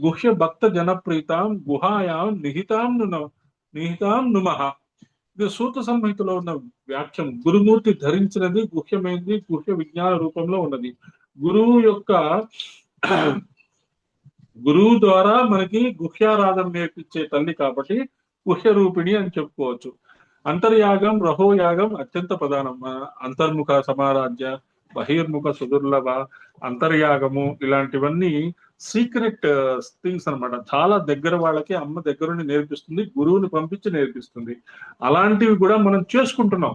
గుహ్య భక్త జనప్రీతాం గుహాయాం నిహితాం నుమః. ఇది సూత్ర సంహితలో ఉన్న వ్యాఖ్యం. గురుమూర్తి ధరించినది గుహ్యమైనది, గుహ్య విజ్ఞాన రూపంలో ఉన్నది. గురువు యొక్క గురువు ద్వారా మనకి గుహ్యారాధన నేర్పించే తల్లి కాబట్టి గుహ్య రూపిణి అని చెప్పుకోవచ్చు. అంతర్యాగం, రహోయాగం అత్యంత ప్రధానం. అంతర్ముఖ సమారాధ్య, బహిర్ముఖ సుదుర్లభ, అంతర్యాగము ఇలాంటివన్నీ సీక్రెట్ థింగ్స్ అన్నమాట. చాలా దగ్గర వాళ్ళకి అమ్మ దగ్గరుండి నేర్పిస్తుంది, గురువుని పంపించి నేర్పిస్తుంది. అలాంటివి కూడా మనం చేసుకుంటున్నాం.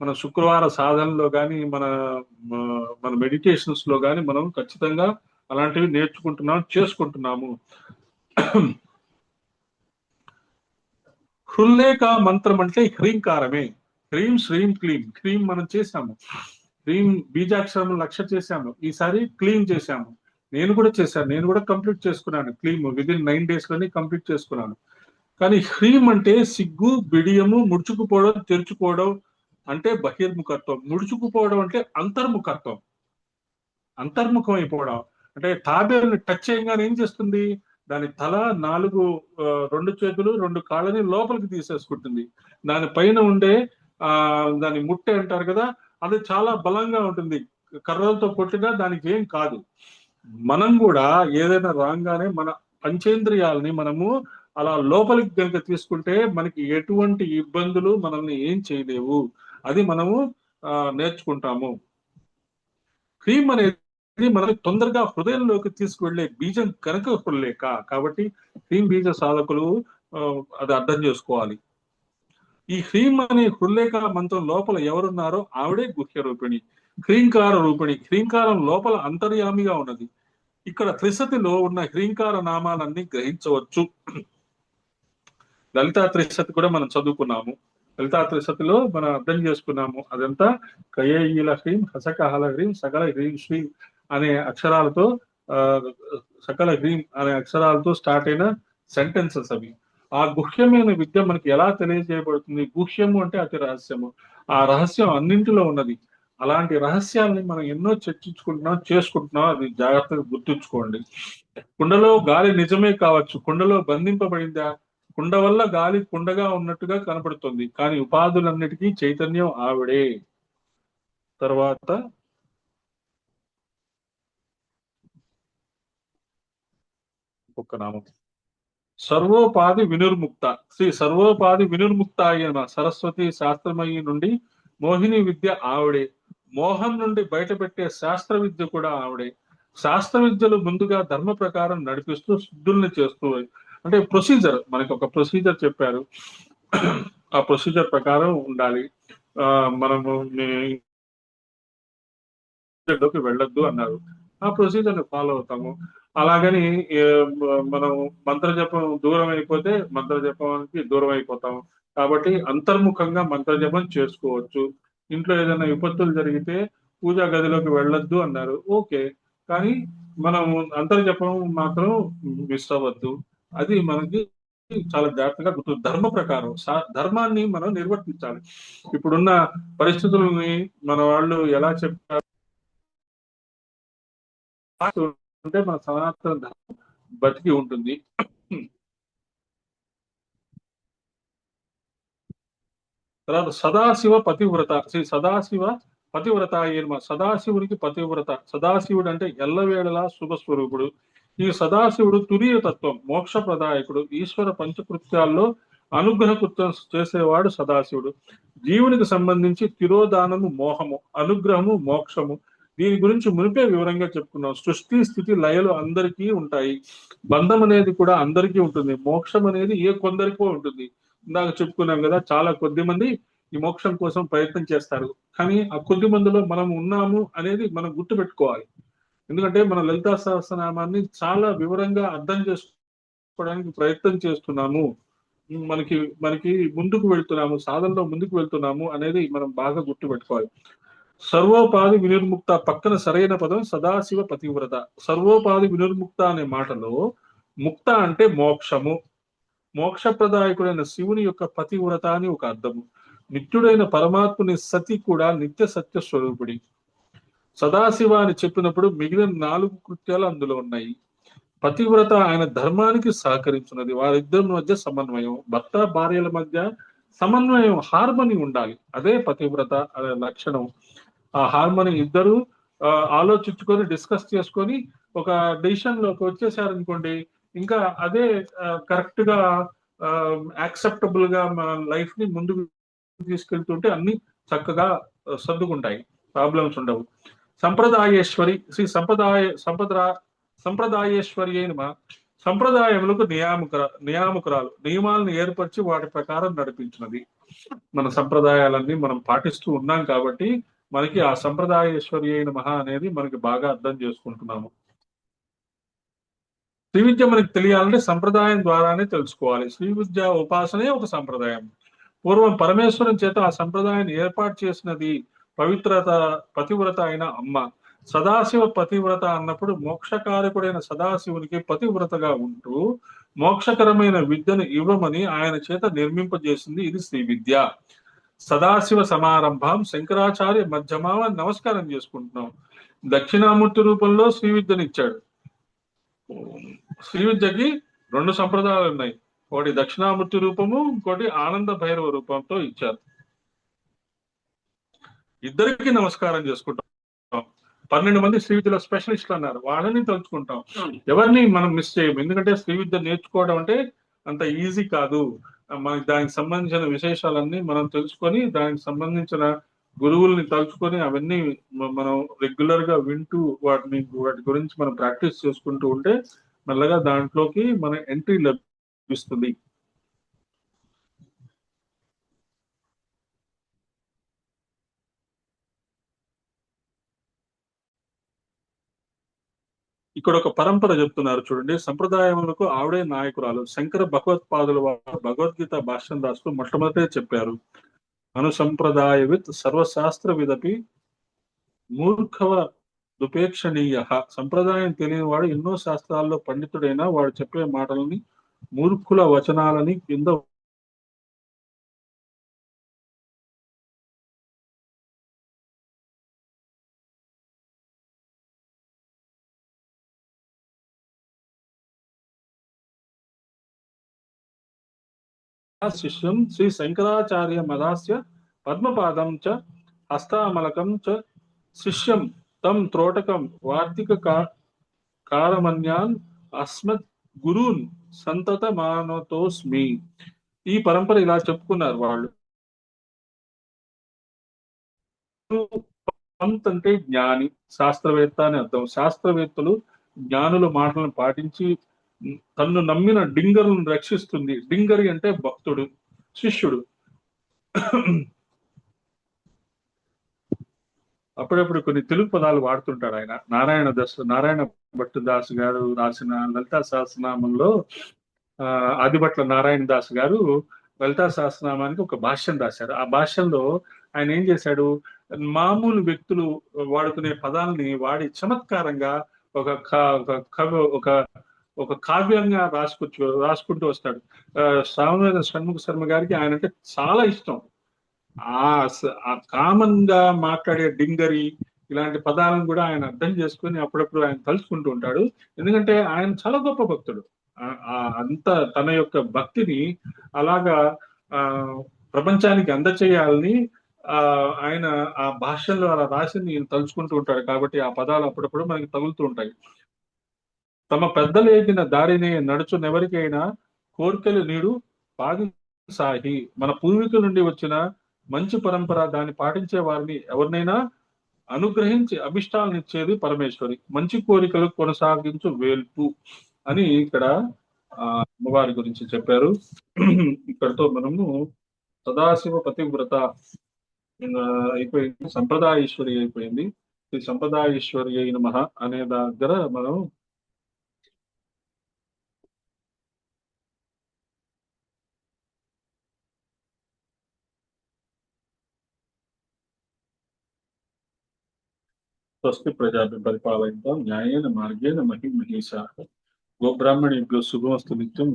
మన శుక్రవార సాధనలో కానీ మన మెడిటేషన్స్ లో కానీ మనం ఖచ్చితంగా అలాంటివి నేర్చుకుంటున్నాం, చేసుకుంటున్నాము. హృల్లేఖ మంత్రం అంటే హ్రీంకారమే. హ్రీం శ్రీం క్లీం. క్లీం మనం చేశాము, హ్రీం బీజాక్షరం లక్ష్య చేశాము, ఈసారి క్లీం చేశాము. నేను కూడా చేశాను, నేను కూడా కంప్లీట్ చేసుకున్నాను. క్లీం విదిన్ 9 days లోనే కంప్లీట్ చేసుకున్నాను. కానీ హ్రీం అంటే సిగ్గు, బిడియము, ముడుచుకుపోవడం, తెరుచుకోవడం అంటే బహిర్ముఖత్వం. ముడుచుకుపోవడం అంటే అంతర్ముఖత్వం, అంతర్ముఖం అయిపోవడం. అంటే తాబేలుని టచ్ చేయగానే ఏం చేస్తుంది? దాని తల 2 చేతులు 2 కాళ్ళని లోపలికి తీసేసుకుంటుంది. దాని పైన ఉండే దాని ముట్టె అంటారు కదా, అది చాలా బలంగా ఉంటుంది. కర్రలతో కొట్టినా దానికి ఏం కాదు. మనం కూడా ఏదైనా రాగానే మన పంచేంద్రియాలని మనము అలా లోపలికి కనుక తీసుకుంటే మనకి ఎటువంటి ఇబ్బందులు మనల్ని ఏం చేయలేవు. అది మనము నేర్చుకుంటాము. హ్రీం అనేది మనకి తొందరగా హృదయంలోకి తీసుకువెళ్లే బీజం కనుక హృల్లేఖ. కాబట్టి హ్రీం బీజ సాధకులు అది అర్థం చేసుకోవాలి. ఈ హ్రీం అనే హృల్లేఖ మంత్రం లోపల ఎవరున్నారో ఆవిడే గుహ్య రూపిణి, హ్రీంకార రూపిణి. హ్రీంకారం లోపల అంతర్యామిగా ఉన్నది. ఇక్కడ త్రిశతిలో ఉన్న హ్రీంకార నామాలన్నీ గ్రహించవచ్చు. లలితా త్రిశతి కూడా మనం చదువుకున్నాము. లలితా త్రిశతిలో మనం అర్థం చేసుకున్నాము. అదంతా కయేయిల హ్రీం, హసకహల హ్రీం, సకల హ్రీం శ్రీం అనే అక్షరాలతో సకల హ్రీం అనే అక్షరాలతో స్టార్ట్ అయిన సెంటెన్సెస్ అవి. ఆ గుహ్యమైన విద్య మనకి ఎలా తెలియజేయబడుతుంది? గుహ్యము అంటే అతి రహస్యము. ఆ రహస్యం అన్నింటిలో ఉన్నది. అలాంటి రహస్యాలని మనం ఎన్నో చర్చించుకుంటున్నాం, చేసుకుంటున్నాం. అది జాగ్రత్తగా గుర్తుంచుకోండి. కుండలో గాలి నిజమే కావచ్చు, కుండలో బంధింపబడిందా? కుండ వల్ల గాలి కుండగా ఉన్నట్టుగా కనపడుతుంది, కానీ ఉపాధులన్నిటికీ చైతన్యం ఆవిడే. తర్వాత ఒక్క నామం సర్వోపాధి వినుర్ముక్త. శ్రీ సర్వోపాధి వినుర్ముక్త అయిన సరస్వతి శాస్త్రమయి నుండి మోహిని విద్య ఆవిడే. మోహం నుండి బయటపెట్టే శాస్త్ర విద్య కూడా ఆవిడే. శాస్త్ర విద్యలు ముందుగా ధర్మ ప్రకారం నడిపిస్తూ సిద్ధుల్ని చేస్తూ, అంటే ప్రొసీజర్, మనకి ఒక ప్రొసీజర్ చెప్పారు. ఆ ప్రొసీజర్ ప్రకారం ఉండాలి. మనము లోకి వెళ్ళొద్దు అన్నారు. ఆ ప్రొసీజర్ ఫాలో అవుతాము. అలాగని మనం మంత్రజపం దూరం అయిపోతే మంత్రజపానికి దూరం అయిపోతాం. కాబట్టి అంతర్ముఖంగా మంత్రజపం చేసుకోవచ్చు. ఇంట్లో ఏదైనా విపత్తులు జరిగితే పూజా గదిలోకి వెళ్ళొద్దు అన్నారు. ఓకే, కానీ మనం అంతర్జపం మాత్రం మిస్ అవ్వద్దు. అది మనకి చాలా జాగ్రత్తగా గుర్తు. ధర్మ ప్రకారం ధర్మాన్ని మనం నిర్వర్తించాలి. ఇప్పుడున్న పరిస్థితులని మన వాళ్ళు ఎలా చెప్పారు అంటే మన సనాతన ధర్మం బతికి ఉంటుంది. తర్వాత సదాశివ పతివ్రత. శ్రీ సదాశివ పతివ్రత అయిన సదాశివునికి పతివ్రత. సదాశివుడు అంటే ఎల్లవేళలా శుభస్వరూపుడు. ఈ సదాశివుడు తురీయ తత్వం, మోక్ష ప్రదాయకుడు. ఈశ్వర పంచకృత్యాల్లో అనుగ్రహ కృత్యం చేసేవాడు సదాశివుడు. జీవునికి సంబంధించి తిరోధానము మోహము, అనుగ్రహము మోక్షము. దీని గురించి మునిపే వివరంగా చెప్పుకున్నాం. సృష్టి స్థితి లయలు అందరికీ ఉంటాయి. బంధం అనేది కూడా అందరికీ ఉంటుంది. మోక్షం అనేది కొందరికో ఉంటుంది. ఇందాక చెప్పుకున్నాం కదా, చాలా కొద్ది మంది ఈ మోక్షం కోసం ప్రయత్నం చేస్తారు. కానీ ఆ కొద్ది మందిలో మనం ఉన్నాము అనేది మనం గుర్తుపెట్టుకోవాలి. ఎందుకంటే మన లలితా సహస్రనామాన్ని చాలా వివరంగా అర్థం చేసుకోవడానికి ప్రయత్నం చేస్తున్నాము. మనకి ముందుకు వెళ్తున్నాము, సాధనలో ముందుకు వెళ్తున్నాము అనేది మనం బాగా గుర్తుపెట్టుకోవాలి. సర్వోపాధి వినిర్ముక్త పక్కన సరైన పదం సదాశివ పతివ్రత. సర్వోపాధి వినిర్ముక్త అనే మాటలో ముక్త అంటే మోక్షము, మోక్షప్రదాయకుడైన శివుని యొక్క పతివ్రత అని ఒక అర్థము. నిత్యుడైన పరమాత్ముని సతి కూడా నిత్య సత్య స్వరూపుడి. సదాశివ అని చెప్పినప్పుడు మిగిలిన 4 కృత్యాలు అందులో ఉన్నాయి. పతివ్రత ఆయన ధర్మానికి సహకరించున్నది. వారిద్దరి మధ్య సమన్వయం, భర్త భార్యల మధ్య సమన్వయం, హార్మనీ ఉండాలి. అదే పతివ్రత అనే లక్షణం. ఆ హార్మనీ ఇద్దరు ఆలోచించుకొని డిస్కస్ చేసుకొని ఒక డెసిషన్ లోకి వచ్చేసారనుకోండి, ఇంకా అదే కరెక్ట్ గా యాక్సెప్టబుల్ గా మన లైఫ్ ని ముందుకు తీసుకెళ్తుంటే అన్ని చక్కగా సర్దుకుంటాయి, ప్రాబ్లమ్స్ ఉండవు. సంప్రదాయేశ్వరి శ్రీ సంప్రదాయేశ్వరి అయిన సంప్రదాయములకు నియామకురాలు, నియమాలను ఏర్పరిచి వాటి ప్రకారం నడిపించినది. మన సంప్రదాయాలన్నీ మనం పాటిస్తూ ఉన్నాం కాబట్టి మనకి ఆ సంప్రదాయేశ్వరి అయిన మహా అనేది మనకి బాగా అర్థం చేసుకుంటున్నాము. శ్రీ విద్య మనకి తెలియాలంటే సంప్రదాయం ద్వారానే తెలుసుకోవాలి. శ్రీ విద్య ఉపాసనే ఒక సంప్రదాయం. పూర్వం పరమేశ్వరం చేత ఆ సంప్రదాయాన్ని ఏర్పాటు చేసినది పతివ్రత అయిన అమ్మ. సదాశివ పతివ్రత అన్నప్పుడు మోక్షకారకుడైన సదాశివునికి పతివ్రతగా ఉంటూ మోక్షకరమైన విద్యను ఇవ్వమని ఆయన చేత నిర్మింపజేసింది ఇది శ్రీ విద్య. సదాశివ సమారంభం శంకరాచార్య మధ్యమావ నమస్కారం చేసుకుంటున్నాం. దక్షిణామూర్తి రూపంలో శ్రీ విద్యను ఇచ్చాడు. శ్రీ విద్యకి 2 సంప్రదాయాలు ఉన్నాయి. ఒకటి దక్షిణామూర్తి రూపము, ఇంకోటి ఆనంద భైరవ రూపంతో ఇచ్చారు. ఇద్దరికి నమస్కారం చేసుకుంటాం. 12 మంది శ్రీ విద్యలో స్పెషలిస్టులు అన్నారు, వాళ్ళని తలుచుకుంటాం. ఎవరిని మనం మిస్ చేయము. ఎందుకంటే శ్రీ విద్య నేర్చుకోవడం అంటే అంత ఈజీ కాదు. మనకి దానికి సంబంధించిన విశేషాలన్నీ మనం తెలుసుకొని దానికి సంబంధించిన గురువుల్ని తలుచుకొని అవన్నీ మనం రెగ్యులర్ గా వింటూ వాటి గురించి మనం ప్రాక్టీస్ చేసుకుంటూ ఉంటే మెల్లగా దాంట్లోకి మన ఎంట్రీ లభిస్తుంది. ఇక్కడ ఒక పరంపర చెప్తున్నారు చూడండి. సంప్రదాయములకు ఆవిడే నాయకురాలు. శంకర భగవత్పాదుల వారు భగవద్గీత భాష్యం రాస్తూ మొట్టమొదటే చెప్పారు, అనుసంప్రదాయవిత్ సర్వశాస్త్ర విదపి మూర్ఖవ దుపేక్షణీయ. సంప్రదాయం తెలియని వాడు ఎన్నో శాస్త్రాల్లో పండితుడైనా వాడు చెప్పే మాటలని మూర్ఖుల వచనాలని కింద శిష్యం శ్రీ శంకరాచార్య మదాస్య పద్మపాదం చ హస్తామలకం చ శిష్యం తం త్రోటకం వార్తిక కారమన్యాన్ అస్మత్ గురూన్ సంతత మానతోస్మి. ఈ పరంపర ఇలా చెప్పుకున్నారు వాళ్ళు. పంత్ అంటే జ్ఞాని, శాస్త్రవేత్త అని అర్థం. శాస్త్రవేత్తలు జ్ఞానుల మాటలను పాటించి తన్ను నమ్మిన డింగరులను రక్షిస్తుంది. డింగరి అంటే భక్తుడు, శిష్యుడు. అప్పుడప్పుడు కొన్ని తెలుగు పదాలు వాడుతుంటాడు ఆయన. నారాయణ భట్టు దాస్ గారు రాసిన లలితా సహస్రనామంలో ఆదిభట్ల నారాయణ దాస్ గారు లలితా సహస్రనామానికి ఒక భాష్యం రాశారు. ఆ భాష్యంలో ఆయన ఏం చేశాడు, మామూలు వ్యక్తులు వాడుకునే పదాలని వాడి చమత్కారంగా ఒక కావ్యంగా రాసుకుంటూ వస్తాడు. సామవేద షణ్ముఖ శర్మ గారికి ఆయన అంటే చాలా ఇష్టం. ఆ కామన్ గా మాట్లాడే డింగరి ఇలాంటి పదాలను కూడా ఆయన అర్థం చేసుకుని అప్పుడప్పుడు ఆయన తలుచుకుంటూ ఉంటాడు. ఎందుకంటే ఆయన చాలా గొప్ప భక్తుడు. అంత తన యొక్క భక్తిని అలాగా ప్రపంచానికి అందచేయాలని ఆయన ఆ భాషల్లో అలా రాసి నేను తలుచుకుంటూ ఉంటాడు. కాబట్టి ఆ పదాలు అప్పుడప్పుడు మనకి తగులుతూ ఉంటాయి. తమ పెద్దలు ఎగిన దారిని నడుచునెవరికైనా కోరికలు నీడు పాది సాగి. మన పూర్వీకుల నుండి వచ్చిన మంచి పరంపర, దాన్ని పాటించే వారిని ఎవరినైనా అనుగ్రహించి అభిష్టాలను ఇచ్చేది పరమేశ్వరి. మంచి కోరికలు కొనసాగించు వేల్పు అని ఇక్కడ అమ్మవారి గురించి చెప్పారు. ఇక్కడతో మనము సదాశివ పతివ్రత అయిపోయింది, సంప్రదాయేశ్వరి అయిపోయింది. ఈ సంప్రదాయేశ్వరి అయిన మహా అనే దగ్గర మనం స్వస్తి ప్రజాభ్య పరిపాలయంతో న్యాయేన మార్గేణ మహిమహేషాః. గోబ్రాహ్మణేభ్యో శుభమస్తు నిత్యం.